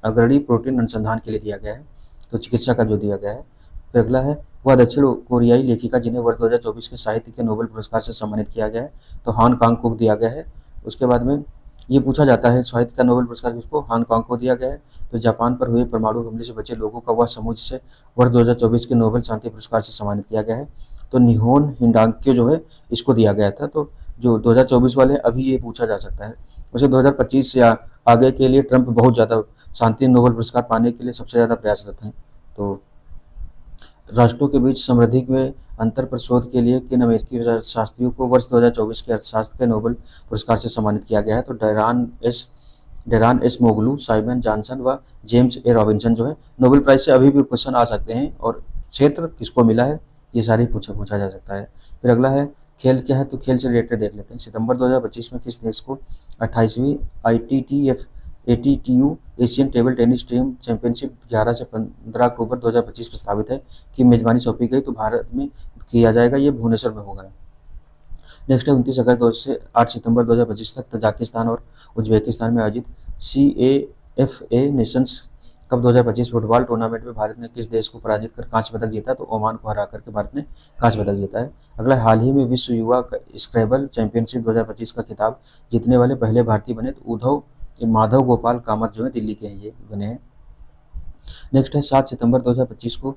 Speaker 1: अग्रणी प्रोटीन अनुसंधान के लिए दिया गया है, तो चिकित्सा का जो दिया गया है। फिर अगला है वह दक्षिण कोरियाई लेखिका जिन्हें वर्ष 2024 के साहित्य के नोबेल पुरस्कार से सम्मानित किया गया है, तो हान कांग को दिया गया है। उसके बाद में ये पूछा जाता है साहित्य का नोबेल पुरस्कार किसको, हान कांग को दिया गया है। तो जापान पर हुए परमाणु हमले से बचे लोगों का वह समूह जिसे वर्ष 2024 के नोबेल शांति पुरस्कार से सम्मानित किया गया है, तो निहोन हिंडांक्यो जो है इसको दिया गया था। तो जो 2024 वाले अभी ये पूछा जा सकता है। वैसे 2025 से आगे के लिए ट्रंप बहुत ज़्यादा शांति नोबेल पुरस्कार पाने के लिए सबसे ज़्यादा प्रयासरत हैं। तो राष्ट्रों के बीच समृद्धि में अंतर पर शोध के लिए किन अमेरिकी शास्त्रियों को वर्ष 2024 के अर्थशास्त्र के नोबेल पुरस्कार से सम्मानित किया गया है, तो डेरान एस मोगलू, साइमन जॉनसन व जेम्स ए रॉबिन्सन जो है। नोबेल प्राइज से अभी भी क्वेश्चन आ सकते हैं और क्षेत्र किसको मिला है ये सारी पूछा जा सकता है। फिर अगला है खेल क्या है, तो खेल से रिलेटेड देख लेते हैं। सितंबर 2025 में किस देश को 28वीं ITTF ATTU Asian table tennis team championship 11 से 15 अक्टूबर 2025 प्रस्तावित है कि मेजबानी सौंपी गई, तो भारत में किया जाएगा, ये भुवनेश्वर में होगा। नेक्स्ट है 29 अगस्त 2 से 8 सितंबर 2025 तक तजाकिस्तान और उज्बेकिस्तान में आयोजित CAFA Nations cup 2025 football tournament में भारत ने किस देश को पराजित कर कांस्य पदक जीता, तो ओमान को हरा करके भारत ने कांस्य पदक जीता है। अगला हाल ही में विश्व युवा स्क्रैबल चैंपियनशिप 2025 का खिताब जीतने वाले पहले भारतीय बने, तो माधव गोपाल कामत जो है दिल्ली के हैं, ये बने हैं। नेक्स्ट है 7 सितंबर 2025 को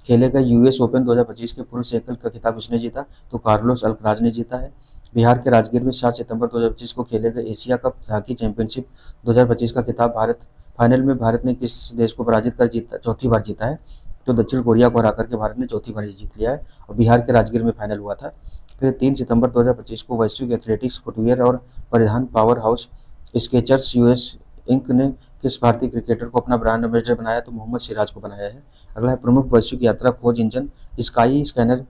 Speaker 1: खेले गए US ओपन 2025 के पुरुष एकल का खिताब किसने जीता, तो कार्लोस अल्कराज ने जीता है। बिहार के राजगीर में 7 सितंबर 2025 को खेले गए एशिया कप हॉकी चैंपियनशिप 2025 का खिताब फाइनल में भारत ने किस देश को पराजित कर चौथी बार जीता है, तो दक्षिण कोरिया को हरा करके भारत ने चौथी बार जीत लिया है और बिहार के राजगीर में फाइनल हुआ था। फिर 3 सितंबर 2025 को वैश्विक एथलेटिक्स फुटवियर और परिधान power house Skechers US inc ने किस भारतीय क्रिकेटर को अपना ब्रांड एम्बेसडर बनाया, तो मोहम्मद सिराज को बनाया है। अगला है प्रमुख वैश्विक यात्रा खोज इंजन स्काई स्कैनर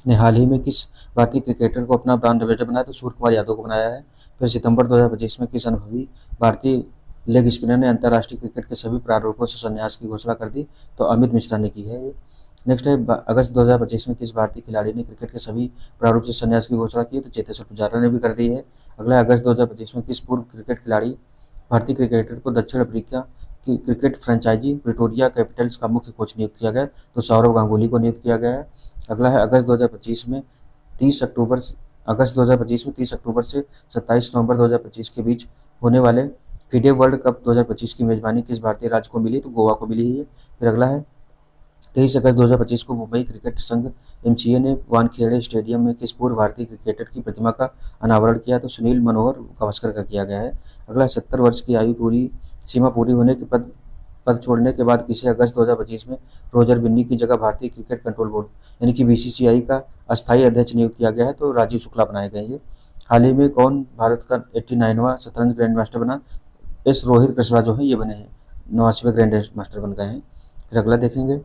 Speaker 1: ने हाल ही में किस भारतीय क्रिकेटर को अपना ब्रांड एम्बेसडर बनाया, तो सूर्य कुमार यादव को बनाया है। फिर सितंबर 2025 में किस अनुभवी भारतीय लेग स्पिनर ने अंतर्राष्ट्रीय क्रिकेट के सभी प्रारूपों से संन्यास की घोषणा कर दी, तो अमित मिश्रा ने की है। नेक्स्ट है अगस्त 2025 में किस भारतीय खिलाड़ी ने क्रिकेट के सभी प्रारूप से संन्यास की घोषणा की, तो चेतेश्वर पुजारा ने भी कर दी है। अगला अगस्त 2025 में किस पूर्व क्रिकेट खिलाड़ी भारतीय क्रिकेटर को दक्षिण अफ्रीका की क्रिकेट फ्रेंचाइजी प्रिटोरिया कैपिटल्स का मुख्य कोच नियुक्त किया गया, तो सौरव गांगुली को नियुक्त किया गया है। अगला है अगस्त 2025 में 30 अक्टूबर से 27 नवंबर 2025 के बीच होने वाले फीडे वर्ल्ड कप 2025 की मेजबानी किस भारतीय राज्य को मिली, तो गोवा को मिली है। फिर अगला है 23 अगस्त 2025 को मुंबई क्रिकेट संघ MCA ने वानखेड़े स्टेडियम में किस पूर्व भारतीय क्रिकेटर की प्रतिमा का अनावरण किया, तो सुनील मनोहर गावस्कर का किया गया है। अगला 70 वर्ष की आयु सीमा पूरी होने के पद छोड़ने के बाद किसे अगस्त 2025 में रोजर बिन्नी की जगह भारतीय क्रिकेट कंट्रोल बोर्ड यानी कि BCCI का अस्थायी अध्यक्ष नियुक्त किया गया है, तो राजीव शुक्ला बनाए गए हैं। हाल ही में कौन भारत का 89वां शतरंज ग्रैंड मास्टर बना, रोहित कृष्णा जो है ये बने हैं 89वें ग्रैंड मास्टर बन गए हैं। फिर अगला देखेंगे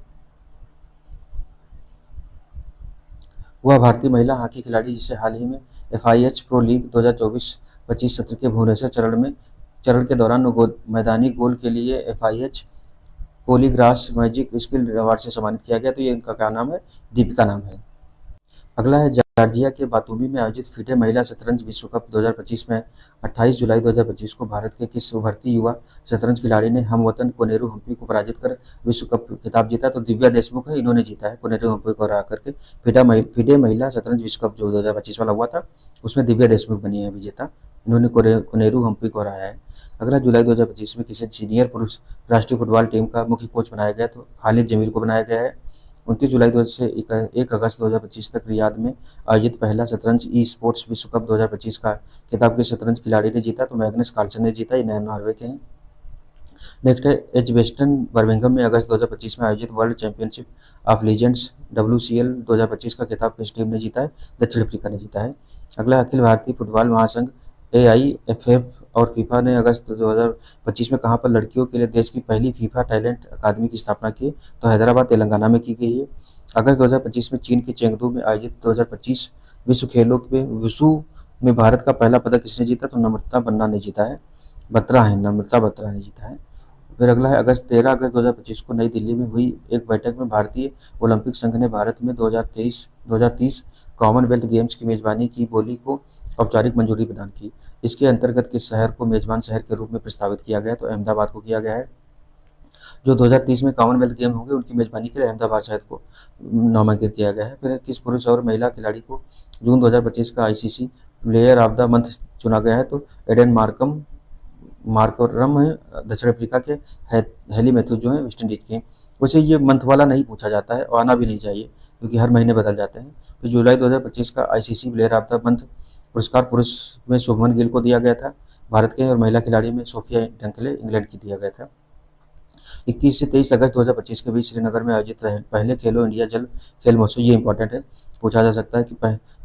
Speaker 1: वह भारतीय महिला हॉकी खिलाड़ी जिसे हाल ही में FIH प्रो लीग 2024-25 सत्र के भुवनेश्वर चरण के दौरान मैदानी गोल के लिए FIH पोलीग्रास मैजिक स्किल अवार्ड से सम्मानित किया गया, तो ये इनका क्या नाम है, दीपिका नाम है। अगला है जॉर्जिया के बातूमी में आयोजित फीडे महिला शतरंज विश्व कप 2025 में 28 जुलाई 2025 को भारत के किस उभरती युवा शतरंज खिलाड़ी ने हमवतन कोनेरू हम्पी को पराजित कर विश्व कप खिताब जीता, तो दिव्या देशमुख है, इन्होंने जीता है कोनेरू हम्पी को हरा करके। फीडे महिला शतरंज विश्व कप जो 2025 वाला हुआ था उसमें दिव्या देशमुख बनी है विजेता, इन्होंने कोनेरू हम्पी को हराया है। अगला जुलाई 2025 में किसी सीनियर पुरुष राष्ट्रीय फुटबॉल टीम का मुख्य कोच बनाया गया, तो खालिद जमील को बनाया गया है। 29 जुलाई 2 से 1 अगस्त 2025 तक रियाद में आयोजित पहला शतरंज स्पोर्ट्स विश्व कप 2025 का खिताब के शतरंज खिलाड़ी ने जीता, तो मैग्नस कार्लसन ने जीता, ये नॉर्वे के हैं। नेक्स्ट है एजबेस्टन बर्मिंघम में अगस्त 2025 में आयोजित world championship of legends WCL 2025 का खिताब किस टीम ने जीता है, दक्षिण अफ्रीका ने जीता है। अगला अखिल भारतीय फुटबॉल महासंघ AIFF और फीफा ने अगस्त 2025 में कहाँ पर लड़कियों के लिए देश की पहली फीफा टैलेंट अकादमी की स्थापना की, तो हैदराबाद तेलंगाना में की गई है। अगस्त 2025 में चीन के चेंगडू में आयोजित 2025 विश्व खेलों में वुशु में भारत का पहला पदक किसने जीता, तो नम्रता बन्ना ने जीता है, नम्रता बत्रा ने जीता है। फिर अगला है 13 अगस्त 2025 को नई दिल्ली में हुई एक बैठक में भारतीय ओलंपिक संघ ने भारत में 2030 कॉमनवेल्थ गेम्स की मेजबानी की बोली को औपचारिक मंजूरी प्रदान की। इसके अंतर्गत किस शहर को मेजबान शहर के रूप में प्रस्तावित किया गया, तो अहमदाबाद को किया गया है। जो 2030 में कॉमनवेल्थ गेम होंगे उनकी मेजबानी के लिए अहमदाबाद शहर को नामांकित किया गया है। फिर किस पुरुष और महिला खिलाड़ी को जून 2025 का ICC player of the month चुना गया है? तो एडन मार्करम है दक्षिण अफ्रीका के, हेली मैथ्यूज जो है वेस्ट इंडीज के। वैसे ये मंथ वाला नहीं पूछा जाता है और आना भी नहीं चाहिए क्योंकि हर महीने बदल जाते हैं। तो जुलाई 2025 का ICC player of the month पुरस्कार पुरुष में शुभमन गिल को दिया गया था भारत के, और महिला खिलाड़ी में सोफिया डंकले इंग्लैंड की दिया गया था। 21 से 23 अगस्त 2025 के बीच श्रीनगर में आयोजित पहले खेलो इंडिया जल खेल महोत्सव, ये इंपॉर्टेंट है, पूछा जा सकता है कि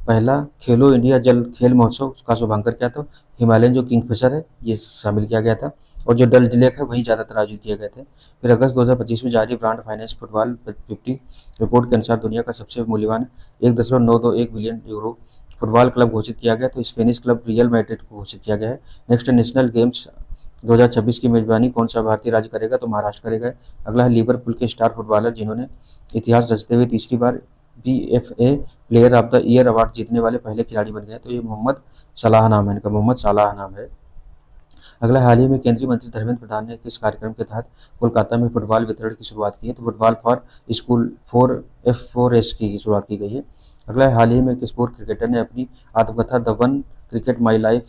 Speaker 1: पहला खेलो इंडिया जल खेल महोत्सव का शुभारंभ क्या? तो हिमालयन जो किंगफिशर है ये शामिल किया गया था, और जो डल लेक है वहीं ज़्यादातर आयोजित किए गए थे। फिर अगस्त 2025 में जारी ब्रांड फाइनेंस फुटबॉल 50 रिपोर्ट के अनुसार दुनिया का सबसे मूल्यवान 1.921 बिलियन यूरो फुटबॉल क्लब घोषित किया गया, तो स्पेनिश क्लब रियल मैड्रिड को घोषित किया गया है। नेक्स्ट नेशनल गेम्स 2026 की मेजबानी कौन सा भारतीय राज्य करेगा? तो महाराष्ट्र करेगा। अगला है लिवरपूल के स्टार फुटबॉलर जिन्होंने इतिहास रचते हुए तीसरी बार BFA player of the year award जीतने वाले पहले खिलाड़ी बन गए, तो ये मोहम्मद सलाह नाम है इनका, मोहम्मद सलाह नाम है। अगला, हाल ही में केंद्रीय मंत्री धर्मेंद्र प्रधान ने किस कार्यक्रम के तहत कोलकाता में फुटबॉल वितरण की शुरुआत की है? तो फुटबॉल फॉर स्कूल F4S की शुरुआत की गई है। अगला, हाल ही में किस पूर्व क्रिकेटर ने अपनी आत्मकथा the one cricket my life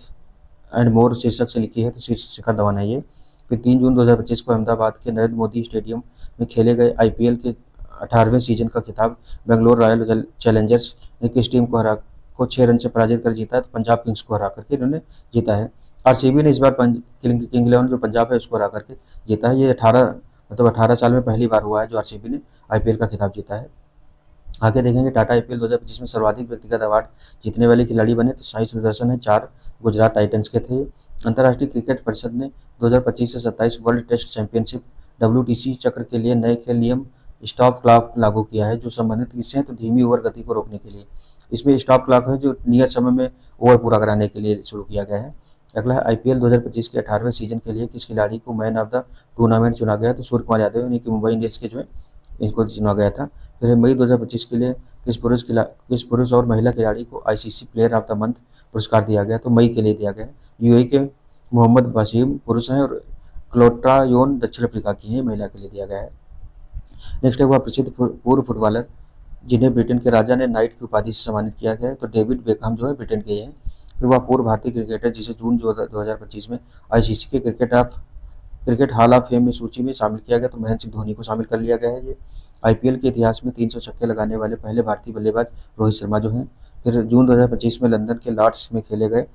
Speaker 1: and more शीर्षक से लिखी है? तो शिखर धवन है ये। फिर 3 जून 2025 को अहमदाबाद के नरेंद्र मोदी स्टेडियम में खेले गए आईपीएल के 18वें सीजन का खिताब बेंगलोर रॉयल चैलेंजर्स ने किस टीम को 6 रन से पराजित कर जीता है? तो पंजाब किंग्स को हरा करके इन्होंने जीता है। आरसीबी ने इस बार किंग 11 जो पंजाब है उसको हरा करके जीता है। ये 18 साल में पहली बार हुआ है जो आरसीबी ने आईपीएल का खिताब जीता है। आगे देखेंगे टाटा आईपीएल 2025 में सर्वाधिक व्यक्तिगत अवार्ड जीतने वाले खिलाड़ी बने, तो साई सुदर्शन है, 4 गुजरात टाइटंस के थे। अंतर्राष्ट्रीय क्रिकेट परिषद ने 2025 से 27 वर्ल्ड टेस्ट चैंपियनशिप WTC चक्र के लिए नए खेल नियम स्टॉप क्लॉक लागू किया है, जो संबंधित किससे हैं? तो धीमी ओवर गति को रोकने के लिए। इसमें स्टॉप क्लॉक है जो नियत समय में ओवर पूरा कराने के लिए शुरू किया गया है। अगला है आईपीएल 2025 के 18वें सीजन के लिए किस खिलाड़ी को मैन ऑफ द टूर्नामेंट चुना गया? तो सूर्य कुमार यादव यानी कि मुंबई इंडियंस के जो है इनको चुना गया था। फिर मई 2025 के लिए किस पुरुष और महिला खिलाड़ी को ICC player of the month पुरस्कार दिया गया? तो मई के लिए दिया गया है। यूएई के मोहम्मद वसीम पुरुष हैं और क्लोट्रा योन दक्षिण अफ्रीका की है, महिला के लिए दिया गया है। नेक्स्ट है वह प्रसिद्ध पूर्व फुटबॉलर जिन्हें ब्रिटेन के राजा ने नाइट की उपाधि से सम्मानित किया गया है, तो डेविड बेकहम जो है ब्रिटेन के हैं। फिर वह पूर्व भारतीय क्रिकेटर जिसे जून 2025 में आईसीसी के क्रिकेट हॉल ऑफ फेम में सूची में शामिल किया गया, तो महेंद्र सिंह धोनी को शामिल कर लिया गया है। ये आईपीएल के इतिहास में 300 छक्के लगाने वाले पहले भारतीय बल्लेबाज रोहित शर्मा जो हैं। फिर जून 2025 में लंदन के लॉर्ड्स में खेले गए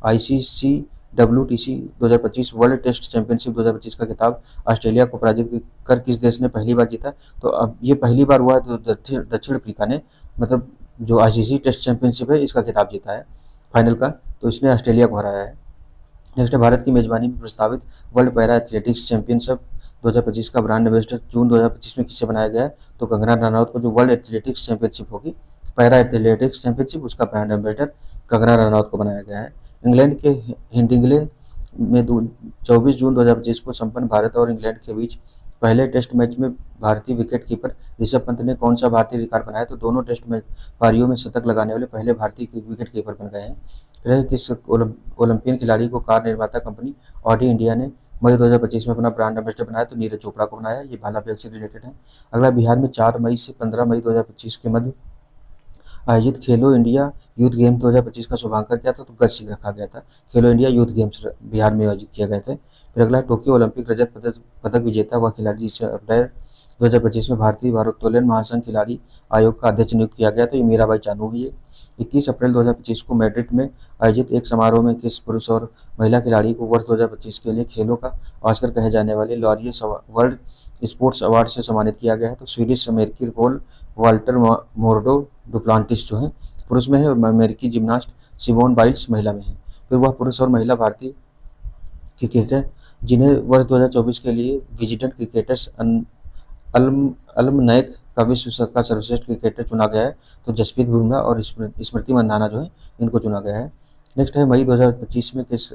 Speaker 1: ICC WTC 2025 world test championship 2025 का खिताब ऑस्ट्रेलिया को पराजित कर किस देश ने पहली बार जीता? तो अब ये पहली बार हुआ है तो दक्षिण अफ्रीका ने, मतलब जो आईसीसी टेस्ट चैंपियनशिप है इसका खिताब जीता है फाइनल का, तो इसने ऑस्ट्रेलिया को हराया है। नेक्स्ट है भारत की मेजबानी में प्रस्तावित वर्ल्ड पैरा एथलेटिक्स चैंपियनशिप 2025 का ब्रांड एम्बेसडर जून 2025 में किसे बनाया गया है? तो कंगना रनौत को। जो वर्ल्ड एथलेटिक्स चैंपियनशिप होगी, पैरा एथलेटिक्स चैंपियनशिप, उसका ब्रांड एम्बेसडर कंगना रनौत को बनाया गया है। इंग्लैंड के हिंडिंगले में 24 जून 2025 को संपन्न भारत और इंग्लैंड के बीच पहले टेस्ट मैच में भारतीय विकेट कीपर ऋषभ पंत ने कौन सा भारतीय रिकॉर्ड बनाया? तो दोनों टेस्ट मैच पारियों में शतक लगाने वाले पहले भारतीय विकेट कीपर बन गए हैं। फिर किस ओलंपियन खिलाड़ी को कार निर्माता कंपनी ऑडी इंडिया ने मई 2025 में अपना ब्रांड एम्बेसडर बनाया? तो नीरज चोपड़ा को बनाया। ये भालाफेक से रिलेटेड है। अगला, बिहार में 4 मई से 15 मई 2025 के मध्य आयोजित खेलो इंडिया यूथ गेम्स 2025 का शुभारंभ किया था, तो गत शीघ्र रखा गया था। खेलो इंडिया यूथ गेम्स बिहार में आयोजित किए गए थे। फिर अगला, टोक्यो ओलंपिक रजत पदक विजेता हुआ खिलाड़ी जिसे अप्रैल 2025 में भारतीय भारोत्तोलन महासंघ खिलाड़ी आयोग का अध्यक्ष नियुक्त किया गया, तो ये मीराबाई चानू हुई है। 21 अप्रैल 2025 को मैड्रिड में आयोजित एक समारोह में किस पुरुष और महिला खिलाड़ी को वर्ष 2025 के लिए खेलों का ऑस्कर कहे जाने वाले लॉरियस वर्ल्ड स्पोर्ट्स अवार्ड से सम्मानित किया गया है? तो स्वीडिश अमेरिकी पोल वाल्टर मोर्डो डुप्लांटिस जो है पुरुष में है, और अमेरिकी जिम्नास्ट सिमोन बाइल्स महिला में है। फिर वह पुरुष और महिला भारतीय क्रिकेटर जिन्हें वर्ष 2024 के लिए विजिटेंट क्रिकेटर्स अलमनैक का विश्व का सर्वश्रेष्ठ क्रिकेटर चुना गया है, तो जसप्रीत बुमराह और स्मृति मंधाना जो है इनको चुना गया है। नेक्स्ट है मई 2025 में किस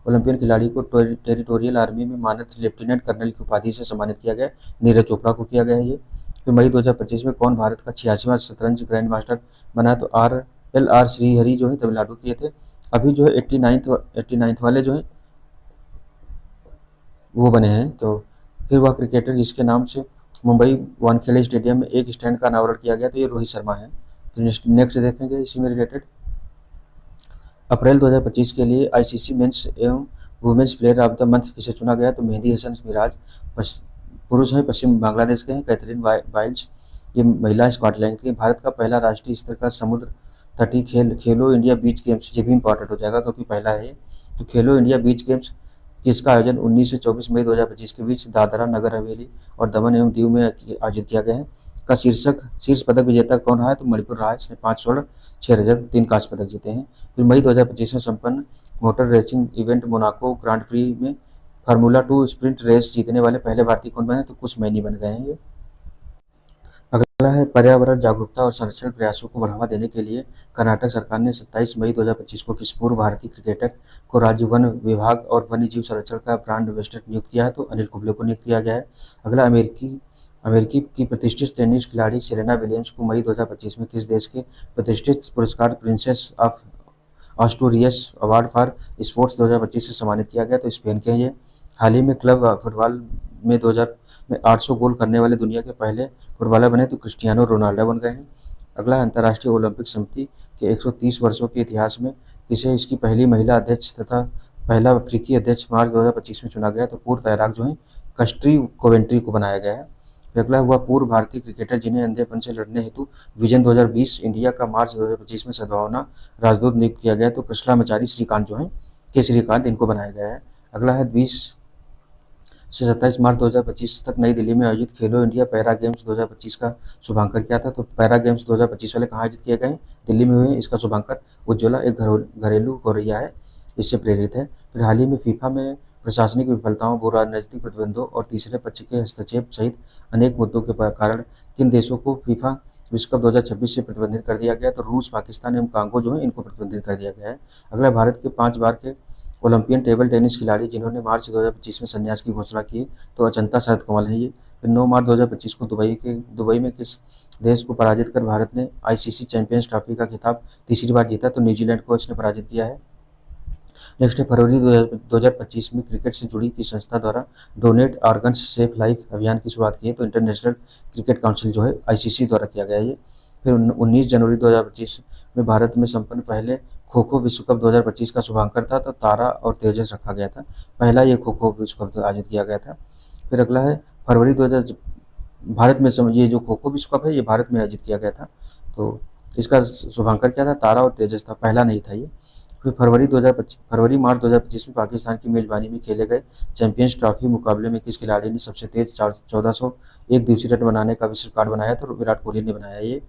Speaker 1: ओलंपियन खिलाड़ी को टेरिटोरियल आर्मी में मानद लेफ्टिनेंट कर्नल की उपाधि से सम्मानित किया गया? नीरज चोपड़ा को किया गया है ये। फिर मई 2025 में कौन भारत का 86वां शतरंज ग्रैंड मास्टर बना? तो RLR श्रीहरि जो है तमिलनाडु के थे। अभी जो है 89th वाले जो है वो बने हैं, तो फिर वह क्रिकेटर जिसके नाम से मुंबई वानखेड़े स्टेडियम में एक स्टैंड का अनावरण किया गया, तो ये रोहित शर्मा है। फिर नेक्स्ट देखेंगे इसी में रिलेटेड, अप्रैल 2025 के लिए आईसीसी मेंस एवं women's player of the month किसे चुना गया, तो मेहंदी हसन मिराज पुरुष हैं, पश्चिम बांग्लादेश के हैं। कैथरीन वाइल्स ये महिला स्कॉटलैंड की। भारत का पहला राष्ट्रीय स्तर का समुद्र तटीय खेलो इंडिया बीच गेम्स, ये भी इंपॉर्टेंट हो जाएगा क्योंकि पहला है ये। तो खेलो इंडिया बीच गेम्स जिसका आयोजन 19 से 24 मई 2025 के बीच दादरा नगर हवेली और दमन एवं दीव में आयोजित किया गया है, का शीर्ष पदक विजेता कौन रहा है, तो मणिपुर रहा है। इसने 5 स्वर्ण, 6 रजत, 3 कांस्य पदक जीते हैं। फिर मई 2025 में संपन्न motor racing event Monaco grand pre में फार्मूला 2 स्प्रिंट रेस जीतने वाले पहले भारतीय कौन बने, तो कुछ मैनी बन गए हैं ये। अगला है पर्यावरण जागरूकता और संरक्षण प्रयासों को बढ़ावा देने के लिए कर्नाटक सरकार ने 27 मई 2025 को किस पूर्व भारतीय क्रिकेटर को राज्य वन विभाग और वन्य जीव संरक्षण का ब्रांड एम्बेसडर नियुक्त किया है, तो अनिल कुंबले को नियुक्त किया गया है। अगला अमेरिकी की प्रतिष्ठित टेनिस खिलाड़ी सेरेना विलियम्स को मई 2025 में किस देश के प्रतिष्ठित पुरस्कार princess of Asturias award for sports 2025 से सम्मानित किया गया, तो स्पेन के हैं ये। हाल ही में क्लब फुटबॉल में 2000 में 800 गोल करने वाले दुनिया के पहले फुटबॉलर बने, तो क्रिस्टियानो रोनाल्डो बन गए हैं। अगला अंतर्राष्ट्रीय ओलंपिक समिति के 130 वर्षों के इतिहास में किसे इसकी पहली महिला अध्यक्ष तथा पहला अफ्रीकी अध्यक्ष मार्च 2025 में चुना गया, तो पूर्व तैराक जो है कस्ट्री कोवेंट्री को बनाया गया है। अगला हुआ पूर्व भारतीय क्रिकेटर जिन्हें अंधेपन से लड़ने हेतु विजन 2020 इंडिया का मार्च 2025 में सद्भावना राजदूत नियुक्त किया गया, तो कृष्णामाचारी श्रीकांत जो है के श्रीकांत इनको बनाया गया है। अगला है 20 से 27 मार्च 2025 तक नई दिल्ली में आयोजित खेलो इंडिया पैरा गेम्स 2025 का शुभांकन किया था, तो पैरा गेम्स 2025 वाले कहाँ आयोजित किए गए, दिल्ली में हुए। इसका शुभांकन उज्ज्वला एक घरेलू गौरैया है, इससे प्रेरित है। फिर हाल ही में फीफा में प्रशासनिक विफलताओं, भू राजनीतिक प्रतिबंधों और तीसरे पक्ष के हस्तक्षेप सहित अनेक मुद्दों के कारण किन देशों को फीफा विश्व कप 2026 से प्रतिबंधित कर दिया गया, तो रूस, पाकिस्तान एवं कांगो जो है इनको प्रतिबंधित कर दिया गया है। अगला भारत के 5 बार के ओलंपियन टेबल टेनिस खिलाड़ी जिन्होंने मार्च 2025 में संन्यास की घोषणा की, तो अचंता शरत कमल है ये। फिर 9 मार्च 2025 को दुबई में किस देश को पराजित कर भारत ने आईसीसी चैंपियंस ट्रॉफी का खिताब तीसरी बार जीता, तो न्यूजीलैंड को इसने पराजित किया है। नेक्स्ट है फरवरी 2025 में क्रिकेट से जुड़ी की संस्था द्वारा डोनेट ऑर्गन्स सेफ लाइफ अभियान की शुरुआत की है, तो इंटरनेशनल क्रिकेट काउंसिल जो है आईसीसी द्वारा किया गया है ये। फिर 19 जनवरी 2025 में भारत में संपन्न पहले खो खो विश्व कप 2025 का शुभांकन था, तो तारा और तेजस रखा गया था। पहला ये खो खो विश्व कप आयोजित किया गया था। फिर अगला है फरवरी 2000 भारत में समझिए जो खो खो विश्व कप है ये भारत में आयोजित किया गया था, तो इसका शुभांकन क्या था, तारा और तेजस था, पहला नहीं था ये। फिर फरवरी मार्च 2025 में पाकिस्तान की मेजबानी में खेले गए चैंपियंस ट्रॉफी मुकाबले में किस खिलाड़ी ने सबसे तेज 1401 दिवसीय रन बनाने का विश्व रिकॉर्ड बनाया, तो विराट कोहली ने बनाया ये।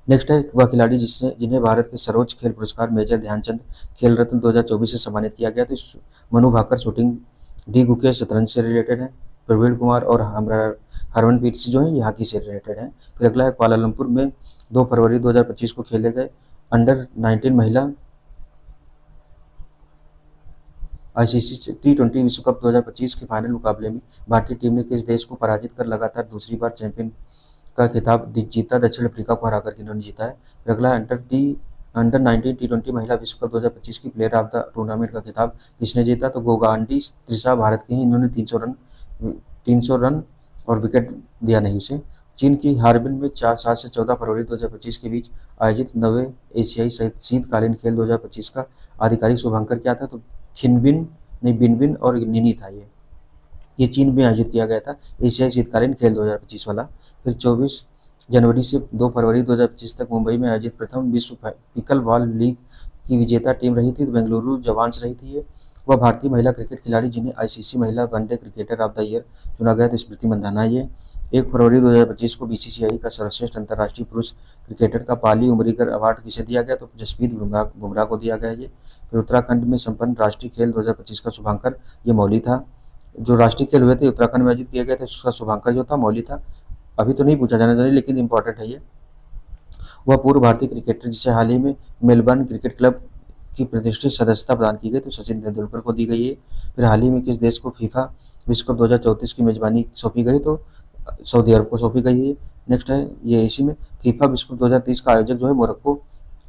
Speaker 1: नेक्स्ट है वह खिलाड़ी जिन्हें भारत के सर्वोच्च खेल पुरस्कार मेजर ध्यानचंद खेल रत्न 2024 से सम्मानित किया गया, तो मनु भाकर शूटिंग, डी गुकेश शतरंज से रिलेटेड है, प्रवीण कुमार और हरमनप्रीत सिंह जो है ये हॉकी से रिलेटेड है। फिर अगला है कुआलालंपुर में 2 फरवरी 2025 को खेले गए अंडर 19 महिला आईसीसी T20 विश्व कप 2025 के फाइनल मुकाबले में भारतीय टीम ने किस देश को पराजित कर लगातार दूसरी बार चैंपियन का खिताब जीता, दक्षिण अफ्रीका को हराकर इन्होंने जीता है। अगला अंडर 19 T20 महिला विश्व कप 2025 की प्लेयर ऑफ द टूर्नामेंट का खिताब किसने जीता, तो गोगांडी त्रिशा भारत की हैं, इन्होंने 300 रन और विकेट दिया नहीं उसे। चीन की हार्बिन में 7 से 14 फरवरी 2025 के बीच आयोजित 9वें एशियाई शीतकालीन खेल 2025 का आधिकारिक शुभांकन क्या था, तो बिनबिन और निनी था ये चीन में आयोजित किया गया था एशियाई शीतकालीन खेल 2025 वाला। फिर 24 जनवरी से 2 फरवरी 2025 तक मुंबई में आयोजित प्रथम विश्व पिकल बॉल लीग की विजेता टीम रही थी, तो बेंगलुरु जवान्स रही थी ये। वह भारतीय महिला क्रिकेट खिलाड़ी जिन्हें आईसीसी महिला one day cricketer of the year चुना गया, तो स्मृति मंदाना ये। 1 फरवरी 2025 को बीसीसीआई का सर्वश्रेष्ठ अंतर्राष्ट्रीय पुरुष क्रिकेटर का पाली उमरीगर अवार्ड किसे दिया गया, तो जसप्रीत बुमराह को दिया गया ये। फिर उत्तराखंड में संपन्न राष्ट्रीय खेल 2025 का शुभांकन ये मौली था। जो राष्ट्रीय खेल हुए थे उत्तराखंड में आयोजित किए गए थे, उसका शुभांकन जो था मौली था। अभी तो नहीं पूछा जाना चाहिए लेकिन इंपॉर्टेंट है ये। वह पूर्व भारतीय क्रिकेटर जिसे हाल ही में मेलबर्न क्रिकेट क्लब की प्रतिष्ठित सदस्यता प्रदान की गई, तो सचिन तेंदुलकर को दी गई है। फिर हाल ही में किस देश को फीफा विश्व कप 2034 की मेजबानी सौंपी गई, तो सऊदी अरब को सौंपी गई है। नेक्स्ट है ये इसी में फीफा विश्व कप 2030 का आयोजक जो है मोरक्को,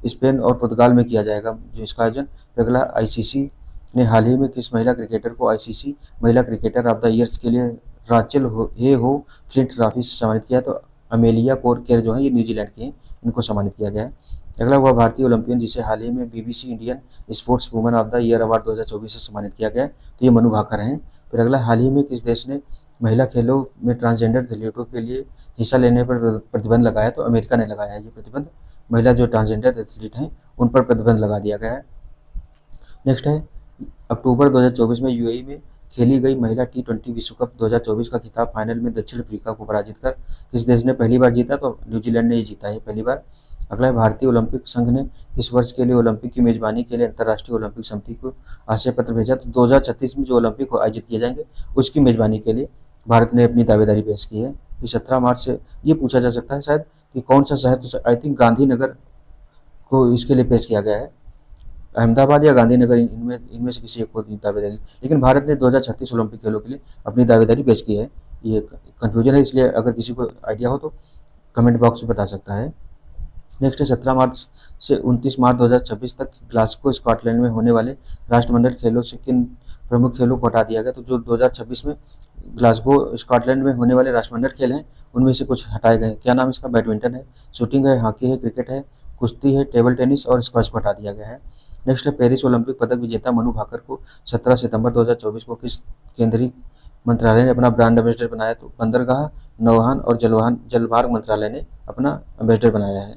Speaker 1: स्पेन और पुर्तगाल में किया जाएगा जो इसका आयोजन। अगला आईसीसी ने हाल ही में किस महिला क्रिकेटर को आईसीसी महिला क्रिकेटर ऑफ द ईयर्स के लिए राचेल हो फ्लिंट ट्रॉफी से सम्मानित किया? तो अमेलिया कोरकेर जो है ये न्यूजीलैंड की हैं, इनको सम्मानित किया गया है। अगला हुआ भारतीय ओलंपियन जिसे हाल ही में BBC Indian sports woman of the year award 2024 से सम्मानित किया गया है, तो ये मनु भाकर हैं। फिर अगला, हाल ही में किस देश ने महिला खेलों में ट्रांसजेंडर एथलीटों के लिए हिस्सा लेने पर प्रतिबंध लगाया? तो अमेरिका ने लगाया है ये प्रतिबंध। महिला जो ट्रांसजेंडर एथलीट हैं उन पर प्रतिबंध लगा दिया गया है। नेक्स्ट है, अक्टूबर 2024 में यूएई में खेली गई महिला टी20 विश्व कप 2024 का खिताब फाइनल में दक्षिण अफ्रीका को पराजित कर किस देश ने पहली बार जीता? तो न्यूजीलैंड ने ही जीता है पहली बार। अगला है, भारतीय ओलंपिक संघ ने किस वर्ष के लिए ओलंपिक की मेजबानी के लिए अंतर्राष्ट्रीय ओलंपिक समिति को आशय पत्र भेजा? तो 2036 में जो ओलंपिक आयोजित किए जाएंगे उसकी मेजबानी के लिए भारत ने अपनी दावेदारी पेश की है। फिर 17 मार्च से ये पूछा जा सकता है शायद कि कौन सा शहर, तो आई थिंक गांधीनगर को इसके लिए पेश किया गया है, अहमदाबाद या गांधीनगर, इनमें इनमें से किसी एक को दावेदारी। लेकिन भारत ने 2036 ओलंपिक खेलों के लिए अपनी दावेदारी पेश की है। ये कन्फ्यूजन है, इसलिए अगर किसी को आइडिया हो तो कमेंट बॉक्स में बता सकता है। नेक्स्ट है, 17 मार्च से 29 मार्च 2026 तक ग्लासगो स्कॉटलैंड में होने वाले राष्ट्रमंडल खेलों से किन प्रमुख खेलों को हटा दिया गया? तो जो 2026 में ग्लासगो स्कॉटलैंड में होने वाले राष्ट्रमंडल खेल हैं उनमें से कुछ हटाए गए। क्या नाम इसका? बैडमिंटन है, शूटिंग है, हॉकी है, क्रिकेट है, कुश्ती है, टेबल टेनिस और स्क्वैश को हटा दिया गया है। नेक्स्ट है, पेरिस ओलंपिक पदक विजेता मनु भाकर को 17 सितंबर 2024 को किस केंद्रीय मंत्रालय ने अपना ब्रांड एम्बेसडर बनाया? तो बंदरगाह, नौवहन और जलमार्ग मंत्रालय ने अपना एम्बेसडर बनाया है।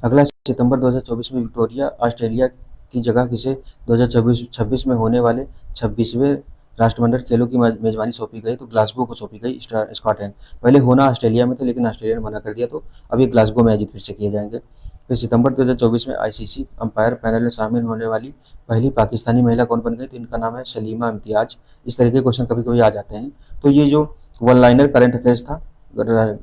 Speaker 1: अगला, सितंबर 2024 में विक्टोरिया ऑस्ट्रेलिया की जगह किसे 2026 में होने वाले 26वें राष्ट्रमंडल खेलों की मेजबानी सौंपी गई? तो ग्लासगो को सौंपी गई, स्कॉटलैंड। पहले होना ऑस्ट्रेलिया में थे लेकिन ऑस्ट्रेलिया ने मना कर दिया, तो अब ये ग्लासगो में आयोजित फिर से किए जाएंगे। फिर सितंबर 2024 में आईसीसी अंपायर पैनल में शामिल होने वाली पहली पाकिस्तानी महिला कौन बन गई? तो इनका नाम है सलीमा इम्तियाज। इस तरह के क्वेश्चन कभी कभी आ जाते हैं। तो ये जो वन लाइनर करंट अफेयर्स था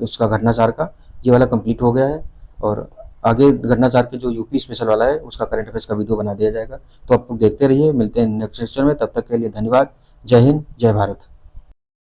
Speaker 1: उसका घटनाचार का, ये वाला कंप्लीट हो गया है। और आगे घटनाचार के जो यूपी स्पेशल वाला है उसका करंट अफेयर्स का वीडियो बना दिया जाएगा। तो आप लोग देखते रहिए, मिलते हैं नेक्स्ट सेक्शन में। तब तक के लिए धन्यवाद। जय हिंद, जय भारत।